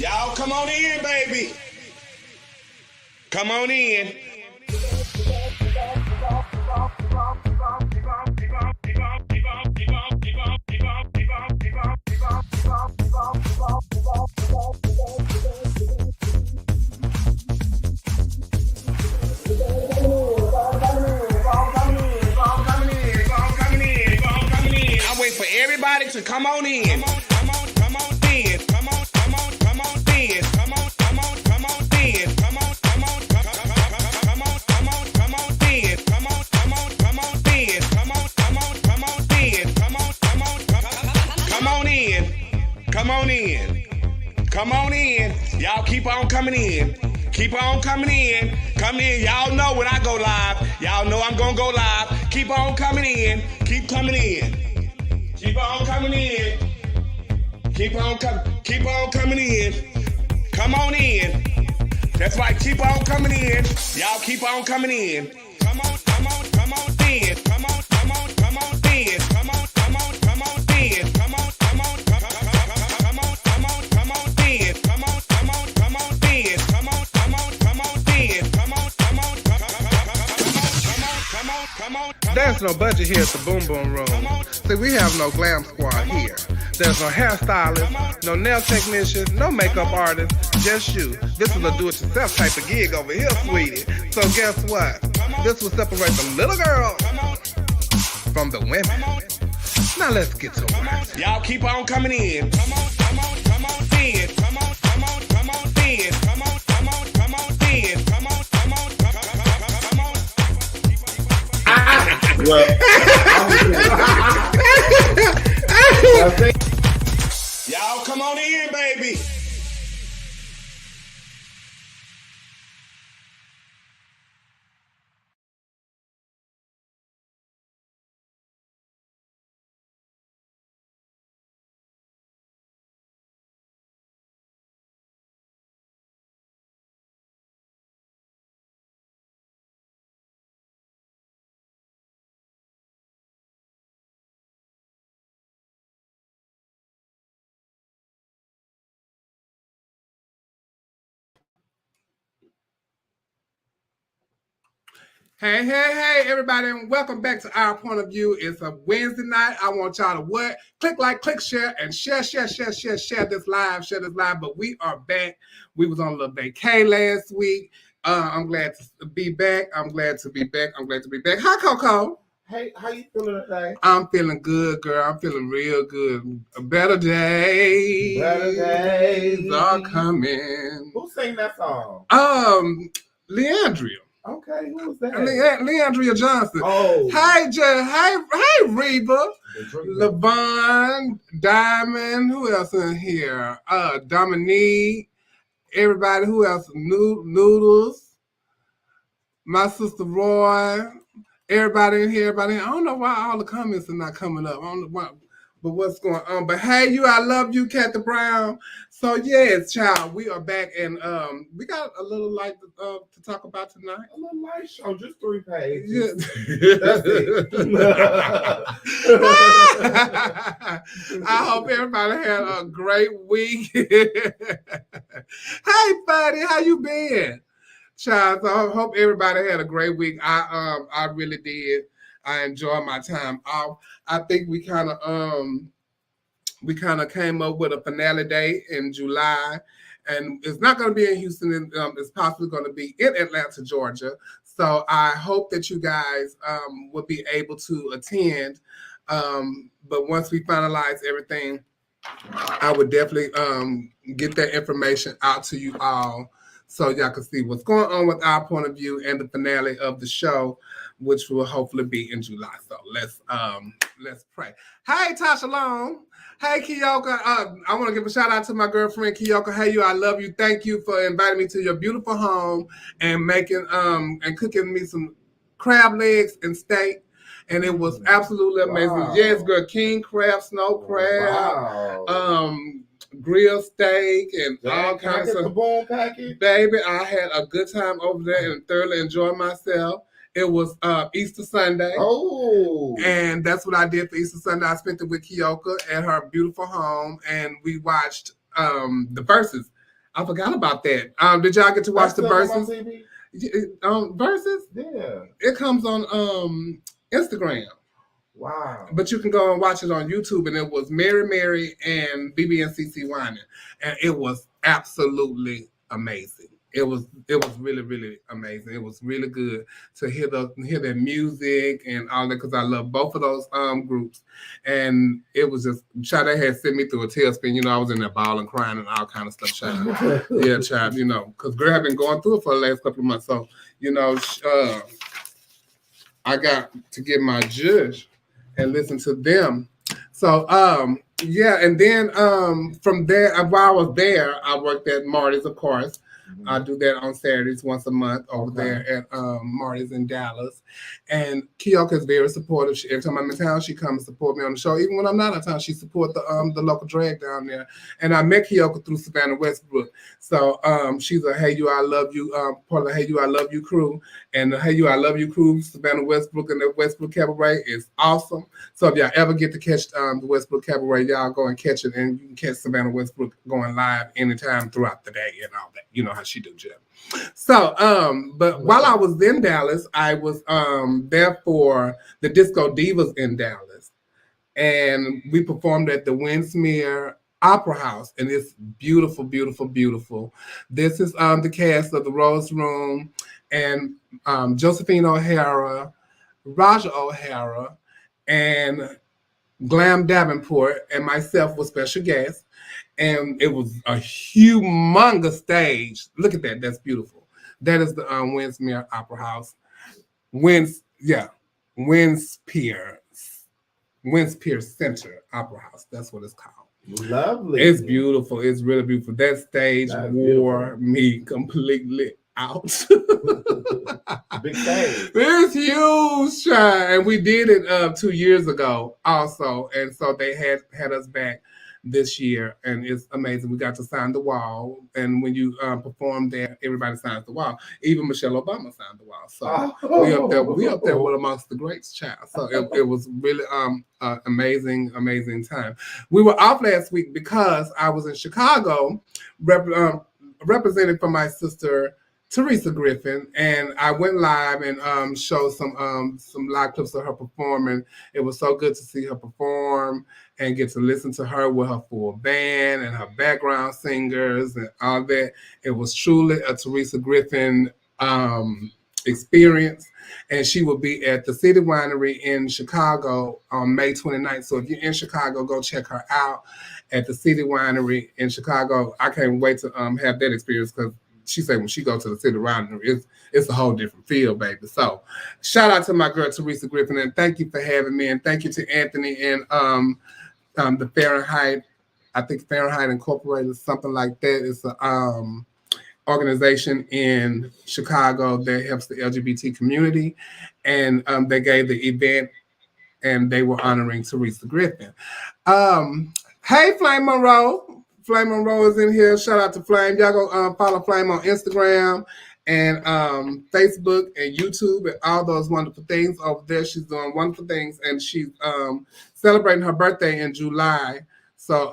Y'all come on in, baby. Come on in. I wait for everybody to come on in. Come on in. Come on in. Come on in. Come on in. Come on in. Come on in. Y'all keep on coming in. Keep on coming in. Come in. Y'all know when I go live. Y'all know I'm gonna go live. Keep on coming in. Keep coming in. Keep on coming in. Keep on coming in. Come on in. That's right. Keep on coming in. Y'all keep on coming in. Come on in. Come on in. Come on in. Come on in. Come on in. Come on in. Come on in. Come on in. There's no budget here at the Boom Boom Room. See, we have no glam squad here. There's no hairstylist, no nail technician, no makeup artist, just you. This is a do-it-yourself type of gig over here, sweetie. So guess what? This will separate the little girl from the women. Now let's get to it. Y'all keep on coming in. Come on in. Come on in. Come on in. Come on in. Come Well, y'all come on in, baby. Hey, everybody, and welcome back to Our Point of View. It's a Wednesday night. I want y'all to what? Click like, click share, and share this live, But we are back. We was on a little vacay last week. I'm glad to be back. Hi, Coco. hey, how you feeling today? I'm feeling good, girl. I'm feeling real good. Better days are coming. Who sang that song? Leandria. Okay, who was that? Leandria Johnson. Oh. Hey, hey, Reba. LaVon, Diamond. Who else in here? Dominique. Everybody. Who else? Noodles. My sister Roy. Everybody in here. I don't know why all the comments are not coming up. I don't know why, but what's going on? But hey, I love you, Kathy Brown. So yes, child, we are back, and we got a little light to talk about tonight. A little light show, just 3 pages. Yeah. That's it. I hope everybody had a great week. Hey, buddy, how you been? Child, so I hope everybody had a great week. I really did. I enjoyed my time off. I think we kind of came up with a finale date in July, and it's not going to be in Houston. It's possibly going to be in Atlanta, Georgia. So I hope that you guys will be able to attend. But once we finalize everything, I would definitely get that information out to you all so y'all can see what's going on with Our Point of View and the finale of the show, which will hopefully be in July. So let's pray. Hey, Tasha Long. Hey, Kiyoka. I want to give a shout out to my girlfriend, Kiyoka. Hey, I love you. Thank you for inviting me to your beautiful home and making and cooking me some crab legs and steak. And it was absolutely amazing. Wow. Yes, girl, king crab, snow crab, grilled steak, and all kinds of. The boom package? Baby, I had a good time over there and thoroughly enjoyed myself. It was Easter Sunday. Oh. And that's what I did for Easter Sunday. I spent it with Kiyoka at her beautiful home, and we watched the Versus I forgot about that. Did y'all get to watch the verses? Verses? Yeah. It comes on Instagram. Wow. But you can go and watch it on YouTube, and it was Mary Mary and BB and CC Winan, and it was absolutely amazing. It was really, really amazing. It was really good to hear their music and all that, because I love both of those groups. And it was just, Chad had sent me through a tailspin. You know, I was in there bawling, crying, and all kind of stuff, Chad. Yeah, Chad, you know, because girl had been going through it for the last couple of months. So, you know, I got to get my judge and listen to them. So, yeah, and then from there, while I was there, I worked at Marty's, of course. I do that on Saturdays once a month over there at Marty's in Dallas. And Kyoka is very supportive. Every time I'm in town, she comes to support me on the show. Even when I'm not in town, she supports the local drag down there. And I met Kyoka through Savannah Westbrook. So she's a Hey You, I Love You, part of the Hey You, I Love You crew. And the Hey You, I Love You crew, Savannah Westbrook and the Westbrook Cabaret is awesome. So if y'all ever get to catch the Westbrook Cabaret, y'all go and catch it. And you can catch Savannah Westbrook going live anytime throughout the day and all that. You know how she do, Jim. So, but while I was in Dallas, I was there for the Disco Divas in Dallas. And we performed at the Winsmere Opera House, and it's beautiful, beautiful, beautiful. This is the cast of the Rose Room, and Josephine O'Hara, Raja O'Hara, and Glam Davenport, and myself was special guests. And it was a humongous stage. Look at that. That's beautiful. That is the Winsmere Opera House. Winspear Center Opera House. That's what it's called. Lovely. It's beautiful. It's really beautiful. That stage wore me completely out. Big stage. It's huge, child. And we did it 2 years ago also. And so they had us back this year, and it's amazing. We got to sign the wall, and when you perform there, everybody signs the wall. Even Michelle Obama signed the wall. So we up there with amongst the greats, child. So it was really amazing time. We were off last week because I was in Chicago representing for my sister Teresa Griffin, and I went live and showed some live clips of her performing. It was so good to see her perform and get to listen to her with her full band and her background singers and all that. It was truly a Teresa Griffin experience, and she will be at the City Winery in Chicago on May 29th. So if you're in Chicago, go check her out at the City Winery in Chicago. I can't wait to have that experience, because she said when she goes to the City Winery, it's a whole different feel, baby. So shout out to my girl Teresa Griffin, and thank you for having me, and thank you to Anthony and the Fahrenheit, I think Fahrenheit Incorporated, something like that. It's a organization in Chicago that helps the LGBT community, and they gave the event, and they were honoring Teresa Griffin. Hey, Flame Monroe. Flame Monroe is in here. Shout out to Flame. Y'all go follow Flame on Instagram and Facebook and YouTube and all those wonderful things over there. She's doing wonderful things, and she's celebrating her birthday in July. So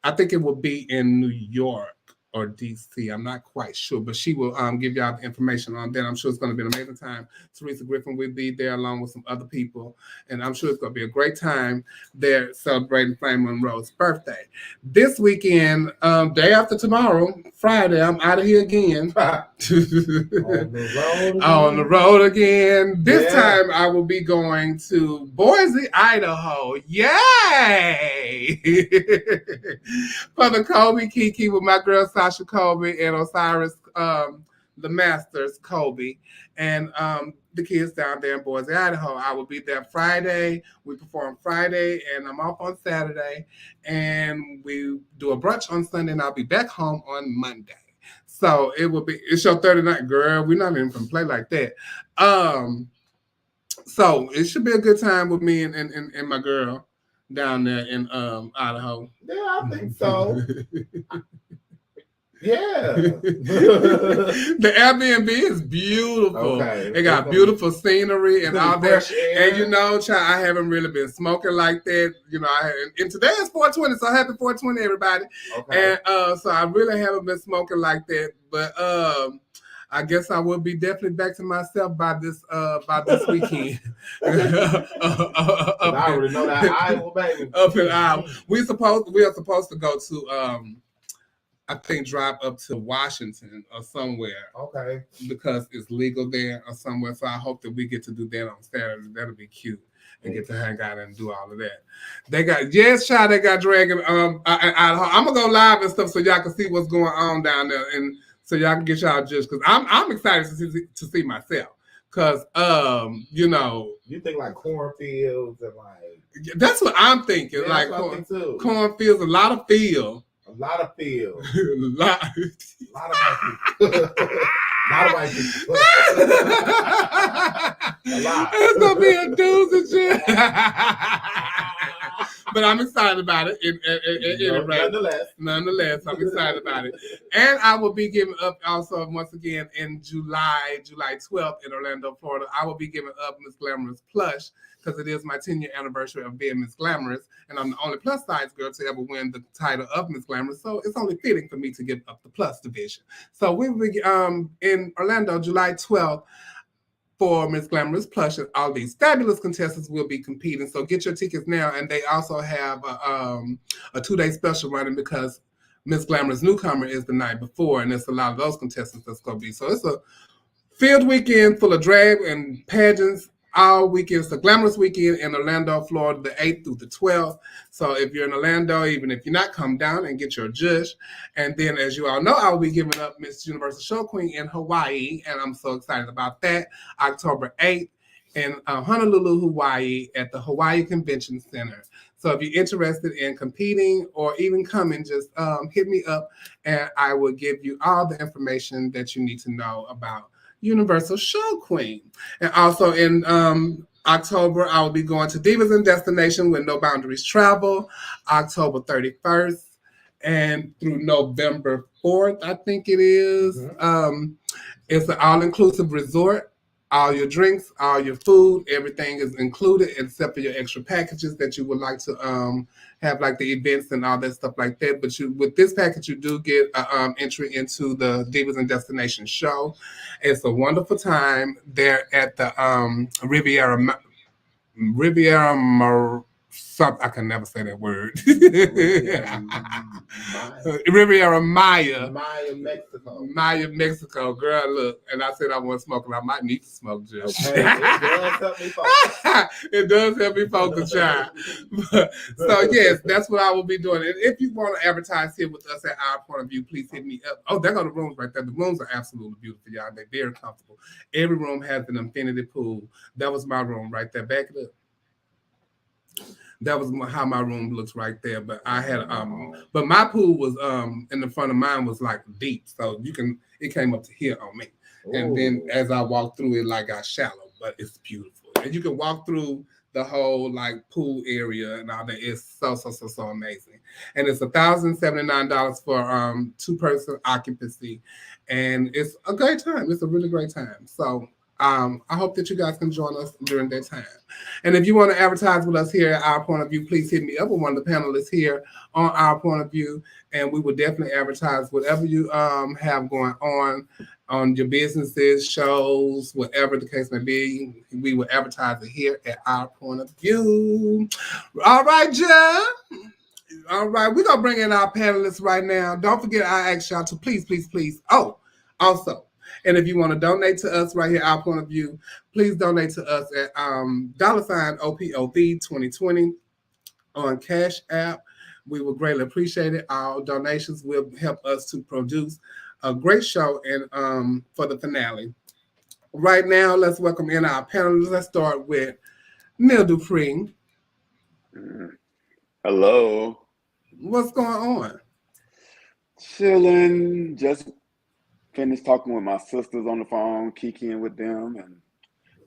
I think it will be in New York or DC. I'm not quite sure, but she will give y'all the information on that. I'm sure it's going to be an amazing time. Teresa Griffin will be there along with some other people, and I'm sure it's going to be a great time there celebrating Flame Monroe's birthday. This weekend, day after tomorrow, Friday, I'm out of here again. On the road again. This time I will be going to Boise, Idaho. Yay! For the Kobe Kiki with my girl Sasha Kobe and Osiris the Masters Kobe and the kids down there in Boise, Idaho. I will be there Friday. We perform Friday, and I'm off on Saturday, and we do a brunch on Sunday, and I'll be back home on Monday. So it's your 39th, girl. We're not even gonna play like that. So it should be a good time with me and my girl down there in Idaho. Yeah, I think so. Yeah. The Airbnb is beautiful. Okay. It got beautiful scenery and all that. Fresh air. And you know, child, I haven't really been smoking like that. You know, and today is 420, so happy 420, everybody. Okay. And so I really haven't been smoking like that. But I guess I will be definitely back to myself by this weekend. I already know that Iowa, baby. Up in Iowa. We are supposed to go to I think drive up to Washington or somewhere. Okay. Because it's legal there or somewhere. So I hope that we get to do that on Saturday. That'll be cute. And get to hang out and do all of that. They got they got dragging I'm gonna go live and stuff so y'all can see what's going on down there and so y'all can get y'all judged because I'm excited to see myself. Cause you know, you think like cornfields and like that's what I'm thinking. Yeah, like cornfields, a lot of field. A lot of field. a lot of white people. A lot of white people. A lot. It's gonna be a doozy shit. But I'm excited about it. Nonetheless, I'm excited about it. And I will be giving up also once again in July 12th in Orlando, Florida. I will be giving up Miss Glamorous plush because it is my 10-year anniversary of being Miss Glamorous, and I'm the only plus size girl to ever win the title of Miss Glamorous. So it's only fitting for me to give up the plus division. So we will be in Orlando, July 12th. For Miss Glamorous Plush, and all these fabulous contestants will be competing. So get your tickets now. And they also have a 2-day special running because Miss Glamorous Newcomer is the night before, and there's a lot of those contestants that's going to be. So it's a filled weekend full of drag and pageants all weekend. It's a glamorous weekend in Orlando, Florida, the 8th through the 12th. So if you're in Orlando, even if you're not, come down and get your judge. And then, as you all know, I will be giving up Miss Universal Show Queen in Hawaii, and I'm so excited about that. October 8th in Honolulu, Hawaii, at the Hawaii Convention Center. So if you're interested in competing or even coming, just hit me up, and I will give you all the information that you need to know about Universal Show Queen. And also in October, I will be going to Divas and Destination with No Boundaries Travel, October 31st and through November 4th, I think it is. Mm-hmm. It's an all-inclusive resort. All your drinks, all your food, everything is included except for your extra packages that you would like to have, like the events and all that stuff like that. But with this package, you do get entry into the Divas and Destination show. It's a wonderful time there at the Riviera I can never say that word. Riviera Maya. Maya, Mexico. Girl, look. And I said I want to smoke, and I might need to smoke just. Okay. It does help me focus, child. So, yes, that's what I will be doing. And if you want to advertise here with us at Our Point of View, please hit me up. Oh, there go the rooms right there. The rooms are absolutely beautiful, y'all. They're very comfortable. Every room has an infinity pool. That was my room right there. Back it up. That was how my room looks right there. But I had but my pool was in the front of mine was like deep, so it came up to here on me. Ooh. And then as I walked through it, like got shallow, but it's beautiful. And you can walk through the whole like pool area and all that. It's so amazing. And it's $1,079 for 2-person occupancy, and it's a great time. It's a really great time. So. I hope that you guys can join us during that time. And if you want to advertise with us here at Our Point of View, please hit me up with one of the panelists here on Our Point of View, and we will definitely advertise whatever you have going on your businesses, shows, whatever the case may be. We will advertise it here at Our Point of View. All right, Jen. All right, we're going to bring in our panelists right now. Don't forget, I asked y'all to please. Oh, also, and if you want to donate to us right here, Our Point of View, please donate to us at $OPOV 2020 on Cash App. We will greatly appreciate it. Our donations will help us to produce a great show and for the finale. Right now, let's welcome in our panelists. Let's start with Neil Dupree. Hello. What's going on? Chilling. Just finished talking with my sisters on the phone, kikiing with them, and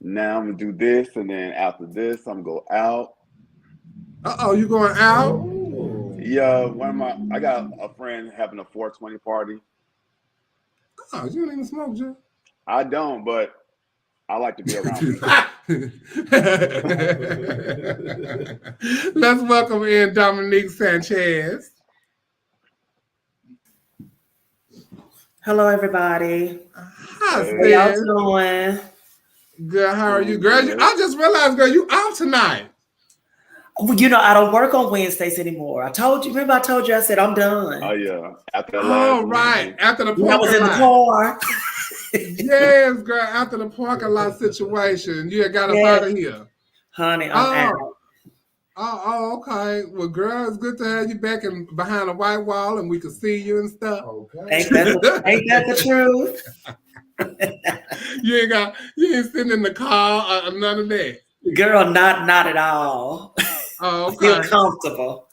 now I'm gonna do this, and then after this, I'm gonna go out. You going out? Yeah, I got a friend having a 420 party, Oh, you don't even smoke, Joe? I don't, but I like to be around people. Let's welcome in Dominique Sanchez. Hello, everybody. Hi, How y'all sis. doing? Good. How are you, girl? I just realized, girl, you out tonight. Well, you know, I don't work on Wednesdays anymore. I told you. Remember, I told you. I said I'm done. Oh yeah, after that last right. After the When I was in the parking lot. car. Yes, girl. After the parking lot situation, you got us out of here, honey. I'm out. Oh, okay. Well, girl, it's good to have you back and behind a white wall, and we can see you and stuff. Okay. Ain't that the truth? You ain't sitting in the car or none of that. Girl, not at all. Oh, okay. Feel comfortable.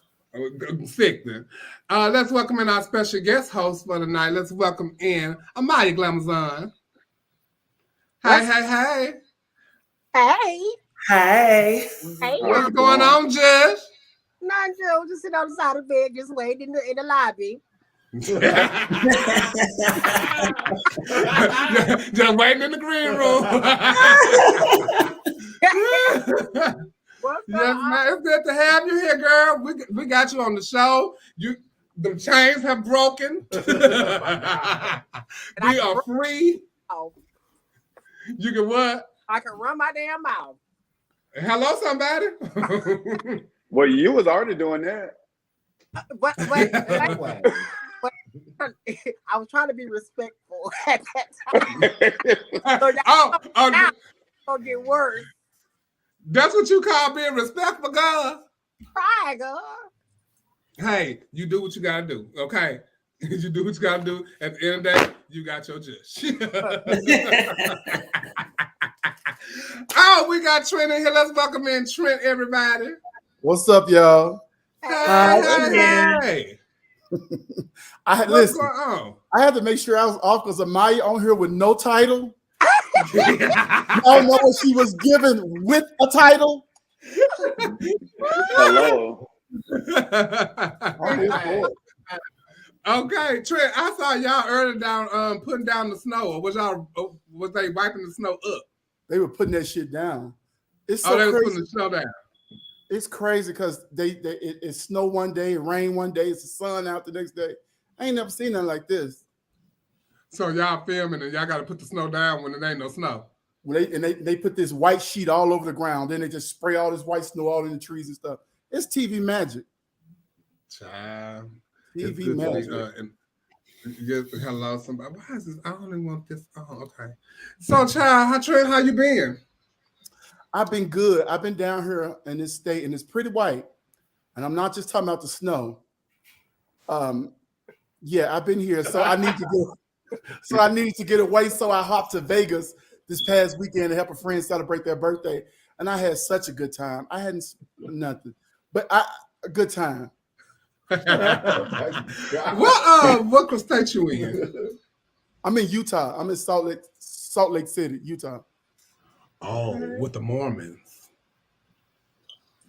Sick then. Let's welcome in our special guest host for tonight. Let's welcome in Amaya Glamazon. Hey. Hey. What's going on, Judge? Nothing, Joe. Just sitting on the side of the bed, just waiting in the lobby. Just waiting in the green room. Yes, man. It's good to have you here, girl. We got you on the show. The chains have broken. We are free. You can what? I can run my damn mouth. Hello, somebody. Well, you was already doing that. But I was trying to be respectful at that time. So now it's gonna get worse. That's what you call being respectful, girl. Try, girl. Hey, you do what you gotta do, okay? You do what you gotta do. At the end of the day, you got your judge. Oh, we got Trent in here. Let's welcome in Trent, everybody. What's up, y'all? Hey. What's going on? I had to make sure I was off because Amaya on here with no title. I don't know what she was given with a title. Hello. Okay, Trent, I saw y'all earlier down putting down the snow. Or was they wiping the snow up? They were putting that shit down. It's so they were putting the snow down. It's crazy because it snow one day, it rain one day, it's the sun out the next day. I ain't never seen nothing like this. So y'all filming and y'all got to put the snow down when there ain't no snow. Well, they put this white sheet all over the ground. Then they just spray all this white snow all in the trees and stuff. It's TV magic. Child. TV magic. Hello, somebody. Why is this? I don't even want this. Oh, okay. So, child, Trent, how you been? I've been good. I've been down here in this state, and it's pretty white. And I'm not just talking about the snow. Yeah, I've been here, so I need to go. So I needed to get away. So I hopped to Vegas this past weekend to help a friend celebrate their birthday, and I had such a good time. I hadn't nothing, but a good time. What state you in? I'm in Utah. I'm in Salt Lake City, Utah. Oh, with the Mormons.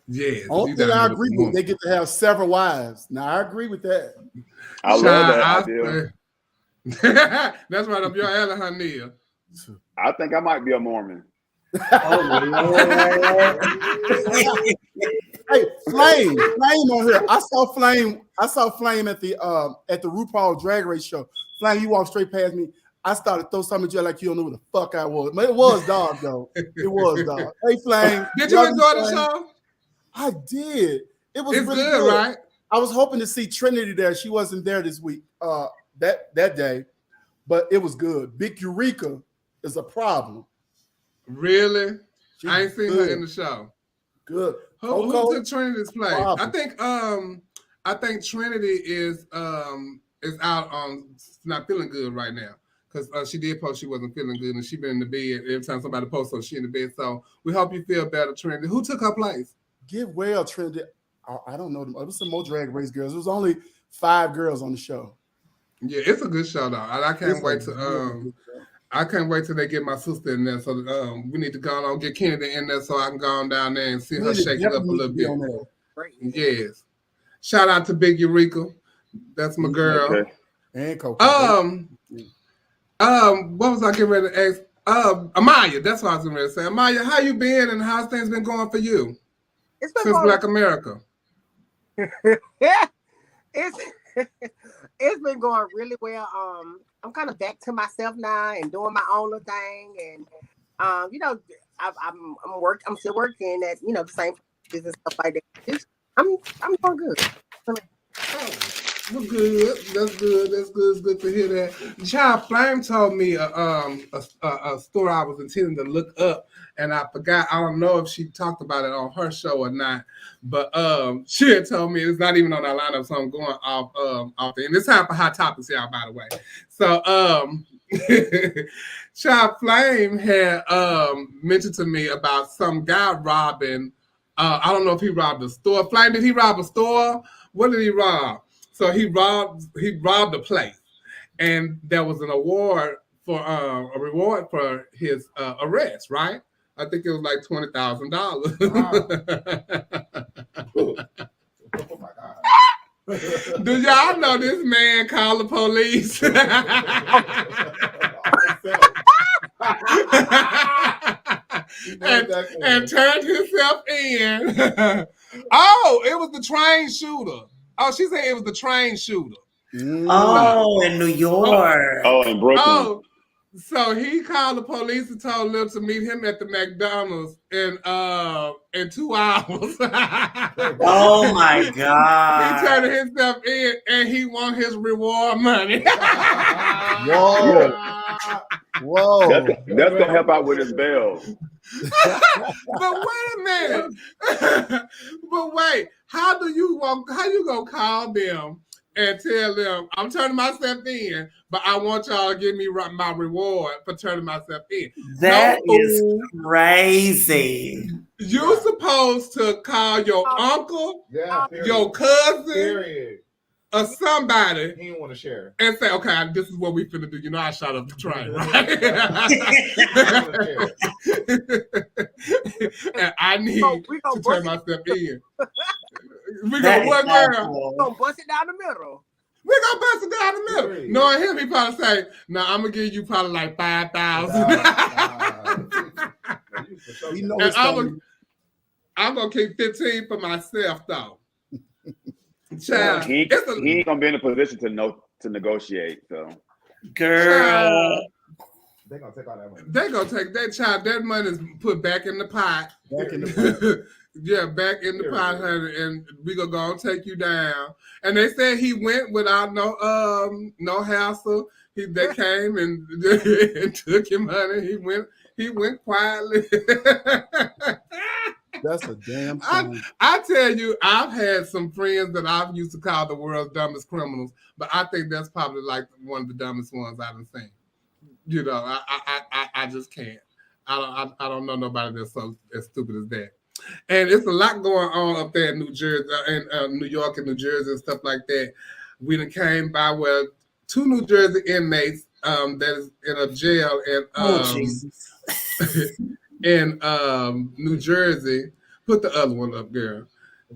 Yes. Only thing I agree with, they get to have several wives. Now I agree with that. I love that idea. That's right up your alley, honey. I think I might be a Mormon. Hey, Flame on here. I saw Flame at the RuPaul Drag Race show. Flame, you walked straight past me. I started to throw something at you like you don't know who the fuck I was. It was dog though. It was dog. Hey, Flame. Did you enjoy the show? I did. It was really good, right? I was hoping to see Trinity there. She wasn't there this week. That day, but it was good. Big Eureka is a problem. Really? I ain't seen her in the show. Good. Who took Trinity's place? I think Trinity is out on not feeling good right now because she did post she wasn't feeling good and she been in the bed every time somebody posts so she in the bed. So we hope you feel better, Trinity. Who took her place? Get well, Trinity. I don't know. It was some more Drag Race girls. It was only 5 girls on the show. Yeah, it's a good show though. I can't wait to I can't wait till they get my sister in there. So we need to go on get Kennedy in there so I can go on down there and see her shake it up a little bit. Yes. Shout out to Big Eureka. That's my girl. Okay. And Coco. What was I getting ready to ask? Amaya, that's what I was getting ready to say. Amaya, how you been and how's things been going for you It's been since going. Black America? Yeah, it's it's been going really well. I'm kind of back to myself now and doing my own little thing, and I'm still working at the same business and stuff like that. I'm doing good. Oh, well, good. That's good. That's good. It's good to hear that. Child Flame told me a story I was intending to look up, and I forgot. I don't know if she talked about it on her show or not, but she had told me it's not even on our lineup, so I'm going off there. And it's time for hot topics, y'all. By the way, so Child Flame had mentioned to me about some guy robbing. I don't know if he robbed a store. Flame, did he rob a store? What did he rob? So he robbed a place, and there was an award for a reward for his arrest. Right? I think it was like $20,000. Oh my God. Do y'all know this man called the police? and turned himself in. Oh, it was the train shooter. Oh, she said it was the train shooter. Oh, in New York. Oh, in Brooklyn. Oh, so he called the police and told them to meet him at the McDonald's in 2 hours. Oh my God. He turned himself in and he won his reward money. Whoa. Whoa. That's gonna help out with his bail. But wait a minute. But wait, how you gonna call them and tell them I'm turning myself in, but I want y'all to give me my reward for turning myself in? That is crazy. You're supposed to call your uncle, your cousin, or somebody. He didn't want to share. And say, okay, this is what we finna do. I shot up the train, right? And I need to turn myself in. We gonna what, girl? We gonna bust it down the middle. We gonna bust it down the middle. Knowing him, he probably say, "No, I'm gonna give you probably like 5,000." I'm gonna keep 15 for myself though. Child, he ain't gonna be in a position to negotiate. So, girl, they're gonna take all that money. They're gonna take that child. That money is put back in the pot. Back in the pot. Yeah, back in the pot, honey, and we gonna go and take you down. And they said he went without no hassle. They came and, and took him money. He went quietly. That's a damn shame. I tell you, I've had some friends that I've used to call the world's dumbest criminals, but I think that's probably like one of the dumbest ones I've seen. You know, I just can't. I don't know nobody that's so as stupid as that. And it's a lot going on up there in New Jersey, in New York and New Jersey and stuff like that. We done came by where 2 New Jersey inmates that is in a jail in New Jersey. Put the other one up, girl.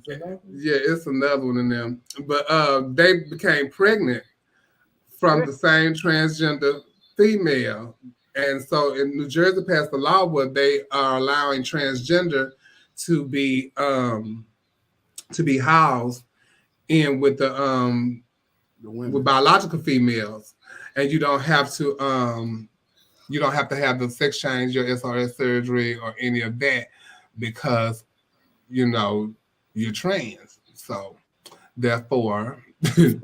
Yeah, it's another one in them. But they became pregnant from the same transgender female. And so in New Jersey passed a law where they are allowing transgender to be housed in with the with biological females, and you don't have to have the sex change, your SRS surgery or any of that, because you're trans. So therefore they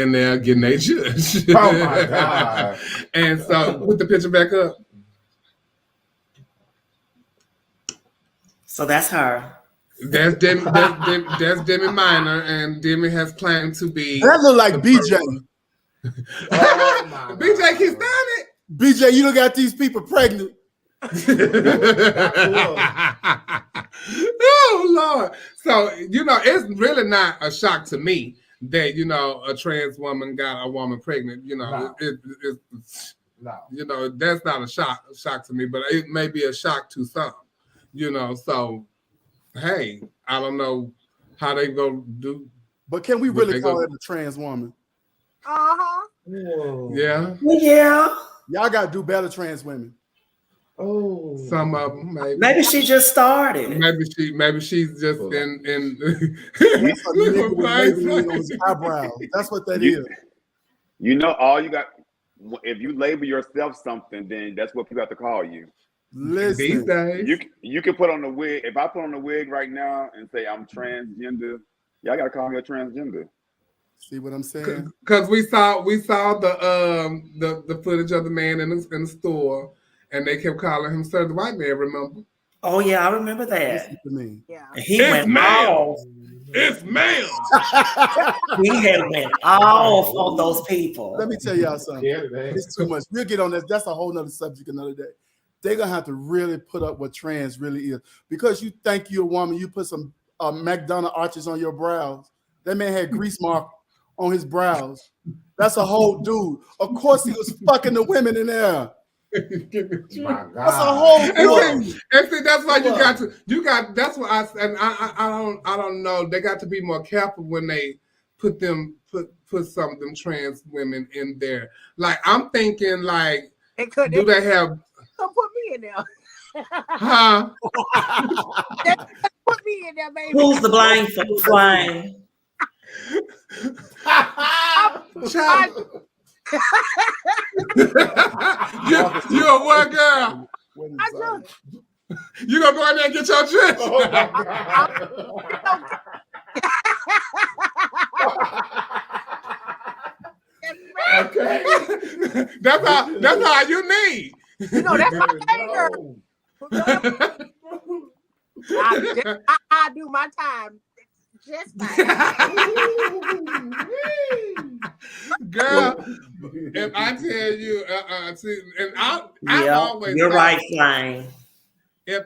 in there getting their judge. Oh my God. And so put the picture back up. So that's her. That's Demi Minor, and Demi has claimed to be. That look like BJ. Oh BJ keeps saying it. BJ, you don't got these people pregnant. Oh Lord! So it's really not a shock to me that a trans woman got a woman pregnant. No. It's that's not a shock to me, but it may be a shock to some. So hey, I don't know how they go do. But can we really call it a trans woman? Uh-huh. Whoa. Yeah, Well, yeah. Y'all gotta do better, trans women. Oh. some of them maybe. Maybe she just started. Maybe she's just Hold in That's a look nigga what with Brian Maybelline on said. his eyebrows. That's what that You, is. you know, all you got. If you label yourself something, then that's what people have to call you. These Listen, days. You can put on the wig. If I put on the wig right now and say I'm transgender, y'all gotta call me a transgender. see what I'm saying? Because we saw the footage of the man in the store, and they kept calling him Sir the White Man. Remember? Oh yeah, I remember Listen that. to me. Yeah. And he It's went ma'am. off. It's ma'am. He had went off on those people. Let me tell y'all something. Yeah, today. It's too much. We'll get on that. That's a whole nother subject another day. They're gonna have to really put up what trans really is. Because you think you're a woman, you put some McDonald arches on your brows. That man had grease mark on his brows. That's a whole dude. Of course he was fucking the women in there. My God. That's a whole dude. And see, that's why that's what I don't know. They got to be more careful when they put some of them trans women in there. Like I'm thinking, like, do they have? Don't put me in there. Huh? Put me in there, baby. Who's the blind flying? Child. you a what, girl? I just, You gonna go in there and get your dress? Oh my God. Okay. That's how you need. you know, that's my thing, girl. I do my time just fine. Girl, if I tell you, see, and I Yeah, always you're thought, right, flying. if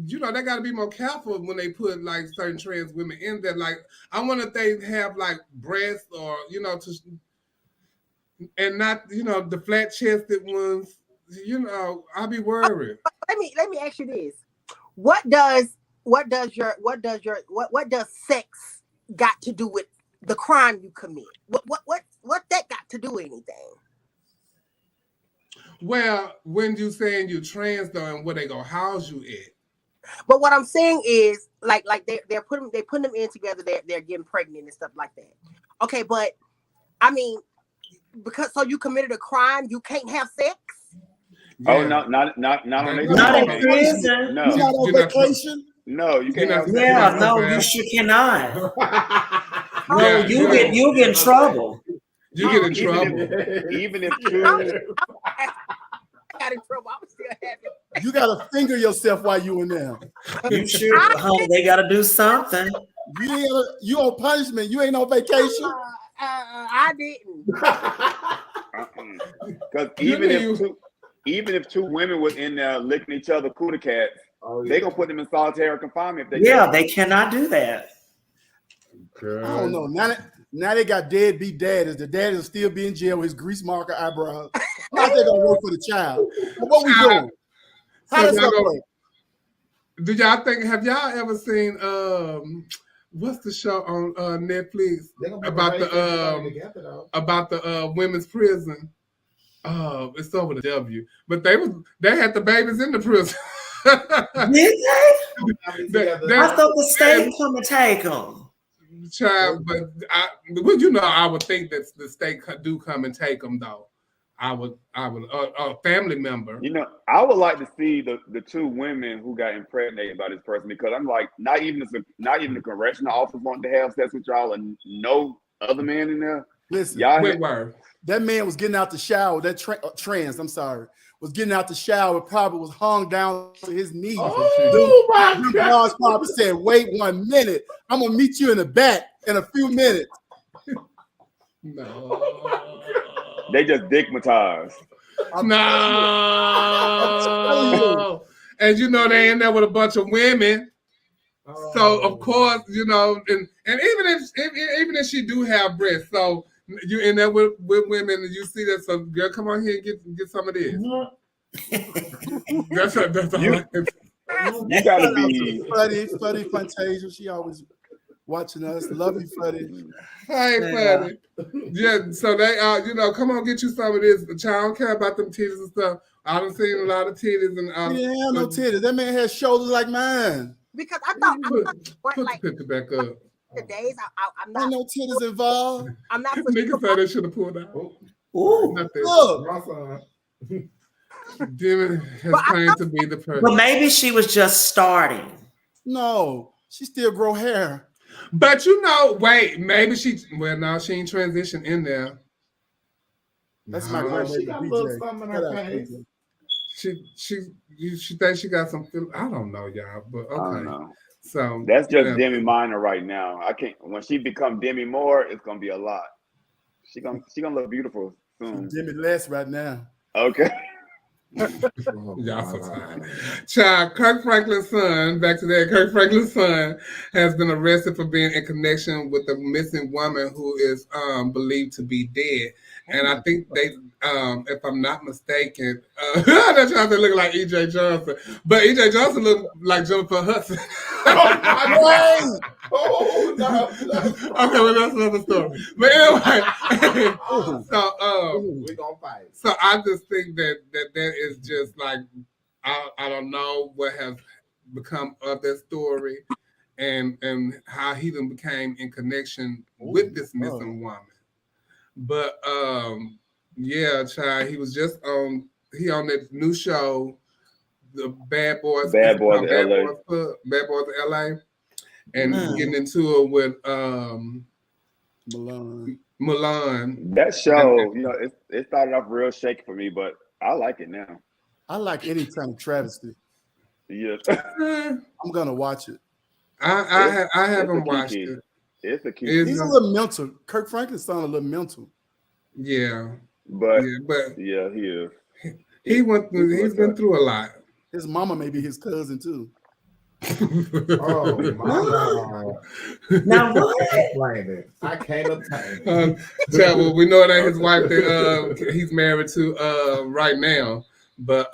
you know, they got to be more careful when they put like certain trans women in there. Like, I wonder if they have like breasts or and not the flat chested ones. I'll be worried. Let me ask you this: What does sex got to do with the crime you commit? What that got to do with anything? Well, when you saying you trans though, and where they gonna house you at? But what I'm saying is, like they're putting them in together. They're getting pregnant and stuff like that. Okay, but I mean, because so you committed a crime, you can't have sex. Yeah. Oh no, not on their Not in vacation. prison. No, You're not on vacation. no, you can't have sex. Yeah, no, you sure cannot. No, Yeah, you get in trouble. You get in Even trouble. even if two, I got in trouble. I'm still happy. You gotta finger yourself while you in there. You sure, honey, they got to do something. You on punishment. You ain't on vacation. I didn't. because even if two women was in there licking each other cootie cats, they gonna put them in solitary confinement if they Yeah, they cannot do that. I don't know. Now they got deadbeat daddies. The daddy will still be in jail with his grease marker eyebrows. How's they gonna work for the child? What we doing? How does that work? Do y'all think? Have y'all ever seen what's the show on Netflix about the women's prison? It's over the W, but they had the babies in the prison. Did they? I thought the state come and take them. Child, but I would think that the state do come and take them though. I would a family member. I would like to see the two women who got impregnated by this person, because I'm like, not even the correctional office wanting to have sex with y'all, and no other man in there. Listen, that man was getting out the shower. That trans, I'm sorry, was getting out the shower. Probably was hung down to his knees. Oh my God! Probably said, "Wait 1 minute. I'm gonna meet you in the back in a few minutes." No. They just digmatized. No. And they in there with a bunch of women. So of course, and even if she do have breasts, so you in there with women and you see that, so girl, come on here and get some of this. That's all. You gotta be funny Fantasia. She always watching us. Love you, Freddie. Hey, Freddie. Yeah, so they come on, get you some of this. But I don't care about them titties and stuff. I done seen a lot of titties and He didn't have no titties. That man had shoulders like mine. Because I thought put like the picture back up. the days I'm not Ain't no titties involved. I'm not Nigga said they should have pulled out. Ooh. Nothing. Look. My son. Demi has claimed to be the person. But maybe she was just starting. No, she still grow hair. But maybe she ain't transitioned in there. That's my No. grandbaby She got a little something in her face. She thinks she got some feeling. I don't know, y'all, but I don't okay. know. So That's just Demi Minor right now. I can't. When she become Demi Moore, it's gonna be a lot. She gonna look beautiful soon. Demi less right now. Okay. Y'all so tired. Child, Kirk Franklin's son, back to that, Kirk Franklin's son has been arrested for being in connection with a missing woman who is believed to be dead. And I think they, if I'm not mistaken, that's how they look like E.J. Johnson. But E.J. Johnson looked like Jennifer Hudson. Oh, no. Okay, well, that's another story. But anyway, so We're going to fight. So I just think that is just like, I don't know what has become of that story and how he then became in connection with this missing woman. But yeah, child, he was just on that new show, the Bad Boys of LA, and getting into it with Milan. That show, it started off real shaky for me, but I like it now. I like any kind of travesty. Yes. I'm gonna watch it. I haven't watched it. It's a cute. He's a little mental. Kirk Franklin sounded a little mental. Yeah, but he is. He's been through a lot. His mama may be his cousin too. Oh my God! Now what? I can't obtain. Well, we know that his wife that he's married to right now, but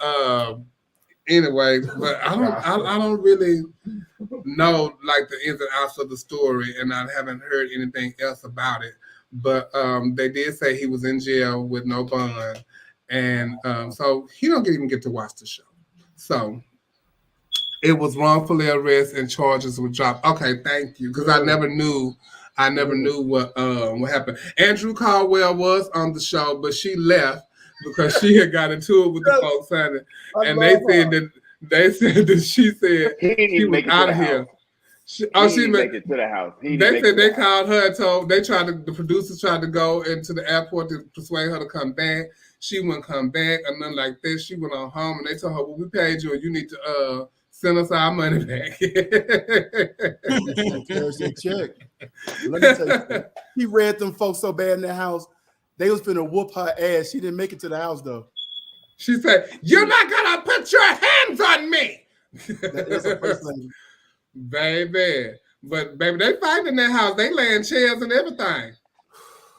anyway, but I don't really know like the ins and outs of the story, and I haven't heard anything else about it. But they did say he was in jail with no bond, and so he don't even get to watch the show. So it was wrongfully arrested and charges were dropped. Okay, thank you, because I never knew what happened. Andrew Caldwell was on the show, but she left because she had got into it with the folks on it, and they said that she said he was out of here. She make it to the house. They said they called her and told the producers tried to go into the airport to persuade her to come back. She wouldn't come back or nothing like that. She went on home and they told her, well, we paid you and you need to send us our money back. Check. Let me tell you, he read them folks so bad in the house, they was finna whoop her ass. She didn't make it to the house though. She said, "You're not gonna put your hands on me." That is a first language. Baby. But baby, they fighting in that house. They laying chairs and everything.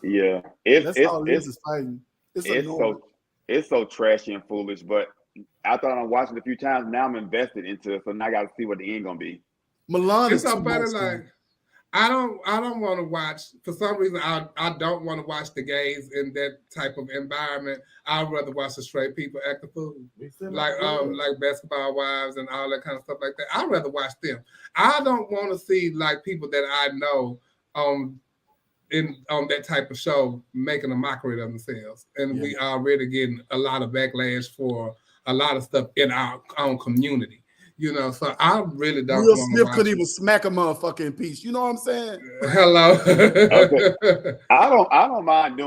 Yeah. That's all it is fighting. It's so trashy and foolish, but after I'm watching it a few times, now I'm invested into it. So now I gotta see what the end gonna be. Milan it's is so funny, like I don't want to watch, for some reason I don't want to watch the gays in that type of environment. I'd rather watch the straight people act the fool. Like Basketball Wives and all that kind of stuff like that. I'd rather watch them. I don't want to see like people that I know on that type of show making a mockery of themselves. And we already getting a lot of backlash for a lot of stuff in our own community. So I really don't. Will Smith couldn't even smack a motherfucker in peace. You know what I'm saying? Hello. Okay. I don't mind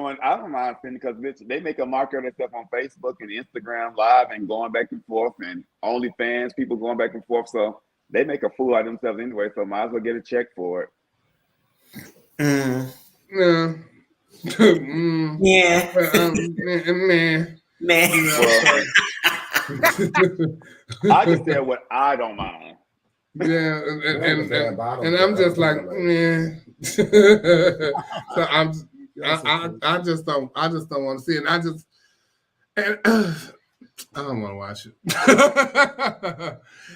sending, because they make a market of that stuff on Facebook and Instagram Live and going back and forth, and OnlyFans people going back and forth. So they make a fool out of themselves anyway. So might as well get a check for it. Yeah. Man. I just said what I don't mind. Yeah, and I'm just like, man. So I just don't want to see it. And I don't want to watch it.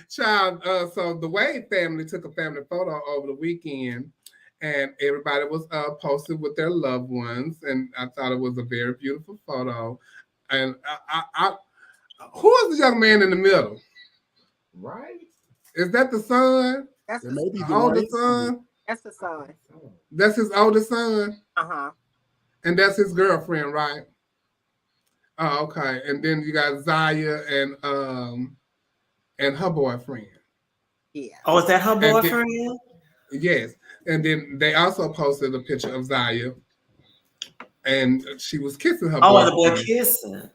Child, so the Wade family took a family photo over the weekend, and everybody was posted with their loved ones, and I thought it was a very beautiful photo. And I who is the young man in the middle? Right? Is that the son? That's It may be The the older right. son? that's the son. That's his older son, Uh-huh. and that's his girlfriend, right? Oh, okay. And then you got Zaya and her boyfriend. Yeah. Oh, is that her And then- boyfriend? Yes. And then they also posted a picture of Zaya, and she was kissing her Oh, the boyfriend. boy kissing.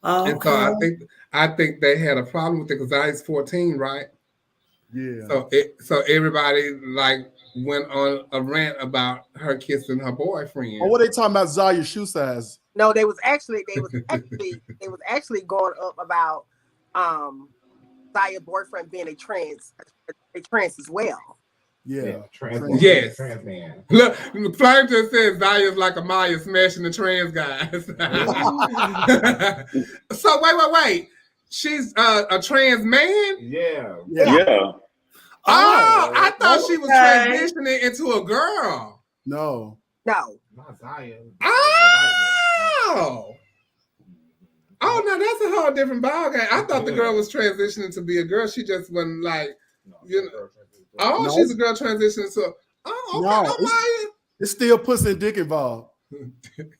Oh, And so okay. I think they had a problem with it because Zaya's 14, right? Yeah. So everybody like went on a rant about her kissing her boyfriend. Or what they talking about Zaya's shoe size? No, they was actually going up about Zaya's boyfriend being a trans as well. Yeah. Trans. Yes. Trans man. Look, Flame just said Zaya's like a Maya smashing the trans guys. So wait. She's a trans man? Yeah. Yeah. Oh, I thought she was Okay. transitioning into a girl. No. No. Not Zaya. Oh. Oh, no, that's a whole different ballgame. I thought the girl was transitioning to be a girl. She just wasn't like, you know. Oh, No. she's a girl transitioning to. Oh, okay. No, I'm lying. It's still pussy and dick involved.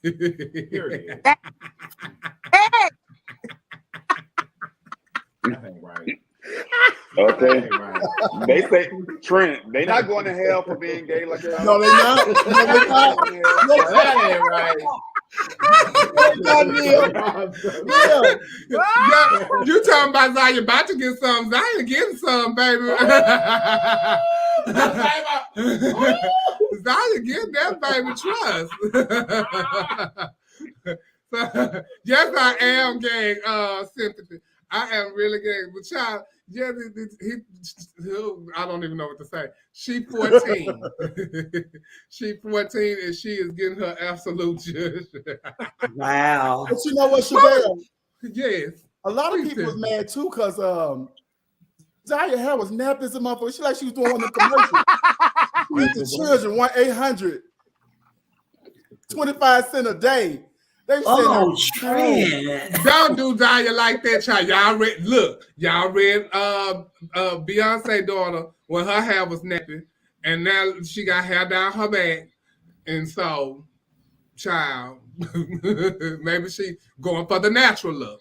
Period. Hey, That ain't right. Okay. That ain't right. They say Trent, they not going to hell for being gay like that. No, they not. No, they not. Well, that ain't right. Yeah, you talking about Zaya about to get some. Zaya getting some, baby. Zaya getting that, baby. Trust. So, yes, I am gay, sympathy. I am really gay. But child, yeah, I don't even know what to say. She 14. She 14 and she is getting her absolute judge. Wow. But you know what, Chevelle? Yes. A lot of Please people tell was mad too because Zaya hair was nappy as a motherfucker. She like she was doing one of the commercials. With the children, 1-800, 25 cents a day. They Oh, said, Trent. Don't do Zaya like that, child. Y'all read Beyonce daughter when her hair was nappy, and now she got hair down her back, and so, child, maybe she going for the natural look.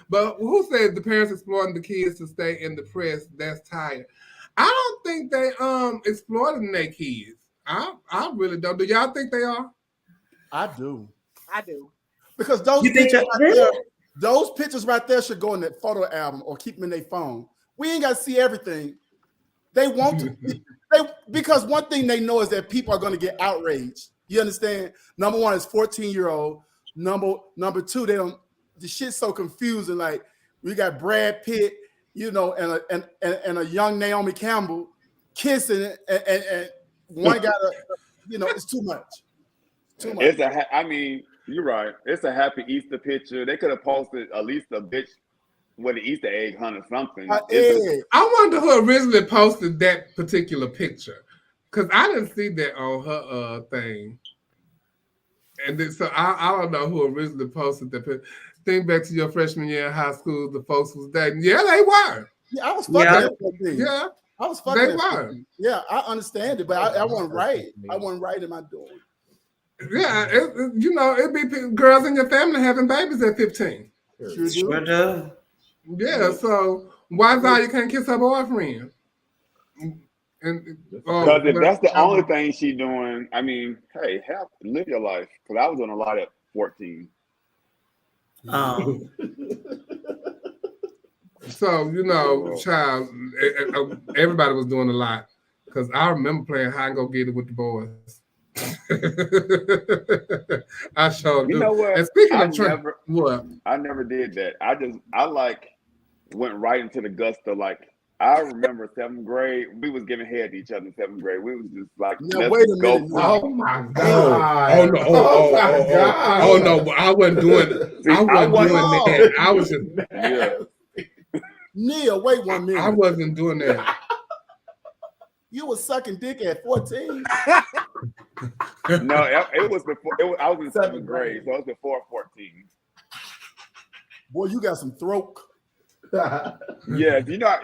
But who said the parents exploiting the kids to stay in the press? That's tired. I don't think they exploiting their kids. I really don't. Do y'all think they are? I do. I do. Because those You think pictures that- right there, those pictures right there should go in that photo album or keep them in their phone. We ain't got to see everything. They want to. Because one thing they know is that people are going to get outraged. You understand? Number one is 14-year-old. Number two, the shit's so confusing. Like we got Brad Pitt, you know, and a young Naomi Campbell kissing, and one got a, you know, it's too much. Too much. I mean, you're right. It's a happy Easter picture. They could have posted at least a bitch with an Easter egg hunt or something. I wonder who originally posted that particular picture, because I didn't see that on her thing. And then, so I don't know who originally posted that picture. Think back to your freshman year in high school, the folks was dating. Yeah, they were. Yeah, I was fucking Yeah. that 14. Yeah, I was fucking they that were. 14. Yeah, I understand it, but I wasn't right. I wasn't right in my doing. Yeah, you know, it'd be girls in your family having babies at 15. Sure do. Sure do. Yeah, so why Zaya can't kiss her boyfriend? And Because if that's the only thing she doing, I mean, hey, live your life. Because I was doing a lot at 14. So, you know, child, everybody was doing a lot. Because I remember playing hide and go get it with the boys. I sure do. You know what? And speaking of what? I never did that. I went right into the gusto. Like, I remember 7th grade, we was giving head to each other in 7th grade. We was just like, Now, let's wait a go. minute. Oh my God. Oh no, I wasn't doing it. I wasn't doing that. I was just Yeah. Neil, wait 1 minute. I wasn't doing that. You was sucking dick at 14. No, it was before. I was in 7th grade, so it was before 14. Boy, you got some throat. Yeah, you know,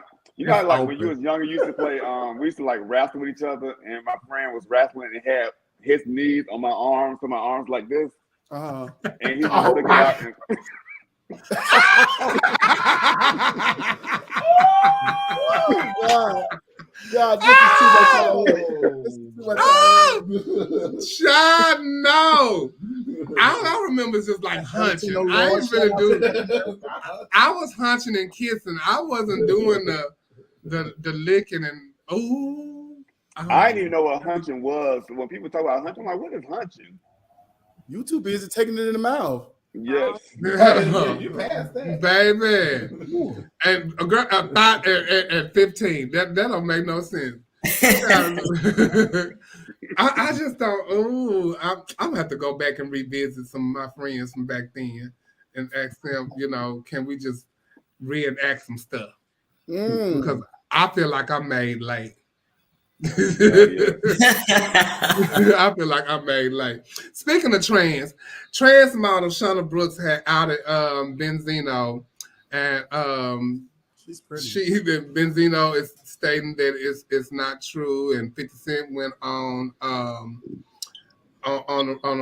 like when you was younger, you used to play. We used to like wrestle with each other, and my friend was wrestling and had his knees on my arms, so my arms like this, and he just took it out. And God, this is too much. Child, no. All I remember is just like hunching. I didn't really do that. I was hunching and kissing. I wasn't doing the licking and ooh. I didn't even know what hunching was. When people talk about hunching, I'm like, what is hunching? You too busy taking it in the mouth. Yes. You passed that. Baby. And a girl at 15. That don't make no sense. I just don't. Ooh, I'm gonna have to go back and revisit some of my friends from back then and ask them, can we just reenact some stuff? Because I feel like I made late. I feel like I made late. Speaking of trans model Shauna Brooks had outed Benzino, and she's pretty. Benzino is stating that it's not true, and 50 Cent went on a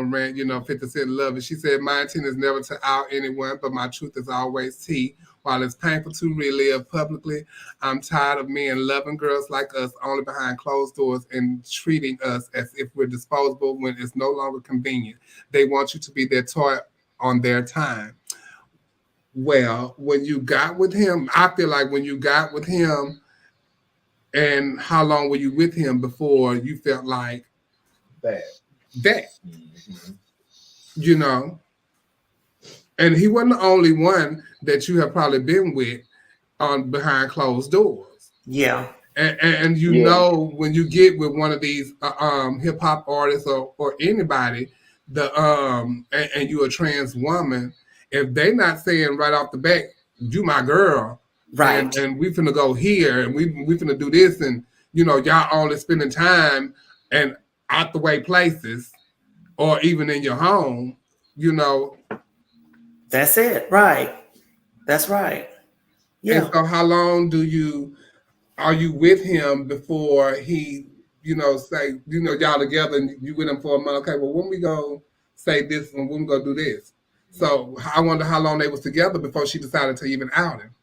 rant. 50 Cent love it. She said, "My intent is never to out anyone, but my truth is always T. While it's painful to relive publicly, I'm tired of men loving girls like us only behind closed doors and treating us as if we're disposable when it's no longer convenient. They want you to be their toy on their time." Well, when you got with him, I feel like when you got with him, and how long were you with him before you felt like that? Mm-hmm. And he wasn't the only one that you have probably been with on behind closed doors. Yeah. And when you get with one of these hip hop artists or anybody, and you're a trans woman, if they not saying right off the bat, "You my girl," right, and we finna go here and we finna do this, and y'all only spending time and out the way places, or even in your home, That's it, right? That's right. Yeah. And so, how long are you with him before he, say, y'all together and you with him for a month? Okay, well, when we go say this and when we go do this? So I wonder how long they was together before she decided to even out him.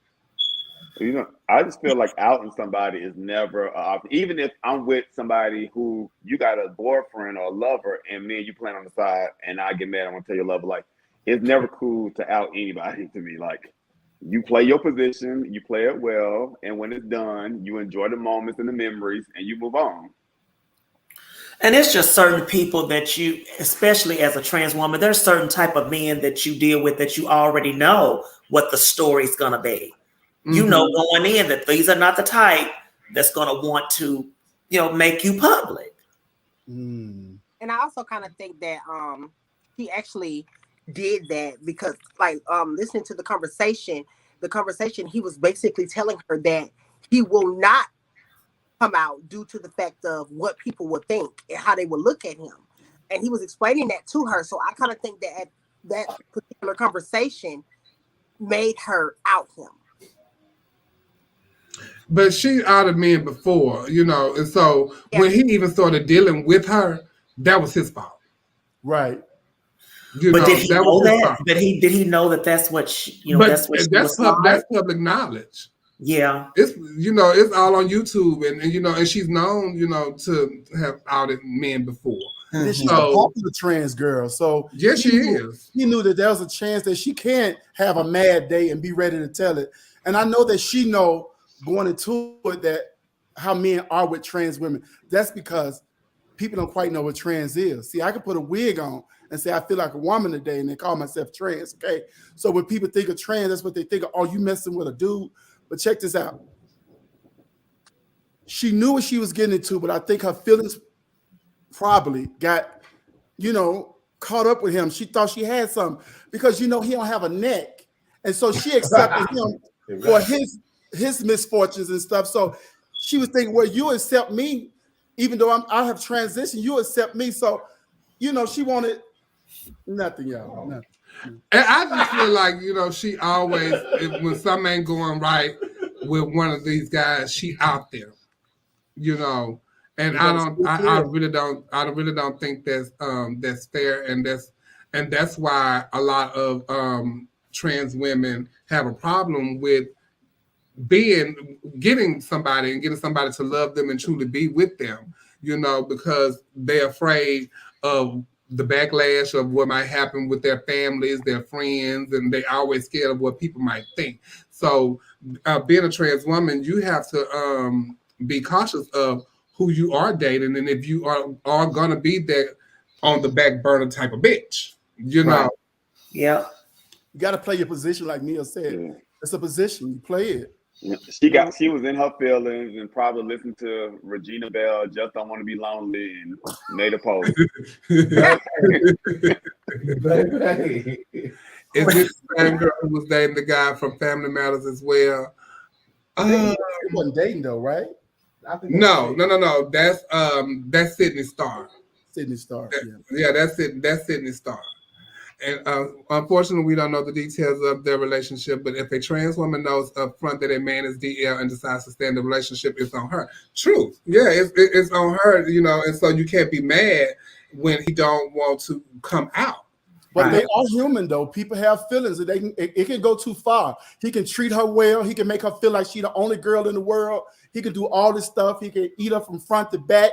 I just feel like outing somebody is never an option. Even if I'm with somebody who you got a boyfriend or a lover, and me and you playing on the side, and I get mad, I'm gonna tell your lover, like, it's never cool to out anybody to me. Like, you play your position, you play it well, and when it's done, you enjoy the moments and the memories, and you move on. And it's just certain people that you, especially as a trans woman, there's certain type of men that you deal with that you already know what the story's gonna be. Mm-hmm. You know going in that these are not the type that's gonna want to, make you public. And I also kind of think that he actually did that because, listening to the conversation, he was basically telling her that he will not come out due to the fact of what people would think and how they would look at him. And he was explaining that to her. So I kind of think that that particular conversation made her out him. But she outed men before, and so when he even started dealing with her, that was his fault. Right. But did he know that? Did he know that that's what she, that's public knowledge. Yeah. It's it's all on YouTube and she's known, to have outed men before. And she's a popular trans girl. So yes, she is. He knew that there was a chance that she can't have a mad day and be ready to tell it. And I know that she know going into it that how men are with trans women. That's because people don't quite know what trans is. See, I could put a wig on and say I feel like a woman today and they call myself trans. Okay. So when people think of trans, that's what they think of. Oh, you messing with a dude. But check this out. She knew what she was getting into, but I think her feelings probably got, caught up with him. She thought she had something because, he don't have a neck. And so she accepted him for his misfortunes and stuff. So she was thinking, well, you accept me even though I have transitioned, you accept me. So, you know, she wanted nothing, y'all. Nothing. And I just feel like, you know, she always, when something ain't going right with one of these guys, she out there, you know. And I really don't think that's fair, and that's why a lot of trans women have a problem with getting somebody to love them and truly be with them, you know, because they're afraid of the backlash of what might happen with their families, their friends, and they always scared of what people might think. So being a trans woman, you have to be cautious of who you are dating, and if you are gonna be that on the back burner type of bitch, you know. Yeah. You got to play your position, like Mia said. Yeah. It's a position. You play it. Yeah. She was in her feelings and probably listened to Regina Bell, Just Don't Want to Be Lonely, and made a post. Is this the same girl who was dating the guy from Family Matters as well? He wasn't dating though, right? No. That's Sydney Starr. Sydney Starr. That's Sydney Starr. And unfortunately, we don't know the details of their relationship. But if a trans woman knows up front that a man is DL and decides to stay in the relationship, it's on her. Truth. Yeah, it's on her, you know. And so you can't be mad when he don't want to come out. But they are human, though. People have feelings, and it can go too far. He can treat her well. He can make her feel like she's the only girl in the world. He can do all this stuff. He can eat her from front to back,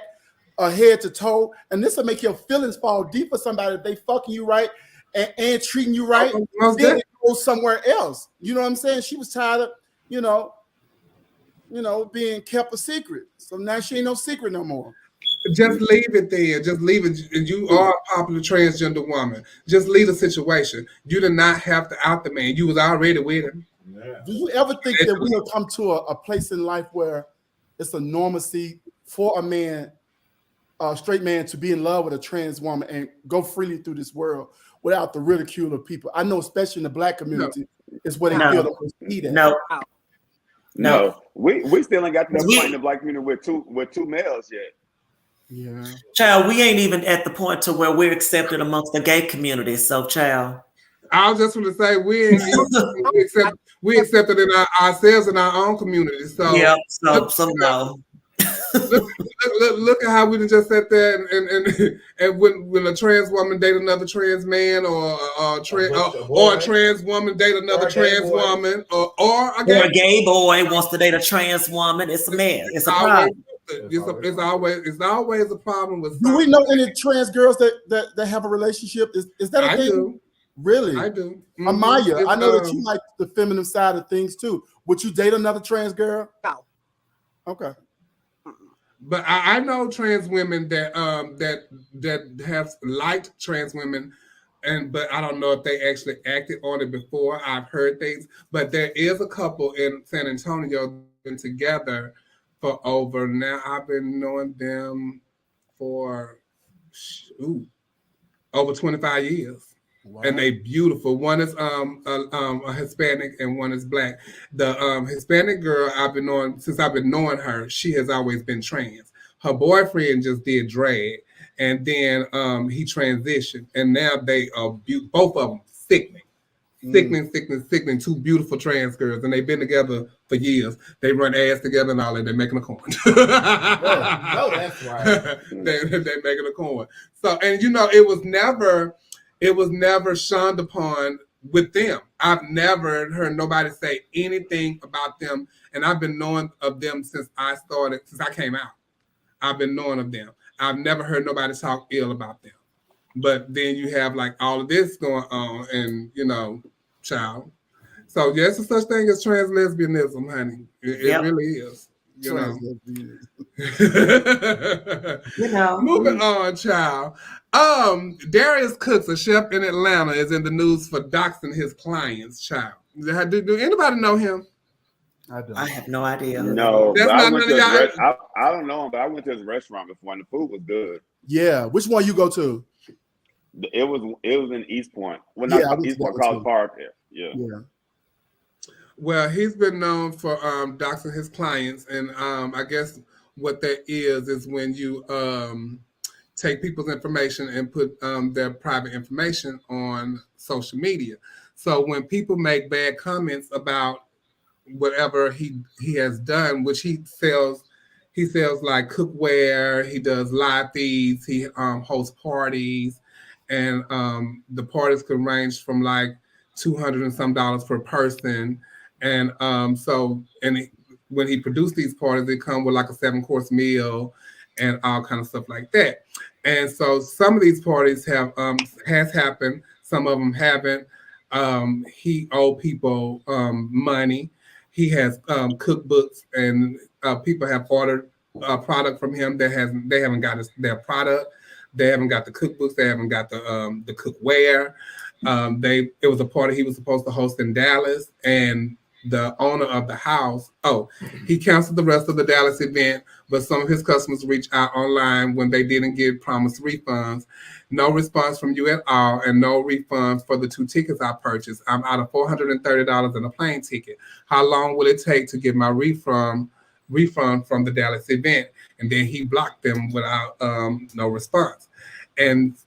head to toe. And this will make your feelings fall deep for somebody if they fucking you right. And treating you right, then it goes somewhere else. You know what I'm saying? She was tired of, you know, being kept a secret. So now she ain't no secret no more. Just leave it there. Just leave it. You are a popular transgender woman. Just leave the situation. You did not have to out the man. You was already with him. Yeah. Do you ever think that we'll come to a place in life where it's a normacy for a man, a straight man, to be in love with a trans woman and go freely through this world without the ridicule of people? I know, especially in the Black community, is where they feel the most need at. No. We still ain't got to the point in the Black community with two males yet. Yeah. Child, we ain't even at the point to where we're accepted amongst the gay community. So, child. I was just going to say we accepted in ourselves in our own community. So yeah, so no. Look at how we just sat there and when a trans woman date another trans man, or a trans woman date another trans woman, or a gay boy wants to date a trans woman, it's a mess. It's a problem. It's always a problem with. Do we know any trans girls that have a relationship? Is that a thing? Do. Really? I do. Amaya, I know that you like the feminine side of things too. Would you date another trans girl? No. Okay. But I know trans women that have liked trans women, but I don't know if they actually acted on it before. I've heard things, but there is a couple in San Antonio been together for over. Now I've been knowing them for over 25 years. Wow. And they beautiful. One is a Hispanic and one is Black. The Hispanic girl I've been knowing her, she has always been trans. Her boyfriend just did drag, and then he transitioned, and now they are both of them sickening. Two beautiful trans girls, and they've been together for years. They run ass together and all that. They're making a corn. No, that's right. They're making a corn. So, and you know, it was never shunned upon with them. I've never heard nobody say anything about them, and I've been knowing of them since I came out. I've been knowing of them. I've never heard nobody talk ill about them. But then you have like all of this going on, and you know, child. So yes, there's such thing as trans lesbianism, honey. It really is. You know. Moving on, child. Darius Cooks, a chef in Atlanta, is in the news for doxing his clients, child. Do anybody know him? I have no idea. No, that's not none of y'all. I don't know him, but I went to his restaurant before, and the food was good. Yeah, which one you go to? It was in East Point. Well, not East Point, College Park there. Yeah. Well, he's been known for doxing his clients, and I guess what that is when you take people's information and put their private information on social media. So when people make bad comments about whatever he has done, which he sells like cookware, he does live feeds, he hosts parties, and the parties can range from like $200 and some per person, and when he produced these parties, they come with like a 7-course meal and all kind of stuff like that. And so some of these parties have has happened, some of them haven't. He owed people money. He has cookbooks, and people have ordered a product from him that they haven't got their product. They haven't got the cookbooks. They haven't got the cookware. It was a party he was supposed to host in Dallas, and the owner of the house, he canceled the rest of the Dallas event, but some of his customers reached out online when they didn't get promised refunds. No response from you at all, and no refunds for the 2 tickets I purchased. I'm out of $430 in a plane ticket. How long will it take to get my refund from the Dallas event? And then he blocked them without no response. And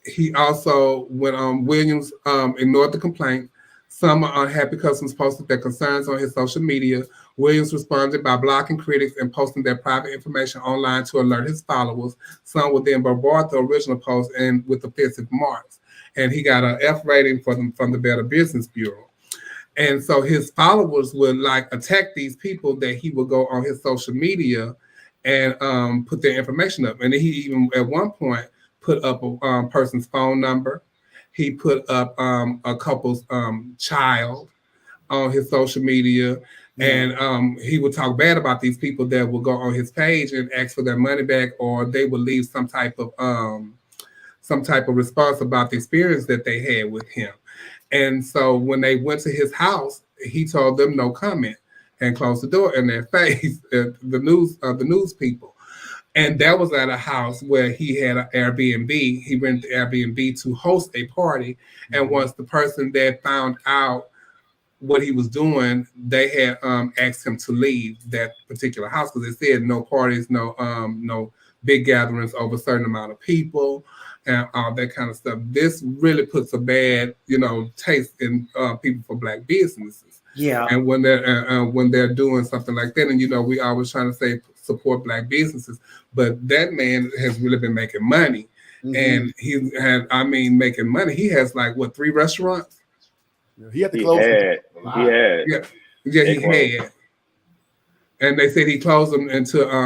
he also, when Williams ignored the complaint, some unhappy customers posted their concerns on his social media. Williams responded by blocking critics and posting their private information online to alert his followers. Some would then bombard the original post and with offensive marks. And he got an F rating from the Better Business Bureau. And so his followers would like attack these people that he would go on his social media and put their information up. And he even at one point put up a person's phone number. He put up a couple's child on his social media, and he would talk bad about these people that would go on his page and ask for their money back, or they would leave some type of response about the experience that they had with him. And so when they went to his house, he told them no comment and closed the door in their face. The news people. And that was at a house where he had an Airbnb. He rented the Airbnb to host a party. And once the person that found out what he was doing, they had asked him to leave that particular house because they said no parties, no big gatherings over a certain amount of people, and all that kind of stuff. This really puts a bad, taste in people for Black businesses. Yeah. And when they're doing something like that, and we always trying to say support Black businesses, but that man has really been making money, and he had, making money. He has like 3 restaurants. Yeah, he had to close. He had. And they said he closed them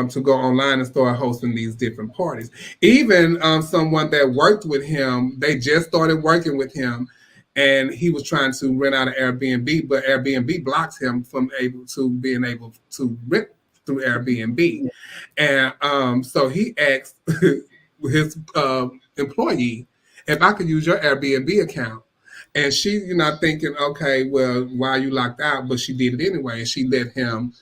to go online and start hosting these different parties. Even someone that worked with him, they just started working with him, and he was trying to rent out an Airbnb, but Airbnb blocks him from being able to rent through Airbnb. And so he asked his employee if I could use your Airbnb account. And she, thinking, okay, well, why are you locked out? But she did it anyway, and she let him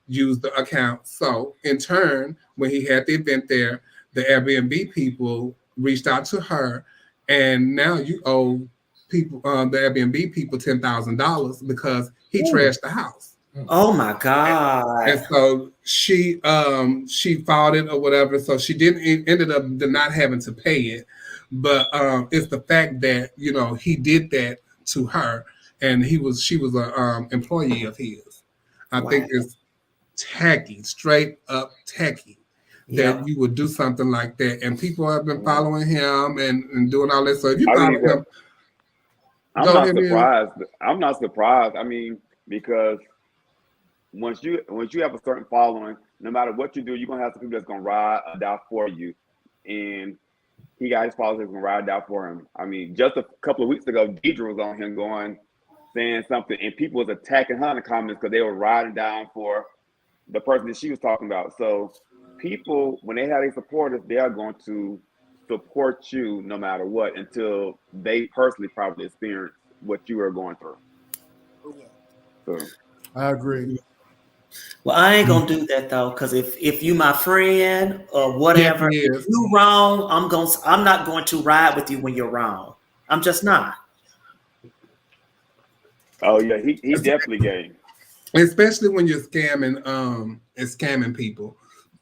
use the account. So in turn, when he had the event there, the Airbnb people reached out to her, and now you owe people, the Airbnb people, $10,000 because he trashed the house. Oh my God! And so she filed it or whatever. So she ended up not having to pay it, but it's the fact that he did that to her, and she was an employee of his. I think it's tacky, straight up tacky, that you would do something like that. And people have been following him and doing all that. So if you follow him, I'm not surprised. Because once you have a certain following, no matter what you do, you're gonna have some people that's gonna ride or die for you. And he got his followers that's gonna ride or die for him. Just a couple of weeks ago, Deidre was on him saying something, and people was attacking her in the comments because they were riding down for the person that she was talking about. So people, when they have their supporters, they are going to support you no matter what until they personally probably experience what you are going through. So I agree. Well, I ain't gonna do that though, because if you my friend or whatever, if you wrong, I'm not going to ride with you when you're wrong. I'm just not. Oh yeah, he definitely gay. especially when you're scamming and scamming people.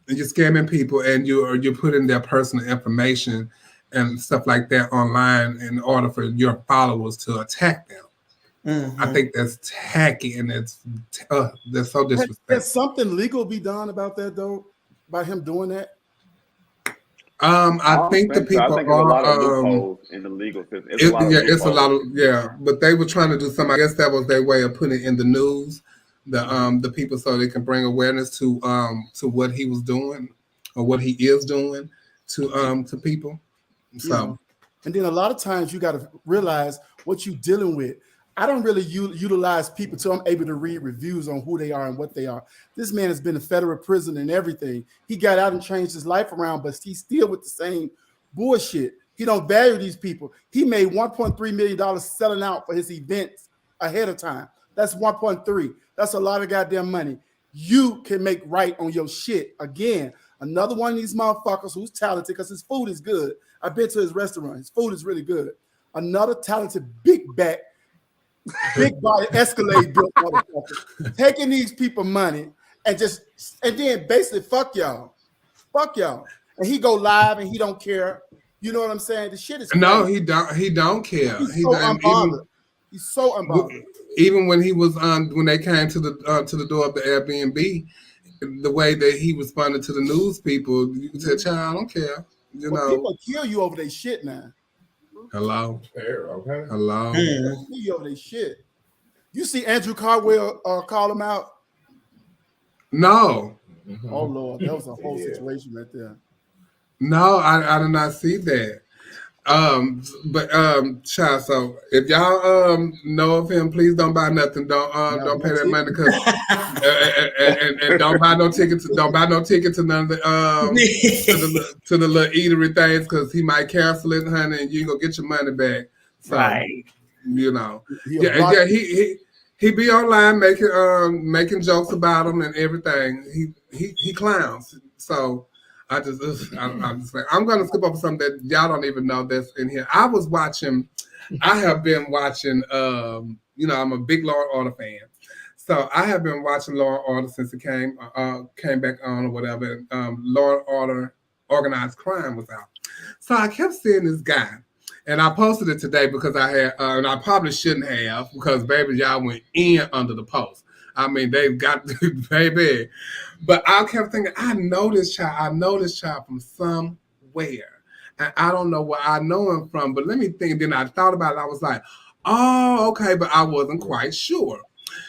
And you're scamming people and you're putting their personal information and stuff like that online in order for your followers to attack them. I think that's tacky and that's so disrespectful. Can something legal be done about that though? By him doing that? I think the people I think there's a lot of loopholes in the legal system. It's a lot of but they were trying to do something. I guess that was their way of putting it in the news, the people, so they can bring awareness to what he was doing or what he is doing to people. So, and then a lot of times you got to realize what you're dealing with. I don't really utilize people till I'm able to read reviews on who they are and what they are. This man has been in federal prison and everything. He got out and changed his life around, but he's still with the same bullshit. He don't value these people. He made $1.3 million selling out for his events ahead of time. That's 1.3. That's a lot of goddamn money. You can make right on your shit. Again, another one of these motherfuckers who's talented because his food is good. I've been to his restaurant. His food is really good. Another talented big back, big body Escalade built motherfucker taking these people money and then basically fuck y'all. And he go live and he don't care. You know what I'm saying? The shit is crazy. No, he don't care. He's so unbothered. He's so unbothered. Even when he was when they came to the door of the Airbnb, the way that he responded to the news people, you said, "Child, I don't care." People kill you over their shit now. Hello. Okay. Hello. Kill you over their shit. You see Andrew Caldwell call him out? No. Oh Lord, that was a whole situation right there. No, I did not see that. Child, so if y'all know of him, please don't buy nothing. Don't pay that money because and don't buy no tickets. Don't buy no tickets to none of the to the little eatery things because he might cancel it, honey, and you ain't gonna get your money back. So, right. He be online making jokes about him and everything. He clowns. So I'm just like, I'm gonna skip over something that y'all don't even know that's in here. I have been watching I'm a big Law and Order fan. So I have been watching Law and Order since it came back on or whatever. Law and Order Organized Crime was out. So I kept seeing this guy. And I posted it today because I had, and I probably shouldn't have because baby, y'all went in under the post. I mean, they've got baby. But I kept thinking, I know this child from somewhere. And I don't know where I know him from, but let me think. Then I thought about it. I was like, oh, okay, but I wasn't quite sure.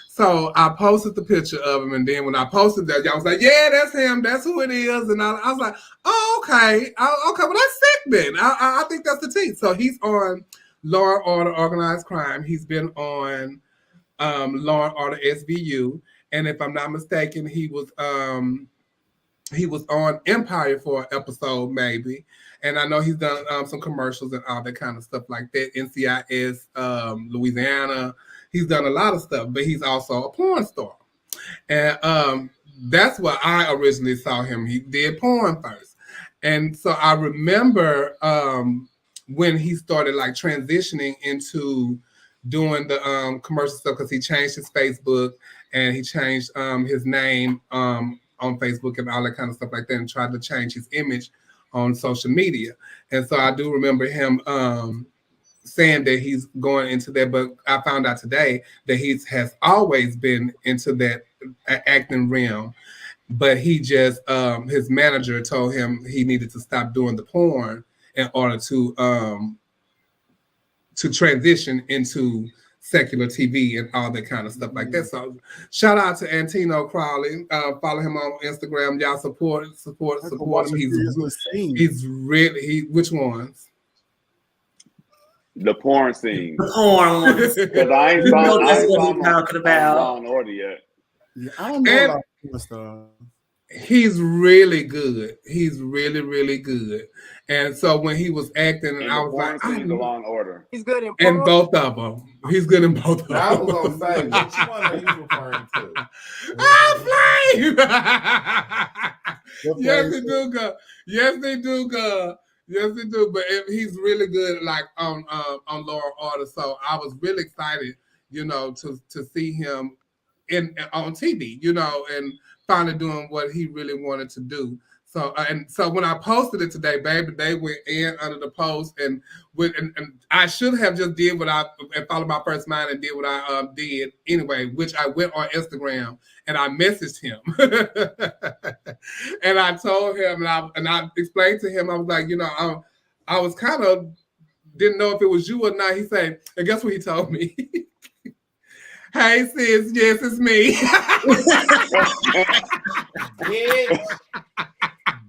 So I posted the picture of him, and then when I posted that, y'all was like, yeah, that's him. That's who it is. And I was like, oh, okay. Well, that's sick then. I think that's the T. So he's on Law and Order Organized Crime. He's been on Law and Order SVU. And if I'm not mistaken, he was on Empire for an episode, maybe. And I know he's done some commercials and all that kind of stuff like that. NCIS, Louisiana. He's done a lot of stuff, but he's also a porn star. And that's where I originally saw him. He did porn first. And so I remember when he started like transitioning into doing the commercial stuff because he changed his Facebook and he changed his name on Facebook and all that kind of stuff like that and tried to change his image on social media. And so I do remember him saying that he's going into that, but I found out today that he has always been into that acting realm, but he just his manager told him he needed to stop doing the porn in order to transition into secular TV and all that kind of stuff like that. So shout out to Antino Crowley. Follow him on Instagram. Y'all support him. He's really which ones? The porn scene. The porn ones. Because I ain't saw him talking about Law and Order yet. Yeah, I don't know about porn stuff. He's really good. He's really, really good. And so when he was acting, and I was like, the Law and Order. He's good in and both of them. He's good in both of them. I was gonna say, which one are you referring to? Flame! Yes, they do good. Yes, they do good. Yes, they do. But he's really good, like on Law and Order. So I was really excited, to see him on TV, you know, and finally doing what he really wanted to do. So and so when I posted it today, baby, they went in under the post and I should have just did what I and followed my first mind and did what I did anyway, which I went on Instagram and I messaged him and I told him and I explained to him, I was like, you know, I was kind of didn't know if it was you or not. He said, and guess what he told me? Hey sis, yes, it's me.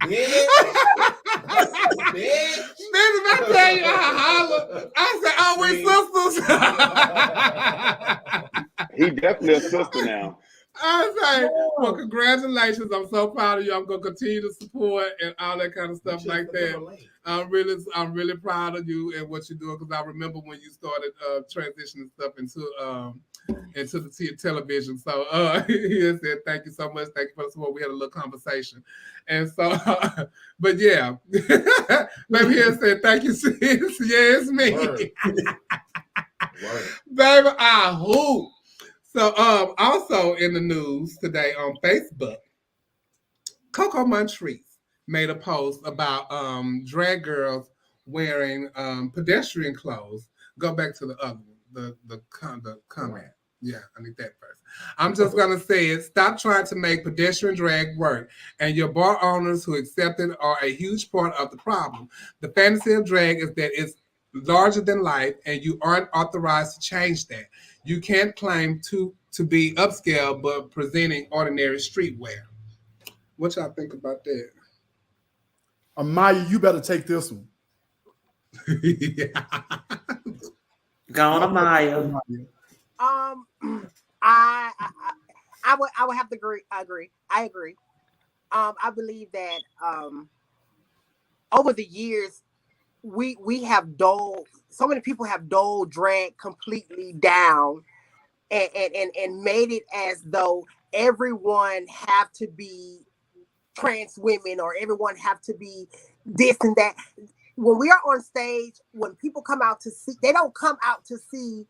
Bitch. Then I tell you, I holler. I said, "Oh, we sisters." He definitely a sister now. I was like, "Well, congratulations! I'm so proud of you. I'm gonna continue to support and all that kind of stuff like that. I'm really proud of you and what you're doing because I remember when you started transitioning stuff into the television. So he said, thank you so much. Thank you for the support. We had a little conversation. And so, but yeah, maybe he said, thank you, sis. Yeah, it's me. Word. Baby, I hope. So also in the news today on Facebook, Coco Montrese made a post about drag girls wearing pedestrian clothes. Go back to the other one, the comment. Yeah, I need that first. I'm just gonna say it. Stop trying to make pedestrian drag work, and your bar owners who accept it are a huge part of the problem. The fantasy of drag is that it's larger than life, and you aren't authorized to change that. You can't claim to be upscale, but presenting ordinary streetwear. What y'all think about that? Amaya, you better take this one. Yeah. Go on, Amaya. I would have to agree. I agree. I believe that over the years we have dulled, so many people have dulled drag completely down and made it as though everyone have to be trans women or everyone have to be this and that. When we are on stage, when people come out to see, they don't come out to see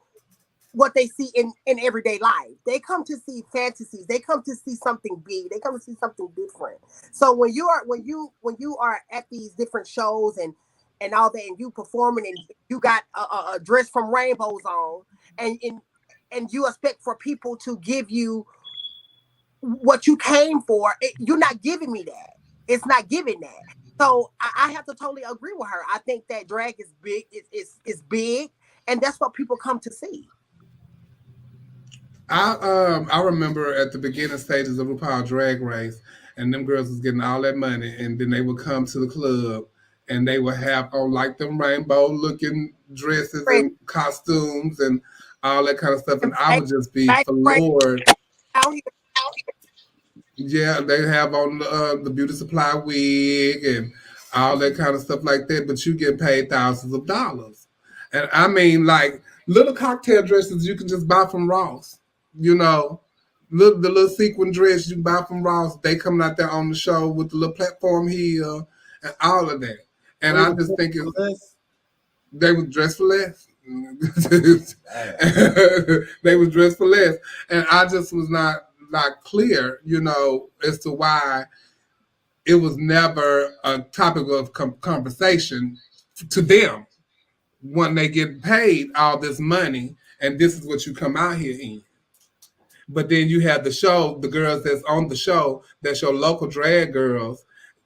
what they see in everyday life. They come to see fantasies. They come to see something big. They come to see something different. So when you are at these different shows and all that, and you performing and you got a dress from Rainbows on, and you expect for people to give you what you came for, you're not giving me that. It's not giving that. So I have to totally agree with her. I think that drag is big. It's big, and that's what people come to see. I remember at the beginning stages of RuPaul Drag Race, and them girls was getting all that money, and then they would come to the club, and they would have on like them rainbow looking dresses and costumes and all that kind of stuff, and I would just be floored. Yeah, they have on the beauty supply wig and all that kind of stuff like that, but you get paid thousands of dollars. And I mean, like little cocktail dresses you can just buy from Ross. You know, the little sequin dress you buy from Ross, they coming out there on the show with the little platform heel and all of that. And I just think they was dressed for less. They was dressed for less. And I just was not clear, you know, as to why it was never a topic of conversation to them when they get paid all this money and this is what you come out here in. But then you have the show, the girls that's on the show, that's your local drag girls,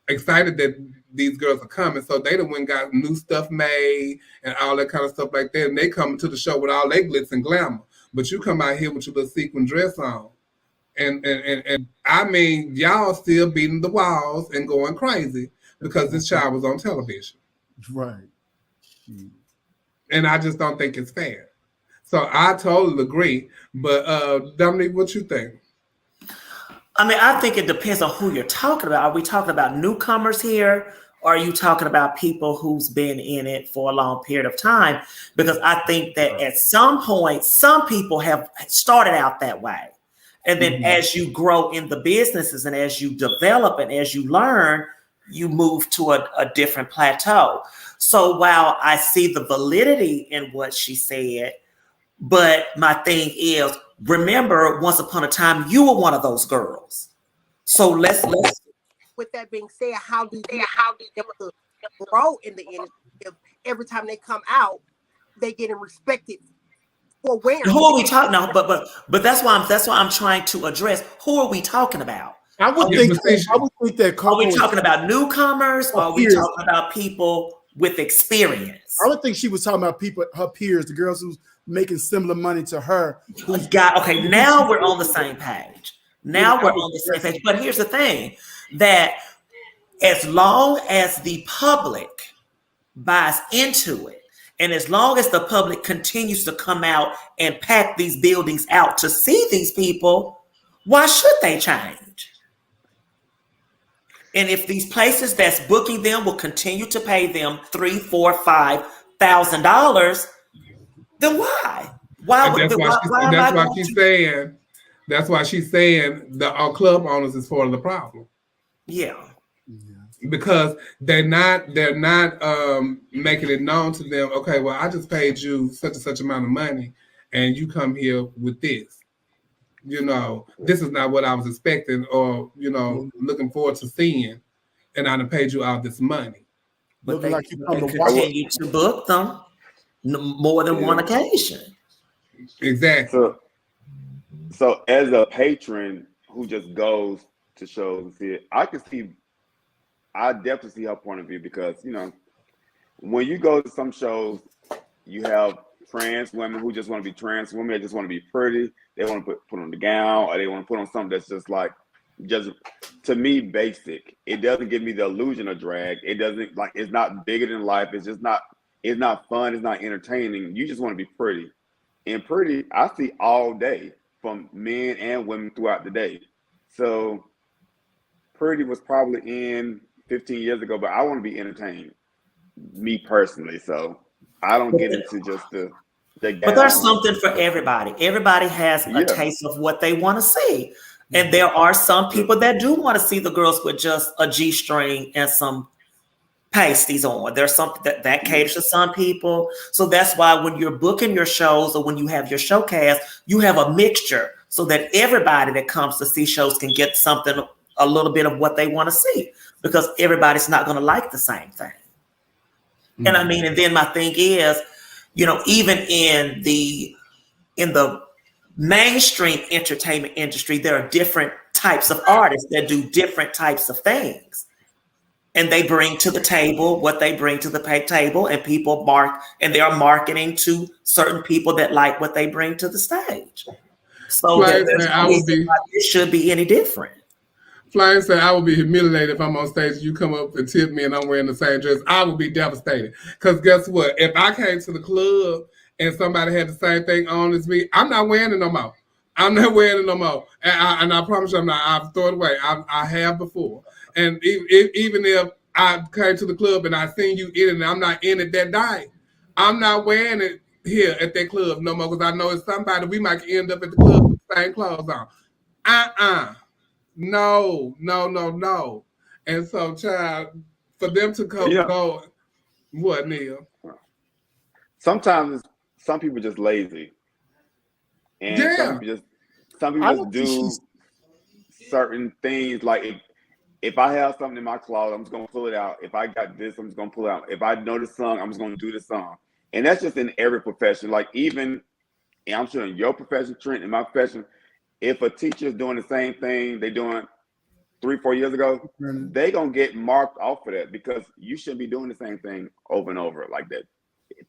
excited that these girls are coming. So they done went and got new stuff made and all that kind of stuff like that. And they come to the show with all their glitz and glamour. But you come out here with your little sequin dress on. And I mean, y'all still beating the walls and going crazy because this child was on television. Right. And I just don't think it's fair. So I totally agree. But Dominique, what you think? I mean, I think it depends on who you're talking about. Are we talking about newcomers here? Or are you talking about people who's been in it for a long period of time? Because I think that at some point, some people have started out that way. And then as you grow in the businesses and as you develop and as you learn, you move to a different plateau. So while I see the validity in what she said, but my thing is, remember, once upon a time, you were one of those girls. So let's. With that being said, how do they grow in the industry if every time they come out, they getting respected for wearing? Who are we talking now? But that's why I'm trying to address. Who are we talking about? I would think that Are we talking about newcomers, or are we talking about people with experience? I would think she was talking about people, her peers, the girls who's making similar money to her. Okay, now we're on the same page. But here's the thing, that as long as the public buys into it, and as long as the public continues to come out and pack these buildings out to see these people, why should they change? And if these places that's booking them will continue to pay them $3,000, $4,000, $5,000, then why? That's why she's saying our club owners is part of the problem. Yeah. Because they're not making it known to them, okay, well, I just paid you such and such amount of money and you come here with this. This is not what I was expecting or, looking forward to seeing. And I done paid you out this money. But they continue to book them more than one occasion. Exactly. So as a patron who just goes to shows and see it, I definitely see her point of view, because, when you go to some shows, you have trans women who just want to be trans women. They just want to be pretty. They want to put on the gown, or they want to put on something that's just to me, basic. It doesn't give me the illusion of drag. It doesn't, it's not bigger than life. It's just not, it's not fun. It's not entertaining. You just want to be pretty. And pretty, I see all day from men and women throughout the day. So pretty was probably in 15 years ago, but I want to be entertained, me personally. So I don't get into just the but there's something for everybody. Everybody has a taste of what they want to see. And there are some people that do want to see the girls with just a G-string and some pasties on. There's something that caters to some people. So that's why when you're booking your shows or when you have your showcast, you have a mixture so that everybody that comes to see shows can get something, a little bit of what they want to see, because everybody's not going to like the same thing. Mm-hmm. And I mean, and then my thing is, even in the mainstream entertainment industry, there are different types of artists that do different types of things. And they bring to the table what they bring to the table, and people they are marketing to certain people that like what they bring to the stage. So it should be any different. Flying said, I would be humiliated if I'm on stage and you come up and tip me and I'm wearing the same dress. I would be devastated. Because guess what? If I came to the club and somebody had the same thing on as me, I'm not wearing it no more. I'm not wearing it no more. And I promise you I'm not. I've thrown it away. I have before. And even if I came to the club and I seen you in it and I'm not in it that night, I'm not wearing it here at that club no more, because I know it's somebody we might end up at the club with the same clothes on. No. And so, child, for them to go, what, Neil? Sometimes some people just lazy. And some people just do certain things. Like if I have something in my closet, I'm just gonna pull it out. If I got this, I'm just gonna pull it out. If I know the song, I'm just gonna do the song. And that's just in every profession. Like even, and I'm sure in your profession, Trent, in my profession, if a teacher is doing the same thing they doing 3-4 years ago, they gonna get marked off for that, because you shouldn't be doing the same thing over and over like that.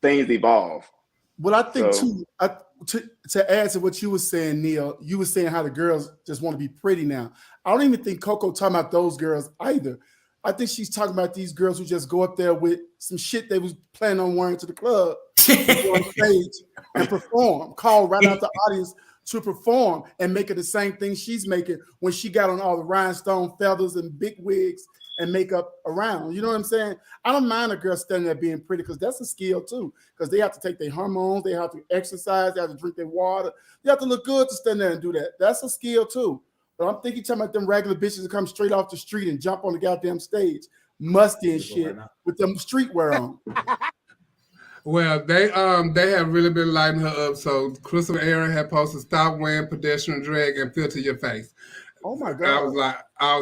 Things evolve. Well, I think to add to what you were saying, Neil, you were saying how the girls just want to be pretty now. I don't even think Coco talking about those girls either. I think she's talking about these girls who just go up there with some shit they was planning on wearing to the club, go on stage and perform, call right out the audience to perform, and make it the same thing she's making when she got on all the rhinestone feathers and big wigs and makeup around. You know what I'm saying? I don't mind a girl standing there being pretty, because that's a skill too, because they have to take their hormones, they have to exercise, they have to drink their water, they have to look good to stand there and do that. That's a skill too. But I'm thinking talking about them regular bitches that come straight off the street and jump on the goddamn stage, musty and shit, with them streetwear on. Well, they have really been lighting her up. So Crystal Aaron had posted, "Stop wearing pedestrian drag and filter your face." Oh my I God. was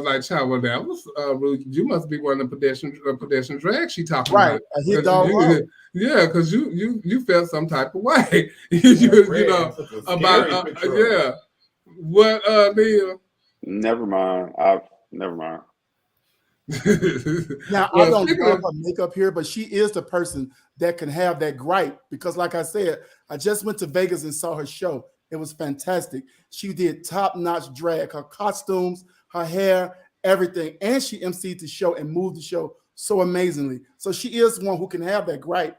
like, child, well, that was rude. You must be one of the pedestrian drag she talking Right. about. A hit dog walk. Yeah, because you felt some type of way. you know about yeah. What Neil? Never mind. Never mind. Now, Well, I don't speaking love of- her makeup here, but she is the person that can have that gripe because, like I said, I just went to Vegas and saw her show. It was fantastic. She did top-notch drag, her costumes, her hair, everything, and she emceed the show and moved the show so amazingly. So she is one who can have that gripe.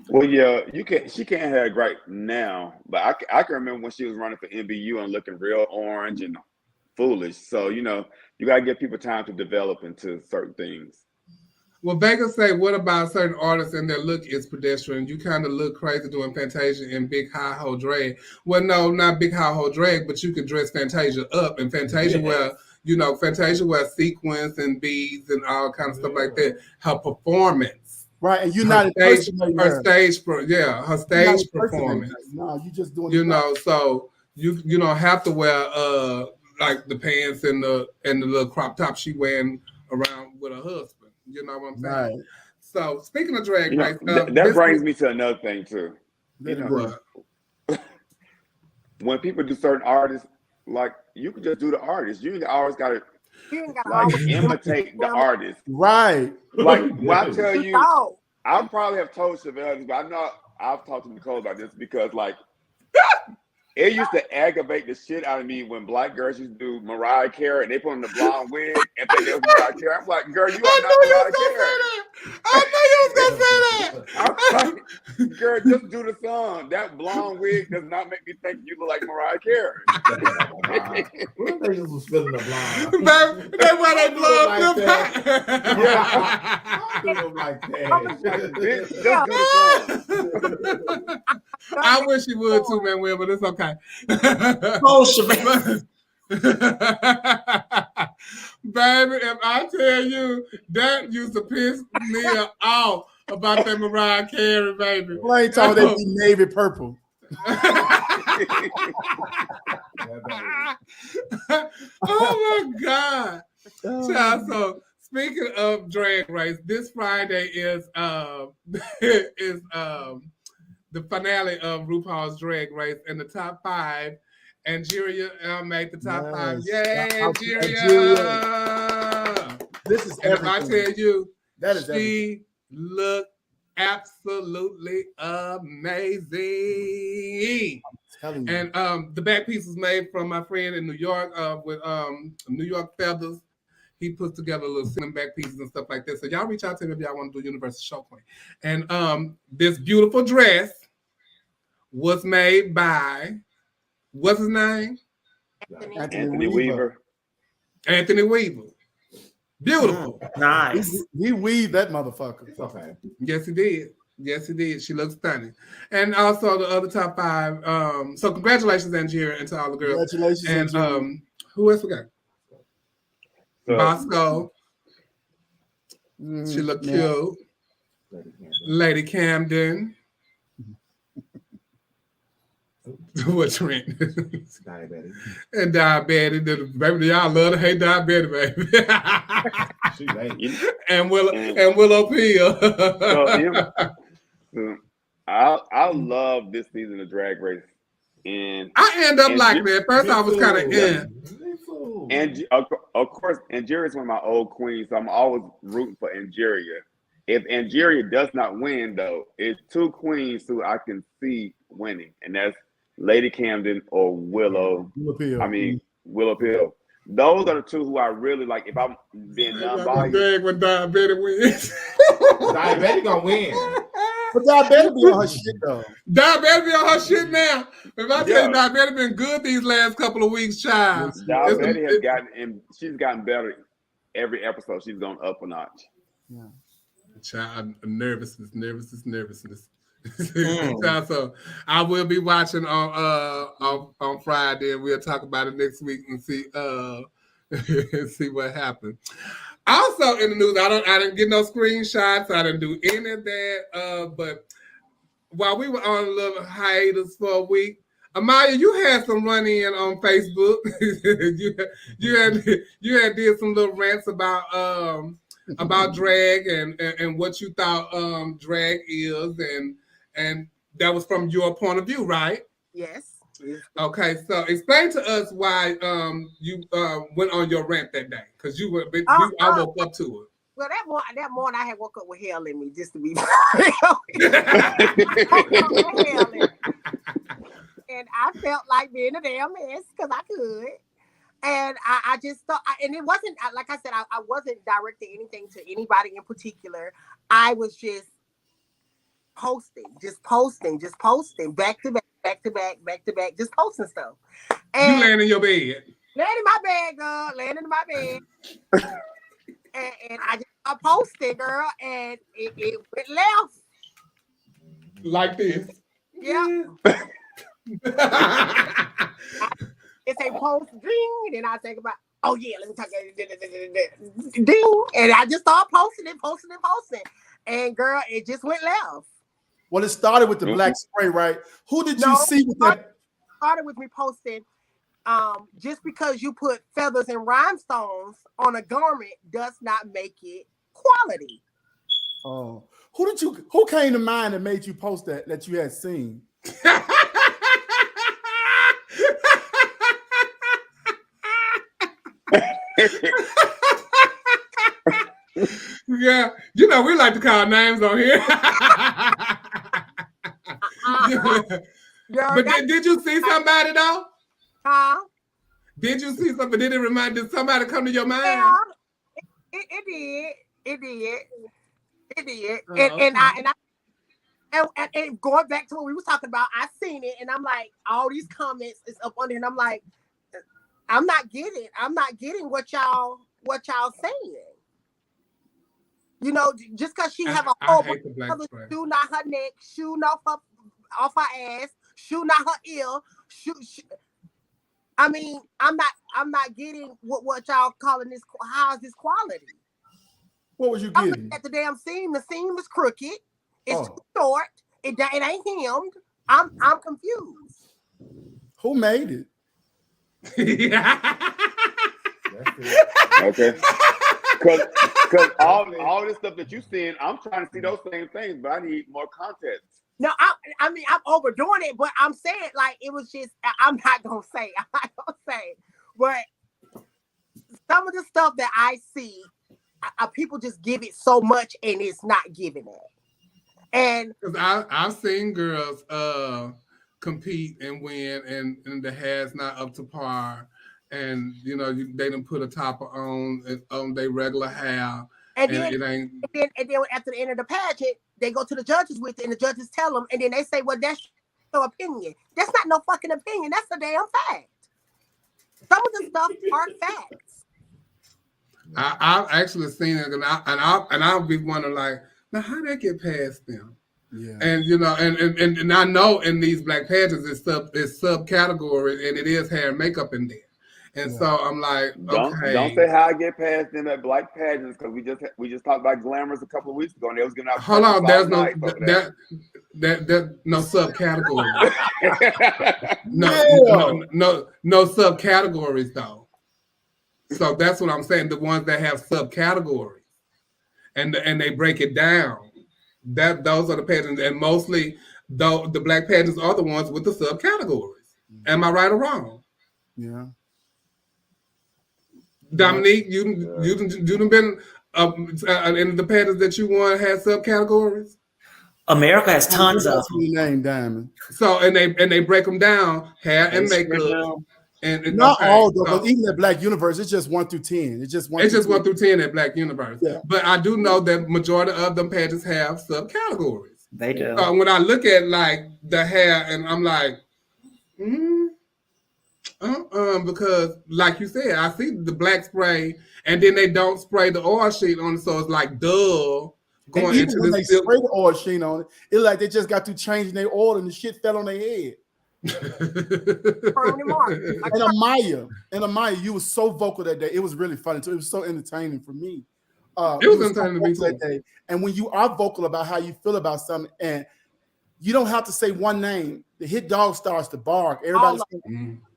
Well, yeah, she can't have it right now, but I can remember when she was running for NBU and looking real orange and foolish. So you gotta give people time to develop into certain things. Well, Vegas say, what about certain artists and their look is pedestrian? You kind of look crazy doing Fantasia and big high hole drag. Well, no, not big high hole drag, but you could dress Fantasia up, and Fantasia Fantasia wear sequins and beads and all kind of stuff like that. Her performance, right? And you're her not stage her performance. No, you just doing so you don't have to wear like the pants and the little crop top she wearing around with her husband. You know what I'm saying? Right. So speaking of drag race, that brings me to another thing too. When people do certain artists, like you can just do the artist. You ain't always got to imitate the artist. Right. Like when I tell you, I probably have told Chevelle this, but I know I've talked to Nicole about this because like it used to aggravate the shit out of me when black girls used to do Mariah Carey and they put on the blonde wig and think it was Mariah Carey. I'm like, girl, you are not Mariah Carey. I knew you was gonna say that. I'm like, girl, just do the song. That blonde wig does not make me think you look like Mariah Carey. What they just was feeling the blonde? That's why they blow up like them. Do them like that. Bitch, just do the song. I wish you would too, man, Will, but it's okay. Oh, Chevelle. Baby, if I tell you that used to piss me off about that Mariah Carey, baby. Well, I ain't talking they be navy purple. Oh my God. Child, so speaking of drag race, this Friday is the finale of RuPaul's Drag Race, and the top 5. Angeria made the top 5. Yay, Angeria! This is everything. If I tell you, that is she looked absolutely amazing. And the back piece was made from my friend in New York with New York Feathers. He puts together a little cinema back pieces and stuff like that. So y'all reach out to him if y'all want to do Universal Show Queen. And this beautiful dress was made by, what's his name? Anthony Weaver. Anthony Weaver. Beautiful. Nice. He weaved that motherfucker. It's okay. Yes, he did. Yes, he did. She looks stunning. And also the other top 5. So congratulations, Angeria, and to all the girls. Congratulations, And who else we got? Bosco. She looked cute. Lady Camden. What Trent? Diabetic. And Diabetic. Baby, y'all love to hate Diabetic, baby. And Willow Peel. I love this season of Drag Race. And I end up liking it. At first, I was kind of in. And of course, Angeria is one of my old queens, so I'm always rooting for Angeria. If Angeria does not win, though, it's 2 queens who I can see winning, and that's Lady Camden or Willow. Willow Peel. Those are the 2 who I really like. If I'm being non-biased, when Diabetic wins, Diabetic gonna win. But Diabetic be on her shit though. Diabetic be on her shit now. If I tell you, Diabetic been good these last couple of weeks, child. Diabetic has gotten, and she's gotten better every episode. She's gone up a notch. Yeah. Child, nervousness. So I will be watching on Friday, and we'll talk about it next week and see see what happens. Also in the news, I didn't get no screenshots. I didn't do any of that. But while we were on a little hiatus for a week, Amaya, you had some run in on Facebook. you had did some little rants about drag and what you thought drag is, and that was from your point of view, right? Yes. Okay, so explain to us why you went on your rant that day, because I woke up to it. Well, that morning I had woke up with hell in me, just to be and I felt like being a damn mess because I could. And I just thought, and it wasn't, like I said, I wasn't directing anything to anybody in particular. I was just posting, back to back, just posting stuff. And you laying in your bed. Laying in my bed, girl. Laying in my bed. and I just posted, girl, and it went left. Like this. Yeah. It's a post ding, and then I think about, oh yeah, let me talk ding, and I just started posting. And girl, it just went left. Well, it started with the black spray, right? Who did you see with that? Started with me posting. Just because you put feathers and rhinestones on a garment does not make it quality. Oh, who came to mind and made you post that you had seen? Yeah, you know we like to call names on here. But did you see somebody though? Huh? Did you see something? Did somebody come to your mind? Yeah, it did. And going back to what we was talking about, I seen it, and I'm like, all these comments is up on there, and I'm like, I'm not getting what y'all saying. You know, just because she have a whole bunch of shooting out her neck, shooting off her ass, shooting out her ear, I mean, I'm not getting what y'all calling this. How is this quality? What was you I'm getting? looking at the damn seam. The seam is crooked. It's too short. It ain't hemmed. I'm confused. Who made it? Okay. Because all this stuff that you're seeing, I'm trying to see those same things, but I need more context. No, I mean, I'm overdoing it, but I'm saying, like, it was just, I'm not going to say, but some of the stuff that I see, people just give it so much and it's not giving it. And because I've seen girls compete and win, and the hair's not up to par, and you know they didn't put a topper on their regular hair, and then it ain't. And then after the end of the pageant, they go to the judges with it, and the judges tell them, and then they say, "Well, that's your opinion. That's not no fucking opinion. That's a damn fact. Some of the stuff are facts." I've actually seen it, and I'll be wondering, like, now how they get past them? Yeah. And you know, and I know in these black pageants it's subcategory, and it is hair and makeup in there. And so I'm like, okay. Don't say how I get past them at black pageants, because we just talked about Glamorous a couple of weeks ago, and they was giving out. Hold on, there's no no subcategory. no subcategories though. So that's what I'm saying. The ones that have subcategories, and they break it down. Those are the pageants, and mostly though the black pageants are the ones with the subcategories. Am I right or wrong? Yeah. Dominique, you've been in the pageants that you won had subcategories. America has tons of them. Name Diamond. So and they break them down, hair and makeup. And not all though, but even at Black Universe, it's just 1 through 10. It's just 1 through 10 at Black Universe. Yeah. But I do know that majority of them pageants have subcategories. They do. When I look at like the hair, and I'm like, because like you said, I see the black spray, and then they don't spray the oil sheet on it, so it's like going and into when this. They spray the oil sheet on it, it's like they just got to changing their oil and the shit fell on their head. And Amaya, you were so vocal that day. It was really funny too. It was so entertaining for me It was entertaining to me too. that day. And when you are vocal about how you feel about something, and you don't have to say one name, the hit dog starts to bark. Everybody,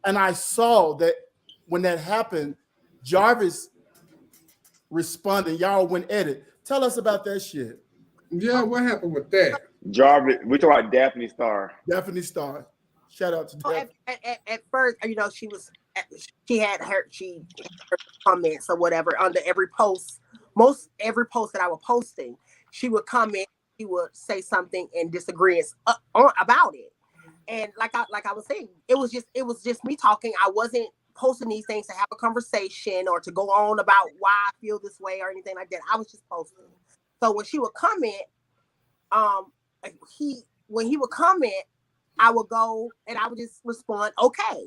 and I saw that when that happened, Jarvis responded. Y'all went at it. Tell us about that shit. Yeah, what happened with that? Jarvis, we talk about Daphne Star. Daphne Star. Shout out to Daphne. At first, you know, she had her comments or whatever under every post. Every post that I was posting, she would comment. She would say something in disagreement about it. And like I was saying, it was just me talking. I wasn't posting these things to have a conversation or to go on about why I feel this way or anything like that. I was just posting. So when she would comment, when he would comment, I would go and I would just respond, okay.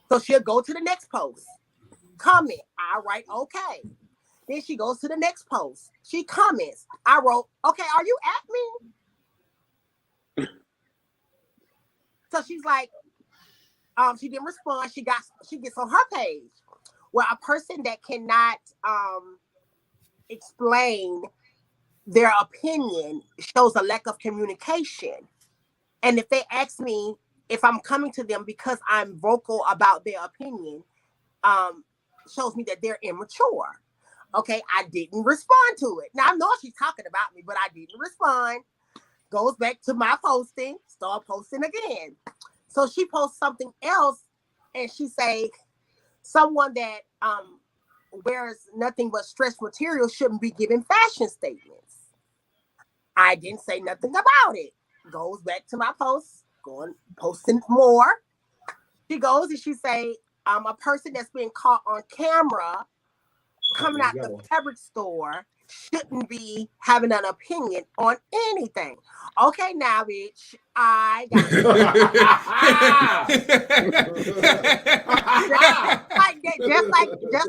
So she'll go to the next post, comment, I write, okay. Then she goes to the next post. She comments, I wrote, okay, are you at me? So she's like, she didn't respond. She gets on her page. Well, a person that cannot explain their opinion shows a lack of communication. And if they ask me if I'm coming to them because I'm vocal about their opinion, shows me that they're immature. Okay, I didn't respond to it. Now I know she's talking about me, but I didn't respond. Goes back to my posting, start posting again. So she posts something else and she say, someone that wears nothing but stretch material shouldn't be giving fashion statements. I didn't say nothing about it. Goes back to my post, posting more. She goes and she say, a person that's been caught on camera coming out the fabric store shouldn't be having an opinion on anything. Okay, now, bitch, I got just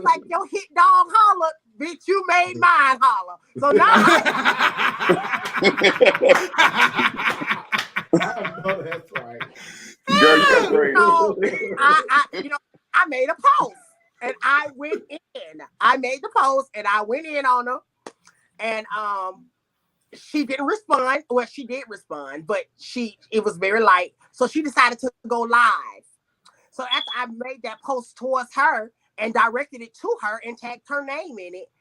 like your hit dog holler, bitch, you made mine holler. So now that's right. Girl, you're great. I made a post and I went in. I made the post and I went in on her. And she didn't respond. Well, she did respond, but it was very light. So she decided to go live. So after I made that post towards her and directed it to her and tagged her name in it,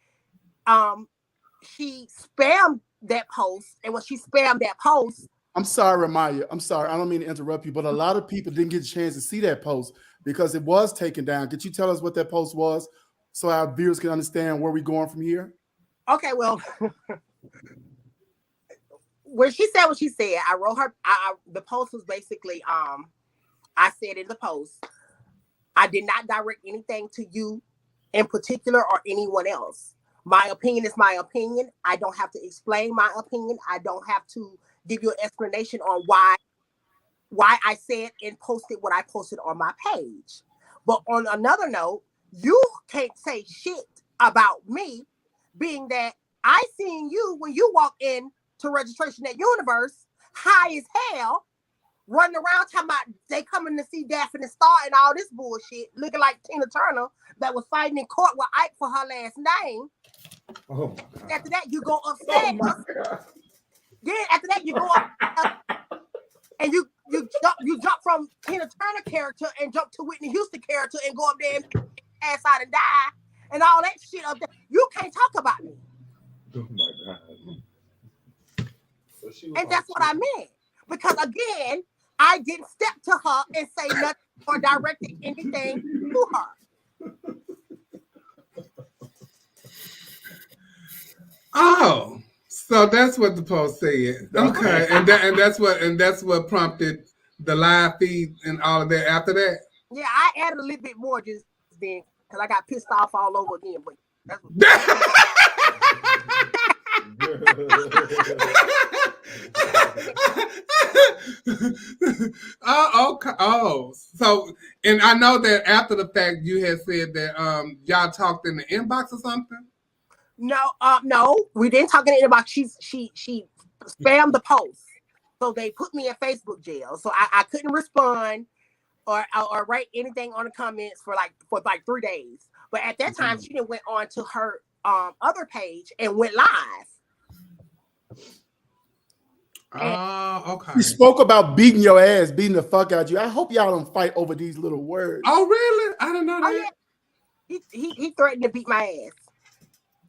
she spammed that post. And when she spammed that post, I'm sorry, Maya. I'm sorry. I don't mean to interrupt you, but a lot of people didn't get a chance to see that post because it was taken down. Could you tell us what that post was so our viewers can understand where we're going from here? Okay, well, when she said what she said, I wrote her. The post was basically, I said in the post, I did not direct anything to you in particular or anyone else. My opinion is my opinion. I don't have to explain my opinion. I don't have to give you an explanation on why I said and posted what I posted on my page. But on another note, you can't say shit about me, being that I seen you when you walk in to Registration at Universe, high as hell, running around talking about they coming to see Daphne Star and all this bullshit, looking like Tina Turner that was fighting in court with Ike for her last name. Oh, after that, you go upstairs. Then after that, you go up and you jump from Tina Turner character and jump to Whitney Houston character and go up there and pass out and die and all that shit up there. You can't talk about me. oh my God. And that's what I meant. Because again, I didn't step to her and say nothing or directed anything to her. Oh, so that's what the post said. Okay, and that's what prompted the live feed and all of that after that. Yeah, I added a little bit more just then because I got pissed off all over again. But that's what oh, okay. Oh, so and I know that after the fact you had said that y'all talked in the inbox or something. No, we didn't talk in the inbox. She spammed the post, so they put me in Facebook jail. So I couldn't respond or write anything on the comments for like 3 days. But at that time, she didn't went on to her other page and went live. Oh, okay. He spoke about beating your ass, beating the fuck out of you. I hope y'all don't fight over these little words. Oh, really? I didn't know that. Oh, yeah. He threatened to beat my ass.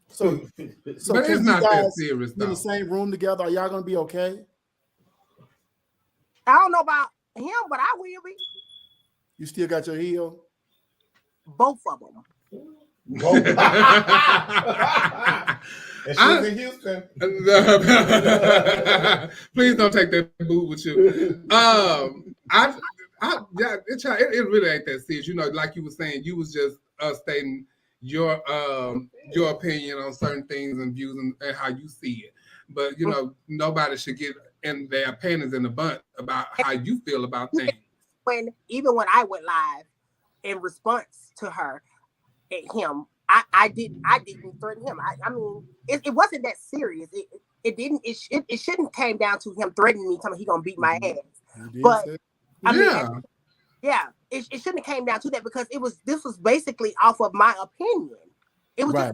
So But it's can not you that guys serious, be in though. the same room together? Are y'all gonna be okay? I don't know about him, but I will be. You still got your heel? Both of them. And she's in Houston. Please don't take that boot with you. Yeah, it really ain't that serious. You know, like you were saying, you was just stating your opinion on certain things and views and how you see it. But you know, nobody should get in their opinions in the bunt about how you feel about things. Even when I went live in response to her and him, I didn't threaten him. I mean, it wasn't that serious. It shouldn't came down to him threatening me, telling me he gonna beat my ass. But I mean, it shouldn't have came down to that because this was basically off of my opinion. It was right.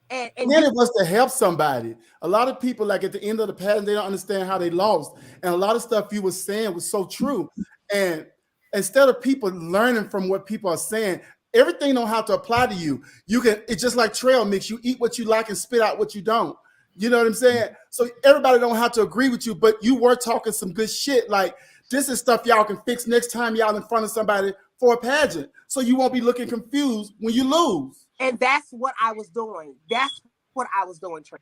And then it was to help somebody. A lot of people, like at the end of the pageant, they don't understand how they lost. And a lot of stuff you were saying was so true. And instead of people learning from what people are saying, everything don't have to apply to you. It's just like trail mix. You eat what you like and spit out what you don't. You know what I'm saying? So everybody don't have to agree with you, but you were talking some good shit. Like, this is stuff y'all can fix next time y'all in front of somebody for a pageant. So you won't be looking confused when you lose. And that's what I was doing. That's what I was doing, Trey.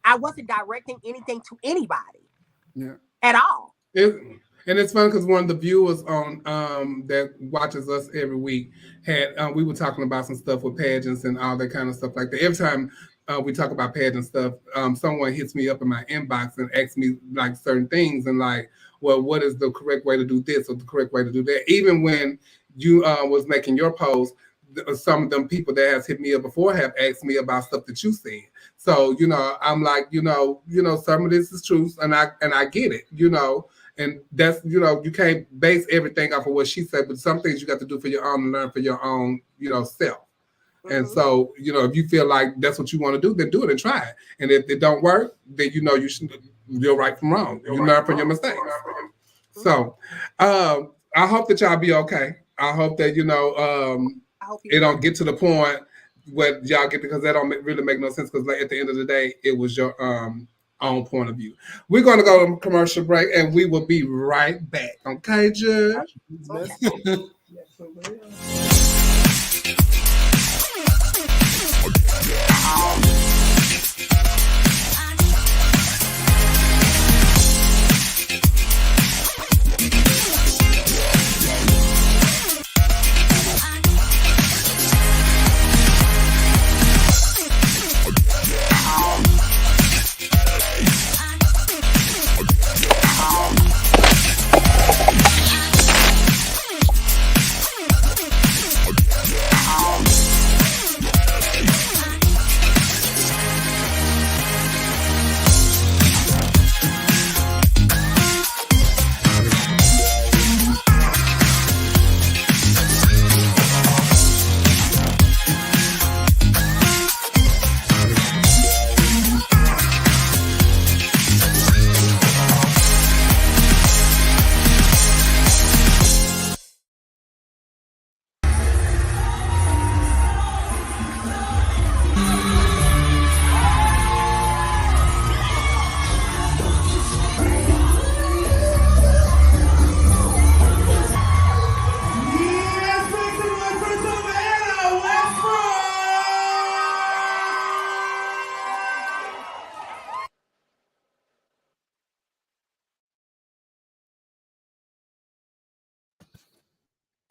I wasn't directing anything to anybody. Yeah. At all. And it's fun because one of the viewers on that watches us every week had we were talking about some stuff with pageants and all that kind of stuff like that. Every time we talk about pageant stuff, someone hits me up in my inbox and asks me like certain things and like, well, what is the correct way to do this or the correct way to do that? Even when you was making your post, some of them people that has hit me up before have asked me about stuff that you said. So, you know, I'm like, you know, some of this is truth and I get it, you know. And that's, you know, you can't base everything off of what she said, but some things you got to do for your own and learn for your own, you know, self. Mm-hmm. And so, you know, if you feel like that's what you want to do, then do it and try it. And if it don't work, then you know you're right from wrong. You learn from your mistakes. So I hope that y'all be okay. I hope that, you know, it don't get to the point where y'all get, because that don't really make no sense, because like, at the end of the day, it was your own point of view. We're going to go to commercial break and we will be right back. Okay, Judge? Okay.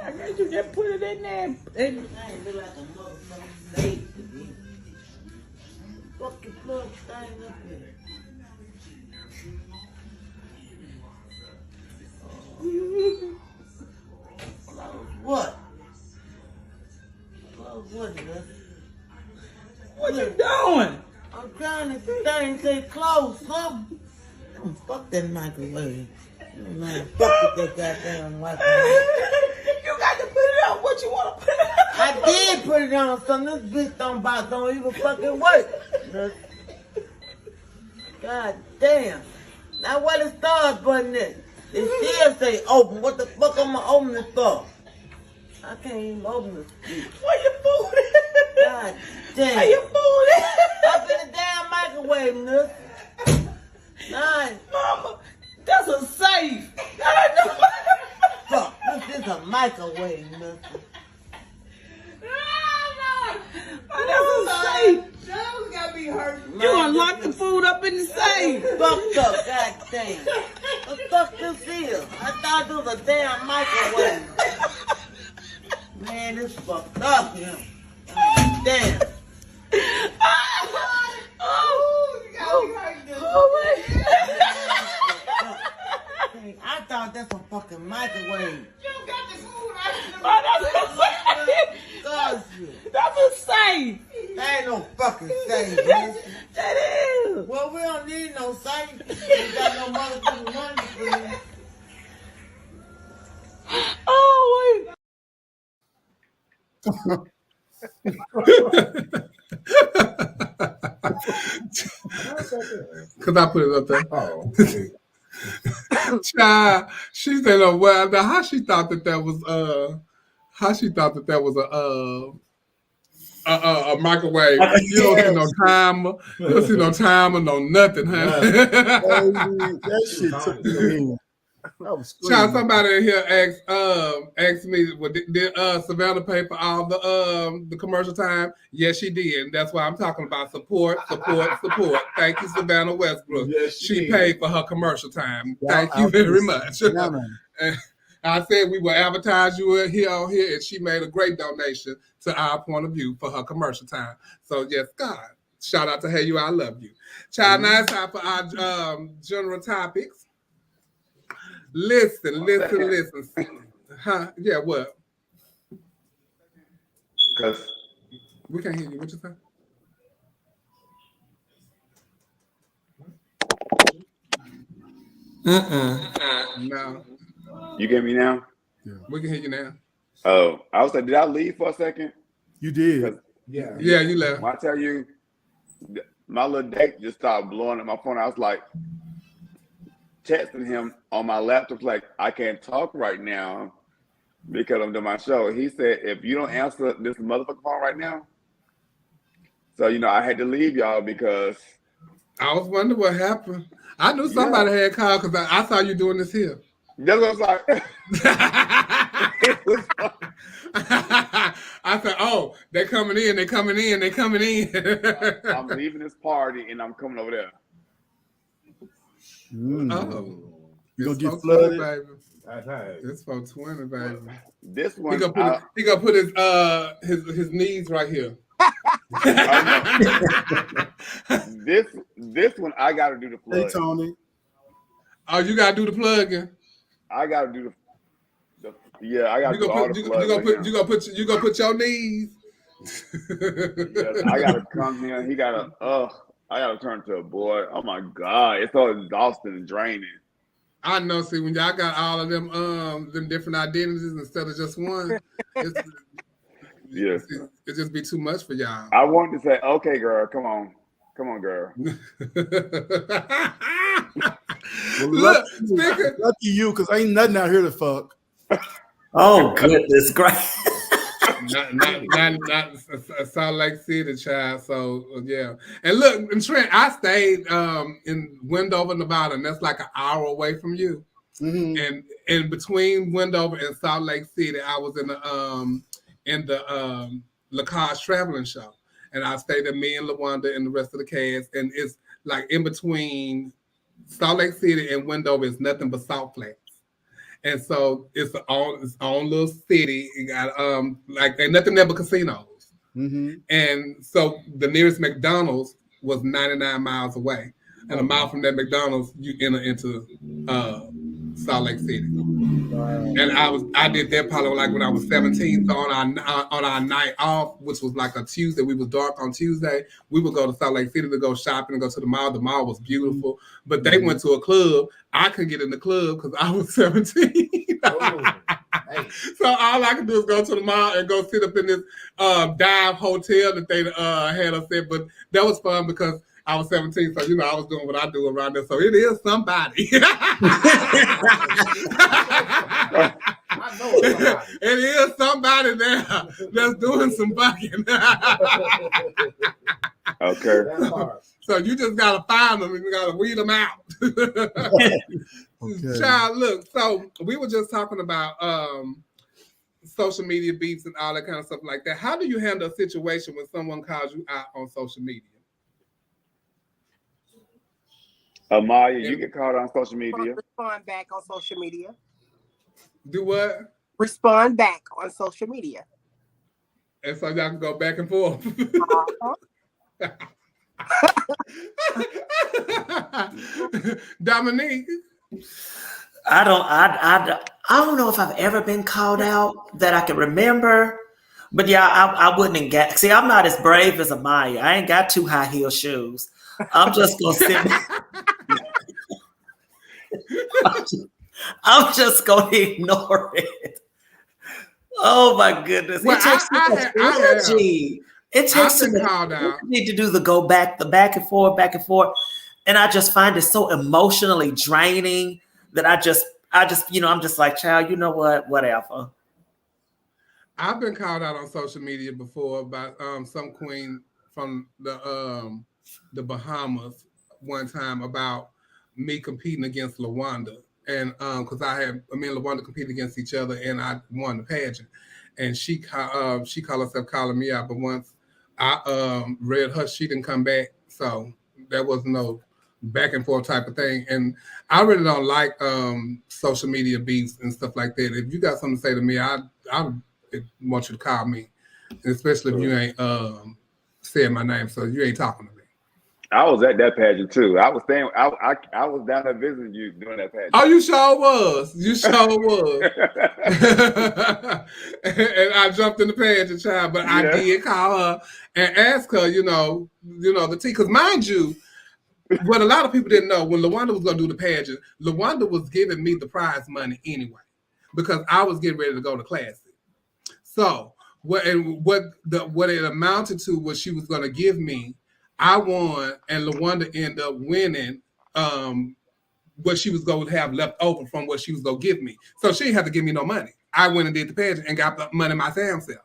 I guess you just put it in there. And look like a motherfucking baby. Fuck your plug thing up there. What? What is that? What you doing? I'm trying to stay close, huh? Fuck that microwave. Man, fuck with that goddamn microwave. You got to put it up. What you want to put it up? I did put it down, son. This bitch don't even fucking work. God damn. Now what the start button is? It still say open. What the fuck am I opening for? I can't even open this bitch. Where your food at? God damn. Where your food at? Up in the damn microwave, nigga. Nice. Mama, that's a safe. Fuck, this is a microwave, nigga. Oh, that's a safe. Jones gotta be hurt. You gonna lock the food up in the safe. Fucked up, goddamn. What the fuck this is? I thought it was a damn microwave. Man, this fucked up, yeah. Damn. I thought that's a fucking microwave. You got the food out God, That's a safe. that ain't no fucking safe, man. That is. Well, we don't need no safe. We got no motherfucking money for you. Oh, wait. Because I put it up there. Oh, Child, she said, "Oh well." Now, how she thought that was a microwave? You don't see no timer. You don't see no timer, no nothing, huh? That shit took me in. That was Child, somebody in here asked me, well, did Savannah pay for all the commercial time? Yes, she did. And that's why I'm talking about support. Thank you, Savannah Westbrook. Yes, she did. paid for her commercial time. Yeah, Thank you very much. Yeah, man. And I said we will advertise you here on here, and she made a great donation to our point of view for her commercial time. So yes, God, shout out to Hey You, I love you. Child, now it's time for our general topics. Listen. Huh? Yeah, what? Because We can't hear you. What you say? No. you get me now? We can hear you now. Oh, I was like, did I leave for a second? You did. yeah. Yeah, you left. When I tell you, my little date just started blowing up my phone. I was like, texting him on my laptop, like, I can't talk right now because I'm doing my show. He said, if you don't answer this motherfucking phone right now. So, I had to leave y'all because. I was wondering what happened. I knew somebody had called because I saw you doing this here. That's what I was like. I said, oh, they're coming in. I'm leaving this party and I'm coming over there. Oh. You gonna It's get 420, flooded? baby. That's right. It's 420, baby. This He one, gonna put his knees right here. this one, I got to do the Hey, plug. Tony. Oh, you gotta do the plugging. I got to do the yeah, I got to You do all gonna the put plug. you gonna put your knees. Yes, I got to come here. He got to, I got to turn to a boy. Oh my God. It's so exhausting and draining. I know. See, when y'all got all of them different identities instead of just one, Yes. it just be too much for y'all. I wanted to say, okay, girl, come on, girl. Look, speaking. Lucky you, because ain't nothing out here to fuck. Oh, goodness gracious. not Salt Lake City, child. So yeah, and look, and Trent, I stayed in Wendover, Nevada, and that's like an hour away from you. Mm-hmm. And in between Wendover and Salt Lake City, I was in the Lacoste traveling show, and I stayed at me and LaWanda and the rest of the cast, and it's like in between Salt Lake City and Wendover is nothing but salt flats. And so it's its own little city. It got like ain't nothing there but casinos. Mm-hmm. And so the nearest McDonald's was 99 miles away. And a mile from that McDonald's, you enter into Salt Lake City. And I did that probably like when I was 17. So on our night off, which was like a Tuesday, we was dark on Tuesday, we would go to Salt Lake City to go shopping and go to the mall. The mall was beautiful, but they went to a club. I couldn't get in the club because I was 17. So all I can do is go to the mall and go sit up in this dive hotel that they had us in. But that was fun because I was 17, so I was doing what I do around there. So it is somebody. I know it's somebody. It is somebody there that's doing some bucking. Okay. That's hard. So you just gotta find them and you gotta weed them out. Okay. Child, look. So we were just talking about social media beefs and all that kind of stuff like that. How do you handle a situation when someone calls you out on social media? Amaya, you get called on social media. Respond back on social media. Do what? Respond back on social media. And so y'all can go back and forth. Dominique. I don't know if I've ever been called out that I can remember, but yeah, I wouldn't get. See, I'm not as brave as Amaya. I ain't got 2 high heel shoes. I'm just gonna sit. I'm just gonna ignore it. Oh my goodness! Well, it takes too much energy. It takes too much energy to do the back and forth, and I just find it so emotionally draining that I just, I'm just like, child, you know what? Whatever. I've been called out on social media before by some queen from the Bahamas one time about me competing against LaWanda. And because me and LaWanda competed against each other and I won the pageant. And she called herself calling me out. But once I read her, she didn't come back. So there was no back and forth type of thing. And I really don't like social media beefs and stuff like that. If you got something to say to me, I want you to call me, especially if you ain't said my name, so you ain't talking to me. I was at that pageant too. I was staying. I was down there visiting you during that pageant. Oh, you sure was. You sure was. And I jumped in the pageant, child, but I did call her and ask her, the tea. Because mind you, what a lot of people didn't know, when LaWanda was going to do the pageant, LaWanda was giving me the prize money anyway, because I was getting ready to go to Classic. So what it amounted to, what she was going to give me, I won, and LaWanda ended up winning what she was going to have left over from what she was going to give me. So she didn't have to give me no money. I went and did the pageant and got the money my damn self.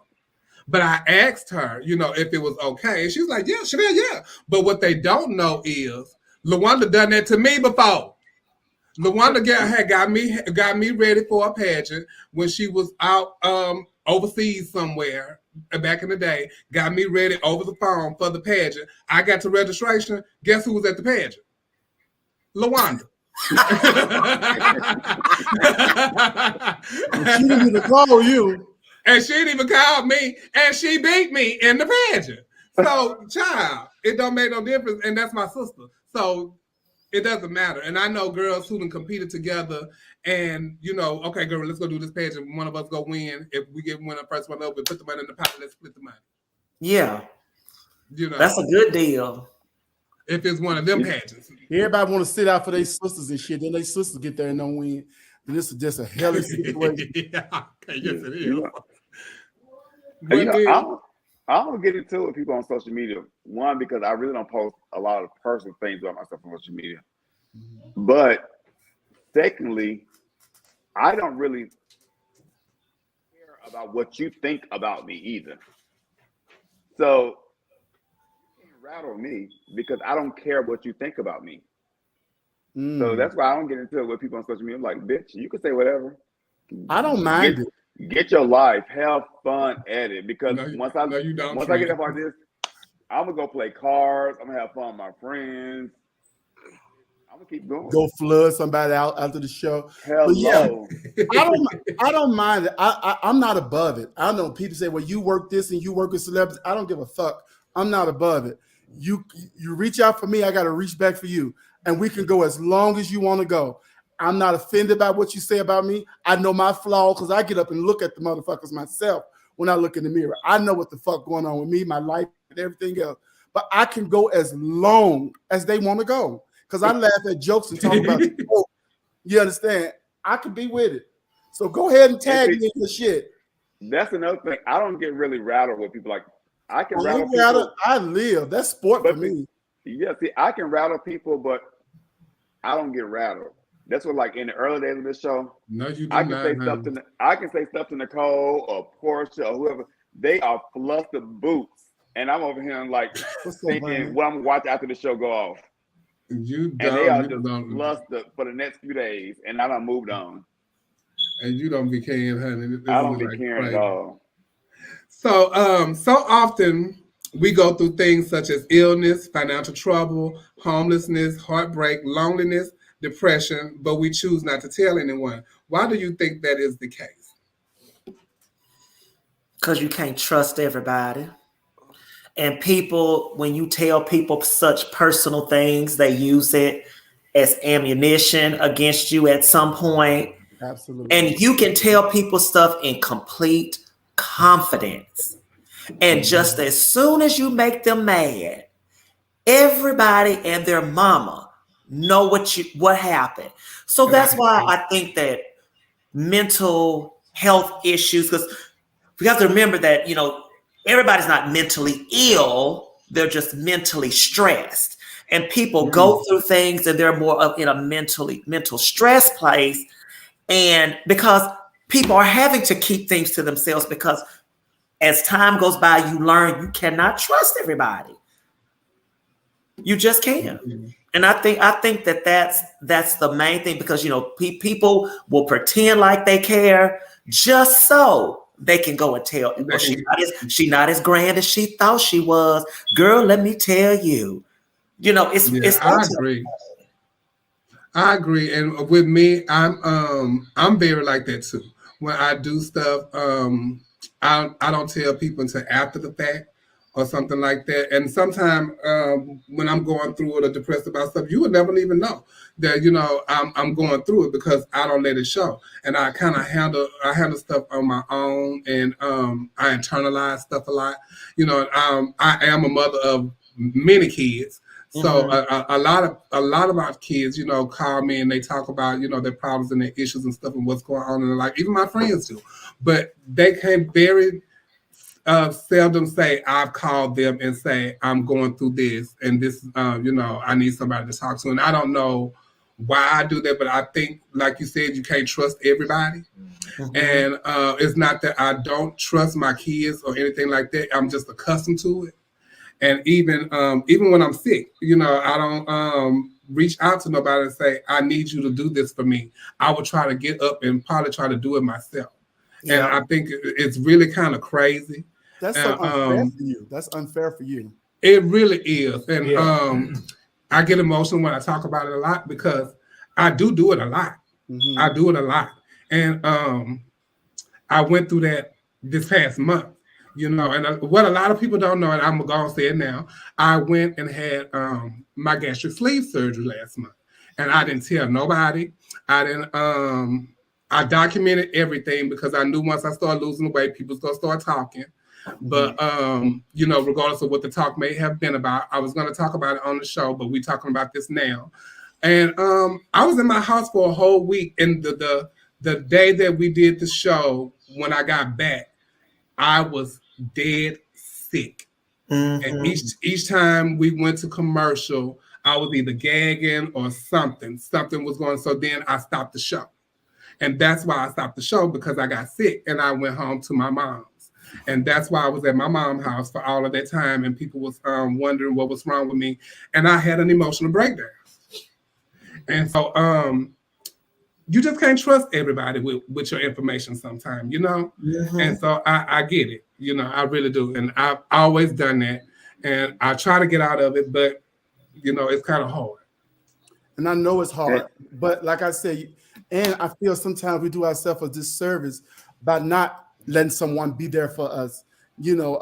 But I asked her, if it was okay. And she was like, yeah, Chanel, yeah. But what they don't know is LaWanda done that to me before. LaWanda had got me ready for a pageant when she was out overseas somewhere back in the day, got me ready over the phone for the pageant. I got to registration. Guess who was at the pageant? LaWanda. She didn't even call you. And she didn't even call me, and she beat me in the pageant. So, child, it don't make no difference, and that's my sister. So it doesn't matter. And I know girls who done competed together and, okay, girl, let's go do this pageant. One of us go win. If we get win the first one over, we put the money in the pot and let's split the money. Yeah. That's a good deal. If it's one of them pageants. Everybody want to sit out for their sisters and shit. Then their sisters get there and don't win. And this is just a hellish situation. Yeah. Okay, yes, it is. I don't get into it with people on social media. One, because I really don't post a lot of personal things about myself on social media. But secondly, I don't really care about what you think about me either. So you can't rattle me because I don't care what you think about me. So that's why I don't get into it with people on social media. I'm like, bitch, you can say whatever. I don't mind it. Get your life, have fun at it. Because once I get up on this, I'm gonna go play cards. I'm gonna have fun with my friends. I'm gonna keep going. Go flood somebody out after the show. Hello. Yeah, I don't mind it. I'm not above it. I know people say, well, you work this and you work with celebrities. I don't give a fuck. I'm not above it. You reach out for me, I gotta reach back for you. And we can go as long as you want to go. I'm not offended by what you say about me. I know my flaws because I get up and look at the motherfuckers myself when I look in the mirror. I know what the fuck going on with me, my life, and everything else. But I can go as long as they want to go because I laugh at jokes and talk about it. You understand? I can be with it. So go ahead and tag me in the shit. That's another thing. I don't get really rattled with people. Like I can I rattle ain't people. rattled. I live. That's sport for me. Yeah, see, I can rattle people, but I don't get rattled. That's what, like in the early days of this show, No, you do I can not. say stuff to I can say stuff to Nicole or Portia or whoever. They are flustered boots, and I'm over here like thinking what I'm gonna watch after the show go off. You don't. And they are just flustered for the next few days, and I done moved on. And you don't be caring, honey. I don't be caring at all. So, so often we go through things such as illness, financial trouble, homelessness, heartbreak, loneliness, depression, but we choose not to tell anyone. Why do you think that is the case? Because you can't trust everybody. And people, when you tell people such personal things, they use it as ammunition against you at some point. Absolutely. And you can tell people stuff in complete confidence. And just as soon as you make them mad, everybody and their mama know what happened. So that's why I think that mental health issues, because we have to remember that, everybody's not mentally ill, they're just mentally stressed. And people go through things and they're more in a mental stress place. And because people are having to keep things to themselves, because as time goes by, you learn you cannot trust everybody. You just can't. And I think that that's the main thing, because people will pretend like they care just so they can go and tell. Well, she not as grand as she thought she was. Girl, let me tell you. It's I agree. And with me, I'm very like that too. When I do stuff, I don't tell people until after the fact or something like that. And sometimes when I'm going through it or depressed about stuff, you would never even know that, I'm going through it, because I don't let it show. And I kind of handle stuff on my own, and I internalize stuff a lot. I am a mother of many kids. So a lot of our kids, call me and they talk about, their problems and their issues and stuff and what's going on in their life. Even my friends do. But they can very seldom say, I've called them and say, I'm going through this and this, I need somebody to talk to. And I don't know why I do that, but I think, like you said, you can't trust everybody. And it's not that I don't trust my kids or anything like that. I'm just accustomed to it. And even when I'm sick, I don't reach out to nobody and say, I need you to do this for me. I would try to get up and probably try to do it myself. Yeah. And I think it's really kind of crazy. That's so unfair for you. That's unfair for you. It really is. And I get emotional when I talk about it a lot, because I do it a lot. I do it a lot. And I went through that this past month. And what a lot of people don't know, and I'm going to say it now, I went and had my gastric sleeve surgery last month. And I didn't tell nobody. I documented everything, because I knew once I started losing weight, people going to start talking. But, regardless of what the talk may have been about, I was going to talk about it on the show, but we're talking about this now. And I was in my house for a whole week. And the day that we did the show, when I got back, I was dead sick. And each time we went to commercial, I was either gagging or something was going. So then I stopped the show. And that's why I stopped the show, because I got sick and I went home to my mom's. And that's why I was at my mom's house for all of that time. And people was wondering what was wrong with me. And I had an emotional breakdown. And so you just can't trust everybody with your information sometimes, And so I get it, I really do. And I've always done that. And I try to get out of it, but, it's kind of hard. And I know it's hard. But like I said, and I feel sometimes we do ourselves a disservice by not letting someone be there for us. You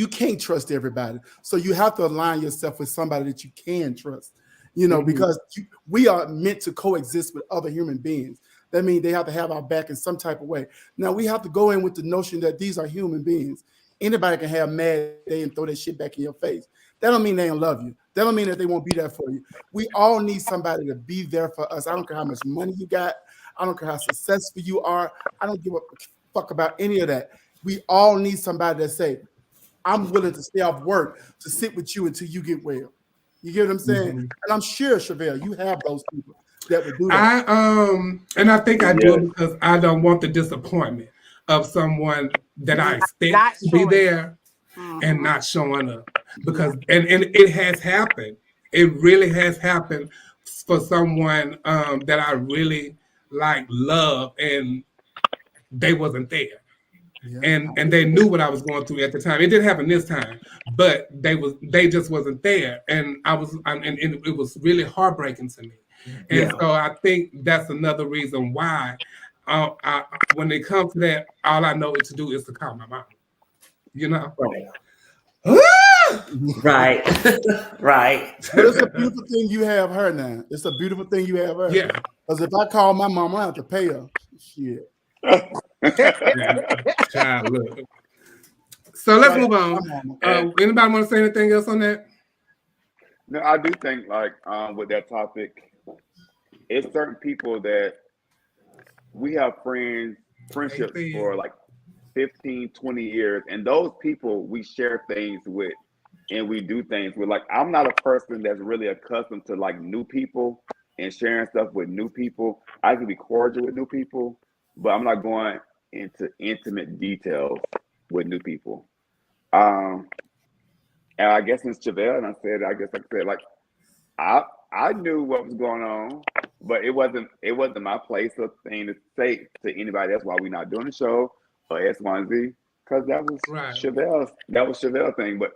can't trust everybody. So you have to align yourself with somebody that you can trust. Because we are meant to coexist with other human beings. That means they have to have our back in some type of way. Now, we have to go in with the notion that these are human beings. Anybody can have a mad day and throw that shit back in your face. That don't mean they don't love you. That don't mean that they won't be there for you. We all need somebody to be there for us. I don't care how much money you got. I don't care how successful you are. I don't give a fuck about any of that. We all need somebody that say, I'm willing to stay off work to sit with you until you get well. You get what I'm saying? And I'm sure, Chevelle, you have those people that would do that. And I think I do Yes. it because I don't want the disappointment of someone that I expect to be there and not showing up. Because and it has happened. It really has happened for someone that I really like love and they wasn't there. Yeah. And they knew what I was going through at the time. It didn't happen this time, but they just wasn't there, and it was really heartbreaking to me. And so I think that's another reason why, when it comes to that, all I know to do is to call my mom. You know, Right. Right. But it's a beautiful thing you have her now. It's a beautiful thing you have her. Yeah. Because if I call my mom, I have to pay her. Shit. Child, look. So let's move on. Anybody want to say anything else on that? No, I do think like with that topic, it's certain people that we have friendships for like 15, 20 years, and those people we share things with and we do things with. Like, I'm not a person that's really accustomed to like new people and sharing stuff with new people. I can be cordial with new people, but I'm not going into intimate details with new people. And I guess in Chevelle, and I said, like I knew what was going on, but it wasn't my place or thing to say to anybody. That's why we're not doing the show or X, Y, and Z, because that was Chevelle's thing. But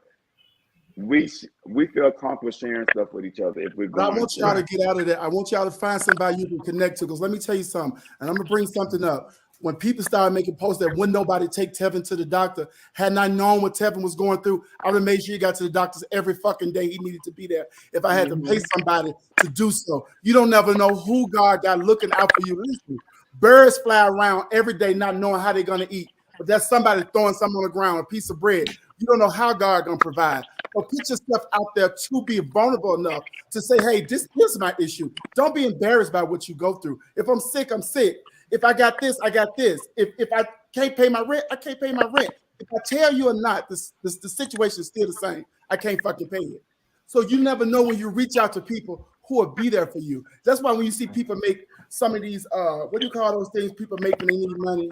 we feel comfortable sharing stuff with each other if we're going. I want y'all to get out of that. I want y'all to find somebody you can connect to. Because let me tell you something, and I'm gonna bring something up. When people started making posts that wouldn't nobody take Tevin to the doctor, hadn't I known what Tevin was going through, I would have made sure he got to the doctors every fucking day he needed to be there. If I had to pay somebody to do so, you don't never know who God got looking out for you. Listen, birds fly around every day not knowing how they're gonna eat, but that's somebody throwing something on the ground, a piece of bread. You don't know how God gonna provide. So put yourself out there to be vulnerable enough to say, hey, this is my issue. Don't be embarrassed by what you go through. If I'm sick, I'm sick. If I got this, I got this. If I can't pay my rent, I can't pay my rent. If I tell you or not, the situation is still the same. I can't fucking pay it. So you never know when you reach out to people who will be there for you. That's why when you see people make some of these, what do you call those things people make when they need money?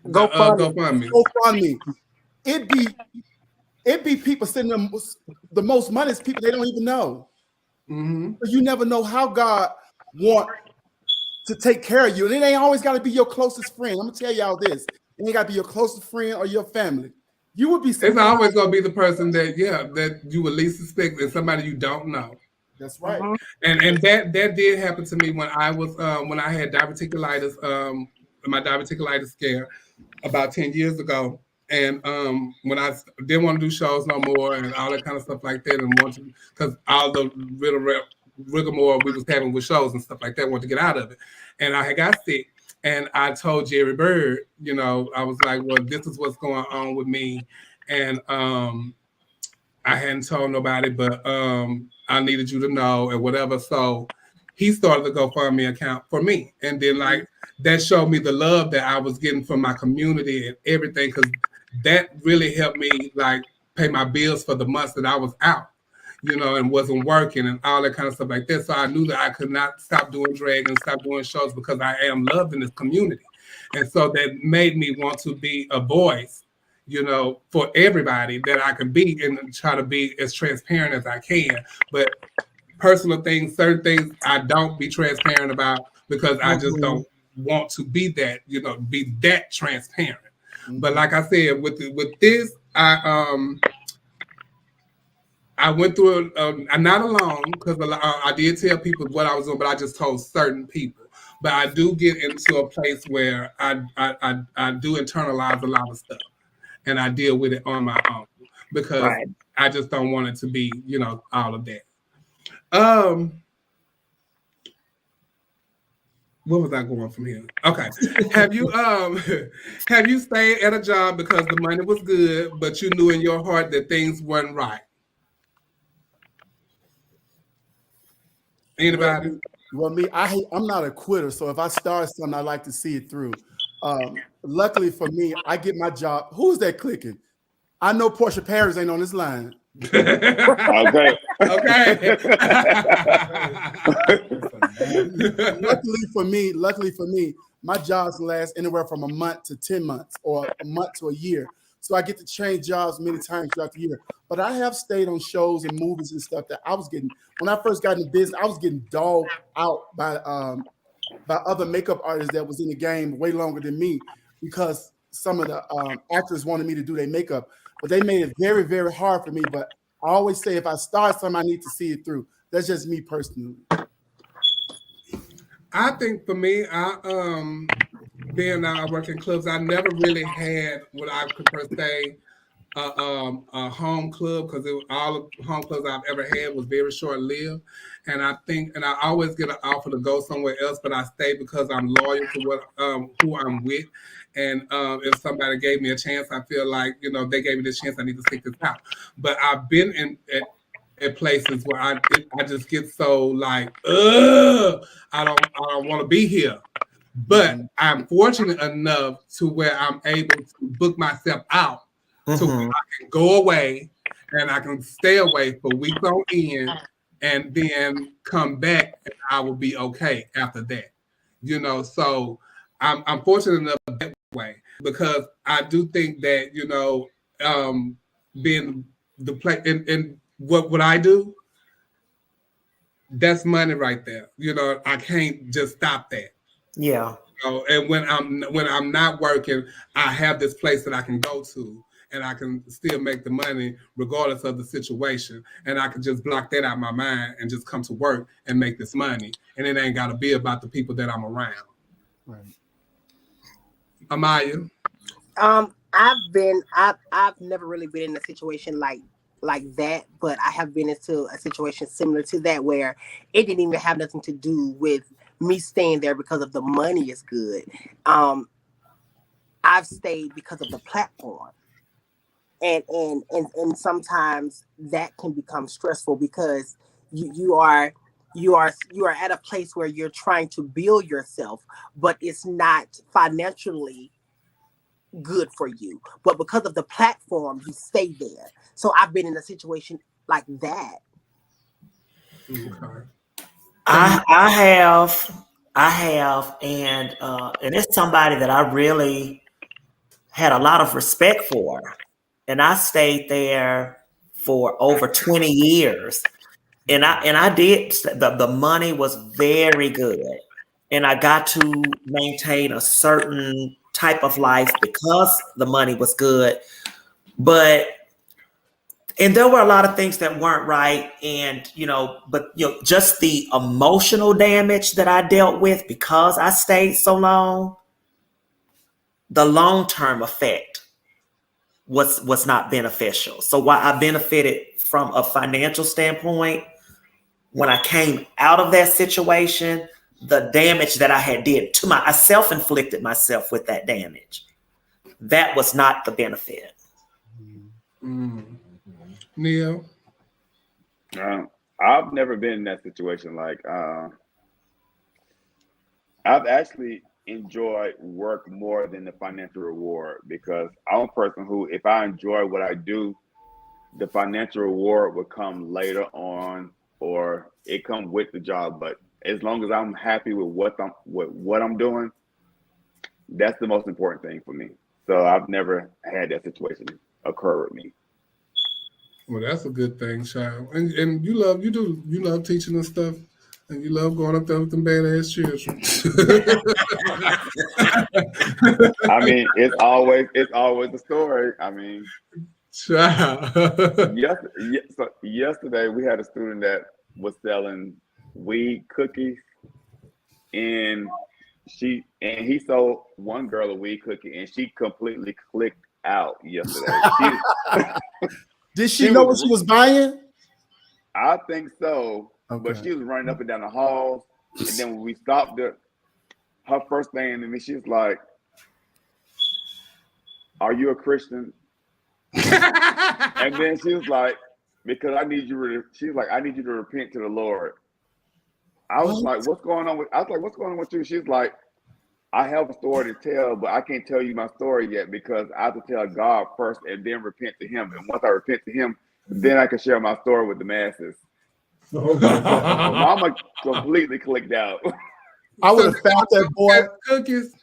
GoFundMe. It be people sending them the most money is people they don't even know. But you never know how God want to take care of you. And it ain't always got to be your closest friend. I'm gonna tell y'all this. It ain't got to be your closest friend or your family. You would be surprised. It's always gonna be the person that you would least suspect and somebody you don't know. That's right. And that did happen to me when I was when I had diverticulitis, my diverticulitis scare about 10 years ago. And when I didn't want to do shows no more and all that kind of stuff like that, and want to, because all the rigmarole we was having with shows and stuff like that, wanted to get out of it. And I had got sick, and I told Jerry Bird, you know, I was like, well, this is what's going on with me, and I hadn't told nobody, but I needed you to know and whatever. So he started the GoFundMe account for me, and then like that showed me the love that I was getting from my community and everything, because that really helped me like pay my bills for the months that I was out, you know, and wasn't working and all that kind of stuff like that. So I knew that I could not stop doing drag and stop doing shows because I am loved in this community. And so that made me want to be a voice, you know, for everybody that I can be and try to be as transparent as I can. But personal things, certain things I don't be transparent about because I just don't want to be that, you know, be that transparent. But like I said, with this, I went through I'm not alone because I did tell people what I was doing, but I just told certain people. But I do get into a place where I do internalize a lot of stuff, and I deal with it on my own because I just don't want it to be, you know, all of that. Where was I going from here? Okay. Have you stayed at a job because the money was good, but you knew in your heart that things weren't right? Anybody? Well, I'm not a quitter, so if I start something, I like to see it through. Luckily for me, I get my job. Who's that clicking? I know Portia Paris ain't on this line. Okay. Okay. Luckily for me, my jobs last anywhere from a month to 10 months or a month to a year. So I get to change jobs many times throughout the year. But I have stayed on shows and movies and stuff that I was getting, when I first got into business, I was getting dogged out by other makeup artists that was in the game way longer than me because some of the actors wanted me to do their makeup. But they made it very, very hard for me. But I always say if I start something, I need to see it through. That's just me personally. I think for me, being I work in clubs, I never really had what I could per se a home club because all the home clubs I've ever had was very short lived. And I always get an offer to go somewhere else, but I stay because I'm loyal to what who I'm with. And if somebody gave me a chance, I feel like, they gave me this chance, I need to stick this out. But I've been at places where I just get so like, I don't want to be here. But I'm fortunate enough to where I'm able to book myself out so I can go away and I can stay away for weeks on end and then come back and I will be okay after that. So I'm fortunate enough that way because I do think that, being the play and what I do, that's money right there. I can't just stop that. Yeah. And when I'm not working, I have this place that I can go to and I can still make the money regardless of the situation. And I can just block that out of my mind and just come to work and make this money. And it ain't got to be about the people that I'm around. Right. Amaya? I've never really been in a situation like that, but I have been into a situation similar to that where it didn't even have nothing to do with me staying there because of the money is good. I've stayed because of the platform. And sometimes that can become stressful because you are at a place where you're trying to build yourself, but it's not financially good for you. But because of the platform, you stay there. So I've been in a situation like that. Okay. I have, and it's somebody that I really had a lot of respect for, and I stayed there for over 20 years, and I did. The money was very good, and I got to maintain a certain type of life because the money was good, and there were a lot of things that weren't right. And, just the emotional damage that I dealt with because I stayed so long, the long-term effect was not beneficial. So while I benefited from a financial standpoint, when I came out of that situation, the damage that I had did to I self-inflicted myself with that damage. That was not the benefit. Neil? I've never been in that situation. Like, I've actually enjoyed work more than the financial reward because I'm a person who, if I enjoy what I do, the financial reward will come later on or it comes with the job. But as long as I'm happy with what I'm doing, that's the most important thing for me. So I've never had that situation occur with me. Well, that's a good thing, child. And you love teaching and stuff, and you love going up there with them badass children. I mean, it's always a story. I mean, child. Yesterday we had a student that was selling weed cookies, and he sold one girl a weed cookie, and she completely clicked out yesterday. Did she know what she was buying? I think so, okay. But she was running up and down the halls, and then when we stopped her first thing to me, she's like, "Are you a Christian?" And then she was like, "Because I need you to." She's like, "I need you to repent to the Lord." I was like, what's going on with? I was like, what's going on with you? She's like, I have a story to tell, but I can't tell you my story yet because I have to tell God first and then repent to Him. And once I repent to Him, then I can share my story with the masses. Oh my God. So Mama completely clicked out. I would have found that boy. Cookies.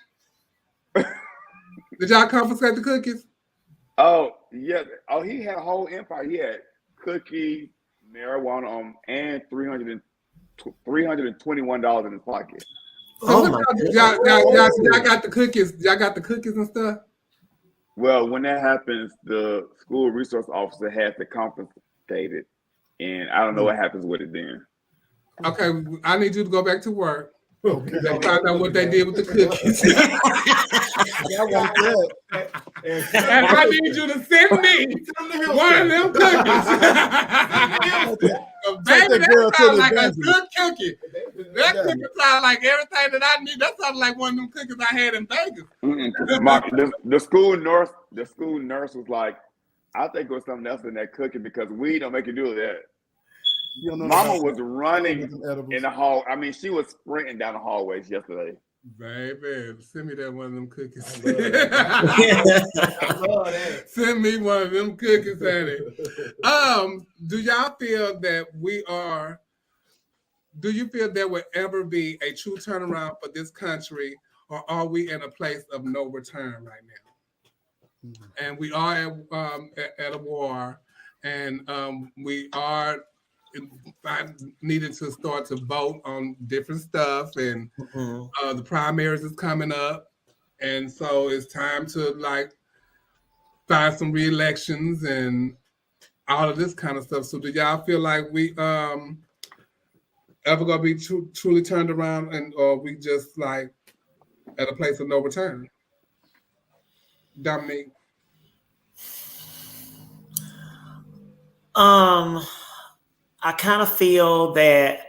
Did y'all confiscate the cookies? Oh yeah. Oh, he had a whole empire. He had cookie, marijuana, and $321 in his pocket. So y'all got the cookies. Y'all got the cookies and stuff. Well, when that happens, the school resource officer has to confiscate it, and I don't know what happens with it then. Okay, I need you to go back to work. Okay. They find out what they did with the cookies. And I need you to send me one of them cookies. Baby, that sounds like a good cookie. That cookie sounds like everything that I need. That sounds like one of them cookies I had in Vegas. The school nurse was like, I think it was something else in that cookie because we don't make you do that. Mama was running in the hall. I mean, she was sprinting down the hallways yesterday. Baby, send me that one of them cookies. I love that. Send me one of them cookies, honey. Do y'all feel that do you feel there will ever be a true turnaround for this country, or are we in a place of no return right now? And we are at a war, and we are needed to start to vote on different stuff, and the primaries is coming up, and so it's time to like find some re-elections and all of this kind of stuff. So do y'all feel like we ever gonna be truly turned around, and or we just like at a place of no return? Dominique. I kind of feel that,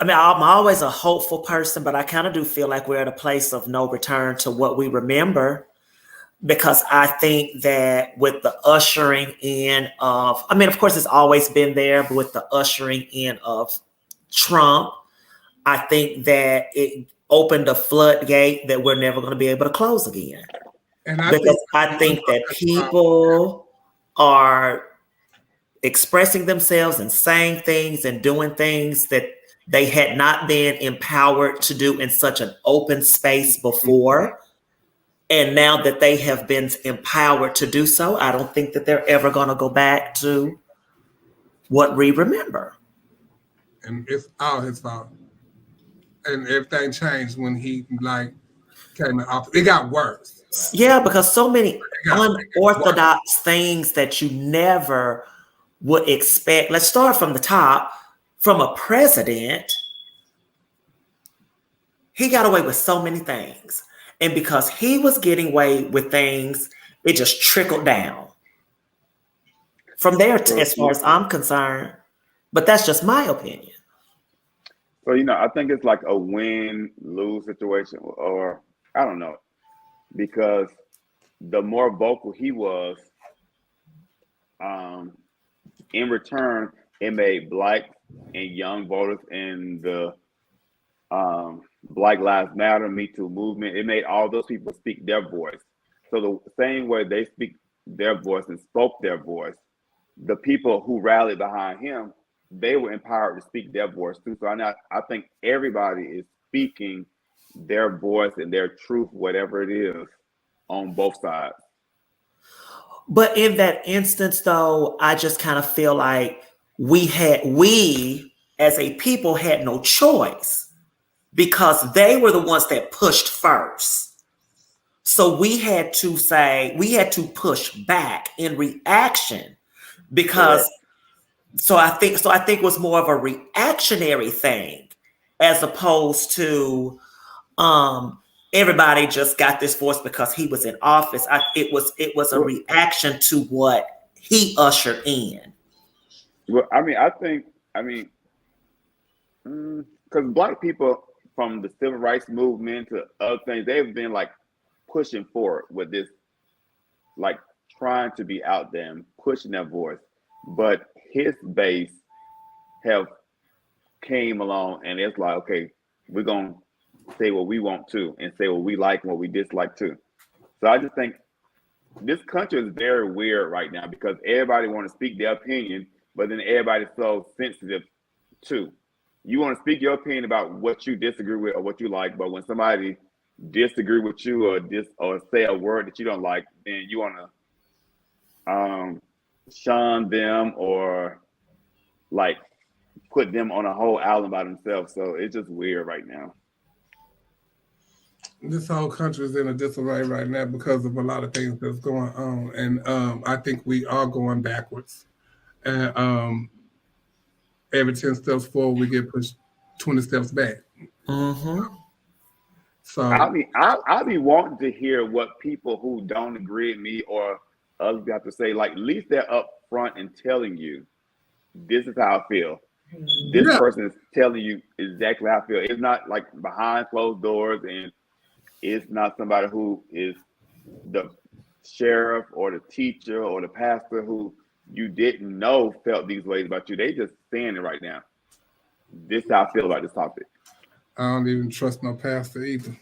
I mean, I'm always a hopeful person, but I kind of do feel like we're at a place of no return to what we remember, because I think that with the ushering in of, I mean, of course, it's always been there, but with the ushering in of Trump, I think that it opened a floodgate that we're never going to be able to close again. And I think that people are expressing themselves and saying things and doing things that they had not been empowered to do in such an open space before. And now that they have been empowered to do so, I don't think that they're ever going to go back to what we remember. And it's all his fault. And everything changed when he like came in office. It got worse. Yeah, because so many unorthodox things that you never would expect. Let's start from the top. From a president, he got away with so many things. And because he was getting away with things, it just trickled down. From there, as far as I'm concerned. But that's just my opinion. So, I think it's like a win-lose situation, or I don't know, because the more vocal he was, in return, it made Black and young voters in the Black Lives Matter, Me Too movement, it made all those people speak their voice. So the same way they speak their voice and spoke their voice, the people who rallied behind him, they were empowered to speak their voice too. So I think everybody is speaking their voice and their truth, whatever it is, on both sides. But in that instance, though, I just kind of feel like we as a people had no choice, because they were the ones that pushed first. So we had to push back in reaction, because so I think it was more of a reactionary thing, as opposed to everybody just got this voice because he was in office. It was a reaction to what he ushered in. Well, I think because Black people, from the civil rights movement to other things, they've been like pushing forward with this, like trying to be out there and pushing their voice. But his base have came along and it's like, okay, we're gonna say what we want to and say what we like and what we dislike too. So I just think this country is very weird right now because everybody want to speak their opinion, but then everybody's so sensitive too. You want to speak your opinion about what you disagree with or what you like, but when somebody disagree with you or say a word that you don't like, then you want to shun them or like put them on a whole island by themselves. So it's just weird right now. This whole country is in a disarray right now because of a lot of things that's going on, and I think we are going backwards. And every 10 steps forward, we get pushed 20 steps back. Mm-hmm. So I'll be wanting to hear what people who don't agree with me or others have to say. Like, at least they're up front and telling you, this is how I feel. This person is telling you exactly how I feel. It's not like behind closed doors, and it's not somebody who is the sheriff or the teacher or the pastor who you didn't know felt these ways about you. They just saying it right now. This is how I feel about this topic. I don't even trust no pastor either.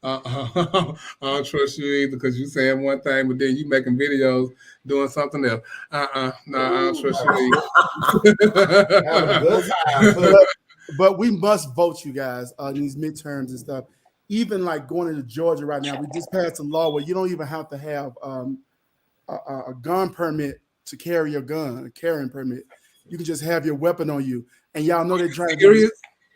I don't trust you either because you saying one thing, but then you making videos doing something else. No, I don't trust you either. But we must vote, you guys, in these midterms and stuff. Even like going into Georgia right now, we just passed a law where you don't even have to have a gun permit to carry your gun, a carrying permit. You can just have your weapon on you. And y'all know they're trying to do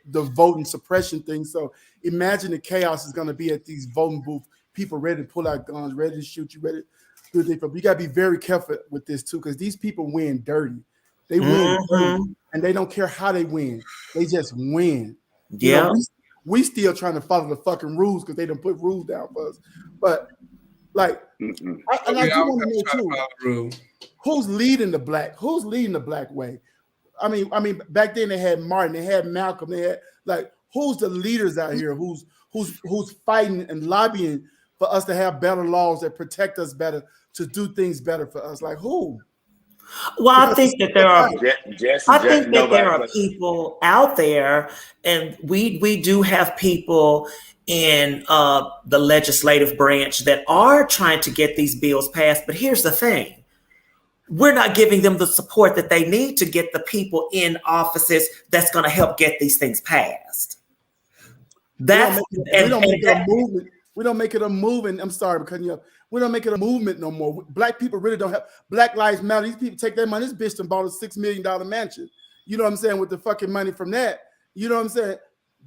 the voting suppression thing. So imagine the chaos is going to be at these voting booths. People ready to pull out guns, ready to shoot you, ready to do things. But you got to be very careful with this too, because these people win dirty. They win dirty, and they don't care how they win. They just win. Yeah. You know, we still trying to follow the fucking rules because they don't put rules down for us. But like, I do want to know too. Who's leading the black way? I mean, back then they had Martin, they had Malcolm, they had like, who's the leaders out here? Who's fighting and lobbying for us to have better laws that protect us better, to do things better for us? Like who? Well, I think that there are people out there, and we do have people in the legislative branch that are trying to get these bills passed. But here's the thing. We're not giving them the support that they need to get the people in offices that's going to help get these things passed. We don't make it a movement. I'm sorry for cutting you up. We don't make it a movement no more. Black people really don't have Black Lives Matter. These people take their money. This bitch done bought a $6 million mansion. You know what I'm saying? With the fucking money from that. You know what I'm saying?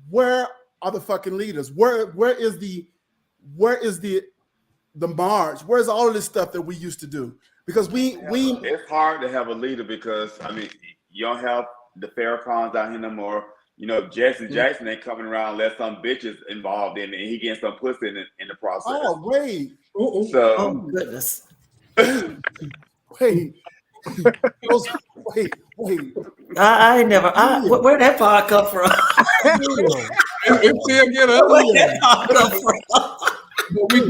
Where are the fucking leaders? Where is the march? Where's all of this stuff that we used to do? Because it's hard to have a leader because I mean you don't have the Farrakhan's out here no more. You know, Jesse Jackson ain't coming around unless some bitches involved in it and he getting some pussy in the process. Oh wait. So oh goodness. Wait. I never. Where'd that part come from? Where'd that part come from? But we do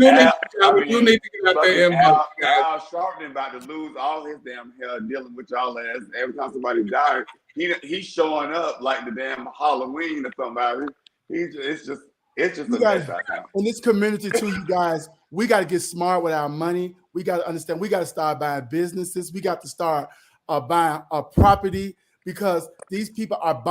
need to get out there and vote. Al Sharpton about to lose all his damn hair dealing with y'all ass. Every time somebody died, he's showing up like the damn Halloween or somebody. It's just a mess right now. In this community too, you guys, we got to get smart with our money. We got to understand. We got to start buying businesses. We got to start buying a property because these people are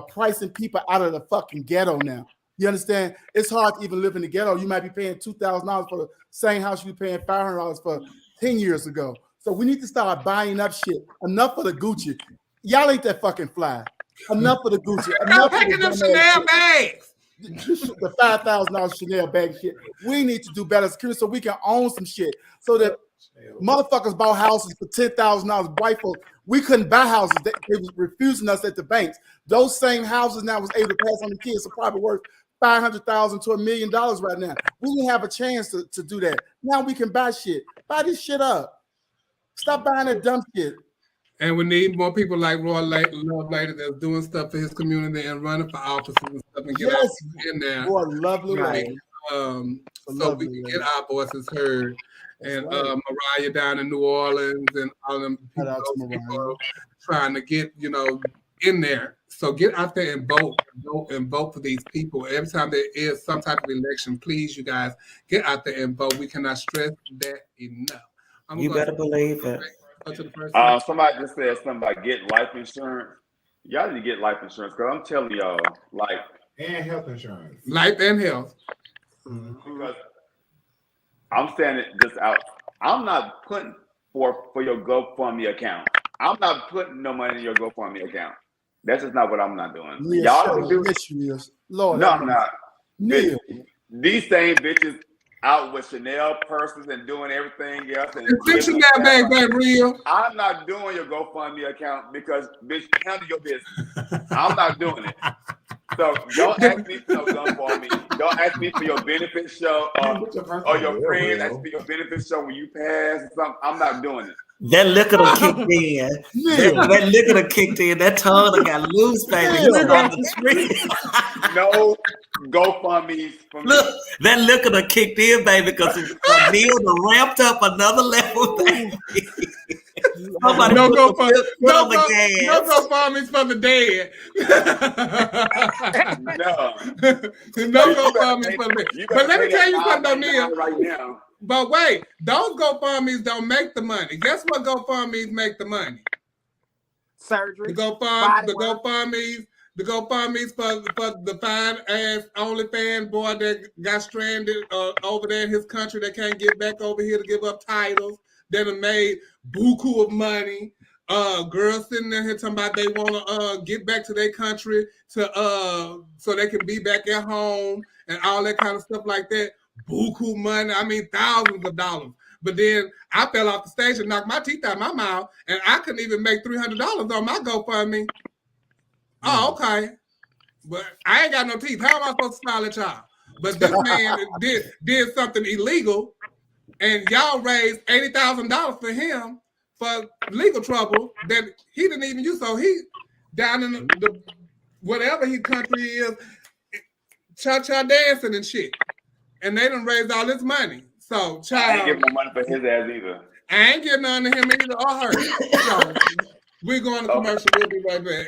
pricing people out of the fucking ghetto now. You understand? It's hard to even live in the ghetto. You might be paying $2,000 for the same house you were paying $500 for 10 years ago. So we need to start buying up shit. Enough for the Gucci. Y'all ain't that fucking fly. Enough for the Gucci. Enough for picking them Chanel bags. The $5,000 Chanel bag shit. We need to do better security so we can own some shit. So that motherfuckers bought houses for $10,000. White folks, we couldn't buy houses. They was refusing us at the banks. Those same houses now was able to pass on the kids. So probably worth $500,000 to $1 million right now. We didn't have a chance to do that. Now we can buy shit. Buy this shit up. Stop buying that dumb shit. And we need more people like Roy Later that's doing stuff for his community and running for office and stuff and get us in there. Roy Lovely. Right. so we can get our voices heard. And Mariah down in New Orleans and all them people trying to get, in there. So get out there and vote for these people. Every time there is some type of election, please, you guys, get out there and vote. We cannot stress that enough. You better believe it. Somebody just said something about getting life insurance. Y'all need to get life insurance because I'm telling y'all, and health insurance. Life and health. Because I'm saying it just out. I'm not putting for your GoFundMe account. I'm not putting no money in your GoFundMe account. That's just not what I'm not doing. Y'all can do it. Lord, no, I'm not. These same bitches out with Chanel purses and doing everything else. Chanel bag, real. I'm not doing your GoFundMe account because, bitch, handle your business. I'm not doing it. So don't ask me for no GoFundMe. Don't ask me for your benefit show or your friends ask me for your benefit show when you pass or something. I'm not doing it. That liquor done kicked in. That liquor done kicked in. That tongue done got loose, baby. No GoFundMes for me. Look, that liquor done kicked in, baby, because Neil done ramped up another level, baby. No GoFundMes for the dead. No GoFundMes for the dead. But let me tell you something, Neil. Right now. But wait, those GoFundMes don't make the money. Guess what GoFundMes make the money? Surgery. The GoFundMes for the fine ass OnlyFans boy that got stranded over there in his country that can't get back over here to give up titles. That have made buku of money. Girls sitting there here talking about they want to get back to their country to so they can be back at home and all that kind of stuff like that. Buku money, I mean thousands of dollars. But then I fell off the stage and knocked my teeth out of my mouth, and I couldn't even make $300 on my GoFundMe. Oh, okay. But I ain't got no teeth. How am I supposed to smile at y'all? But this man did something illegal, and y'all raised $80,000 for him for legal trouble that he didn't even use. So he down in the whatever his country is, cha-cha dancing and shit. And they done raised all this money. So, child. I ain't getting no money for his ass either. I ain't getting none to him either or her. So, we're going to commercial. We'll be right back.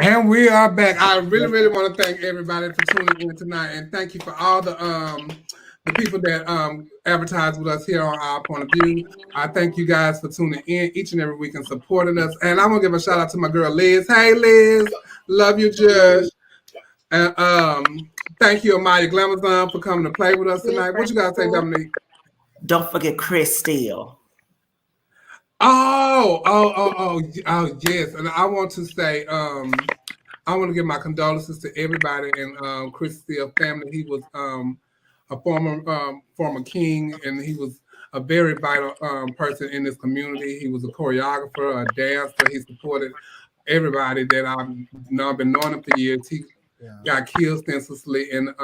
And we are back. I really want to thank everybody for tuning in tonight, and thank you for all the people that advertise with us here on Our Point of View. I thank you guys for tuning in each and every week and supporting us. And I'm gonna give a shout out to my girl Liz. Hey Liz, love you, Judge. And thank you, Amaya Glamazon, for coming to play with us tonight. What you gotta say, Dominique? Don't forget Chris Steele. Oh, yes. And I want to say, I want to give my condolences to everybody in Chris Steele's family. He was a former king, and he was a very vital person in this community. He was a choreographer, a dancer. He supported everybody that I've been knowing him for years. He got killed senselessly in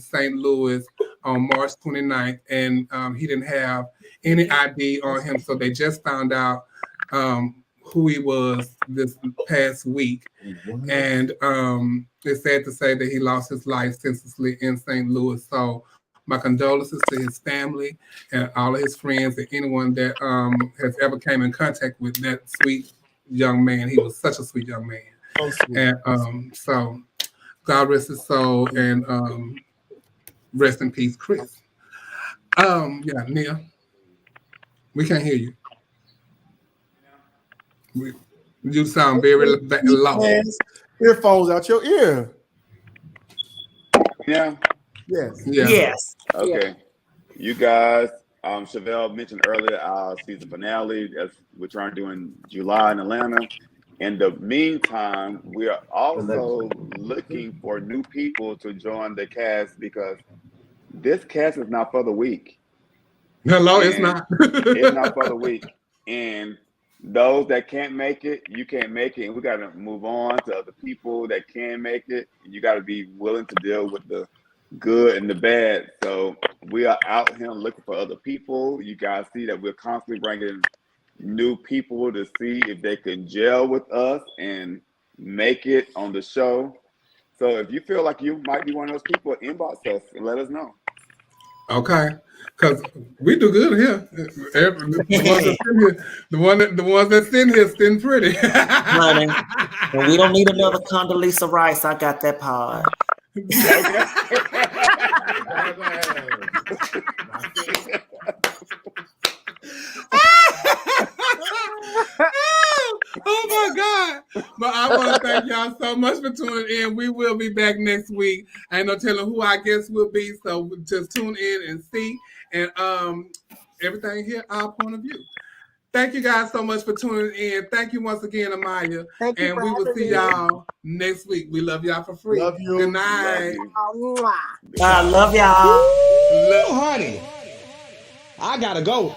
St. Louis on March 29th, and he didn't have any ID on him, so they just found out who he was this past week. And it's sad to say that he lost his life senselessly in St. Louis. So my condolences to his family and all of his friends and anyone that has ever came in contact with that sweet young man. He was such a sweet young man. So sweet. And so God rest his soul, and rest in peace, Chris. Yeah, Nia. We can't hear you. You sound very low. Earphones out your ear. Yeah. Yes. Yeah. Yes. Okay. You guys, Chevelle mentioned earlier our season finale as we're trying to do in July in Atlanta. In the meantime, we are also looking for new people to join the cast, because this cast is not for the weak. Hello, And it's not. it's not for the weak. And those that can't make it, you can't make it. And we got to move on to other people that can make it. And you got to be willing to deal with the good and the bad. So we are out here looking for other people. You guys see that we're constantly bringing new people to see if they can gel with us and make it on the show. So if you feel like you might be one of those people, inbox us and let us know. Okay, because we do good here. The ones that sit here sitting pretty. Honey, and we don't need another Condoleezza Rice. I got that pod. Oh my God. But I want to thank y'all so much for tuning in. We will be back next week. I ain't no telling who our guests will be, so just tune in and see. And everything here, Our Point of View. Thank you guys so much for tuning in. Thank you once again, Amaya. Thank you. And we will see y'all next week. We love y'all for free. Love you. Good night. I love y'all. Honey, I gotta go.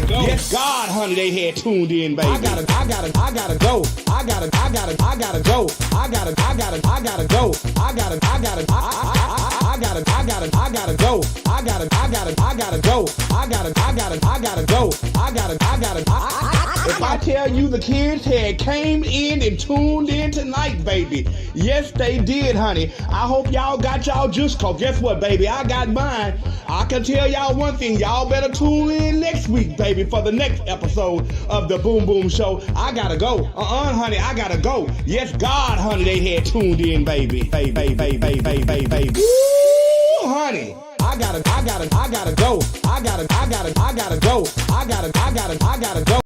Yes, God, honey, they had tuned in, baby. I gotta go. I gotta go. I gotta go. If I tell you the kids had came in and tuned in tonight, baby. Yes, they did, honey. I hope y'all got y'all juice, cause guess what, baby? I got mine. I can tell y'all one thing. Y'all better tune in next week, baby, for the next episode of the Boom Boom Show. I gotta go. Honey, I gotta go. Yes, God, honey, they had tuned in, baby. Baby. Woo, honey. I gotta go. I gotta go.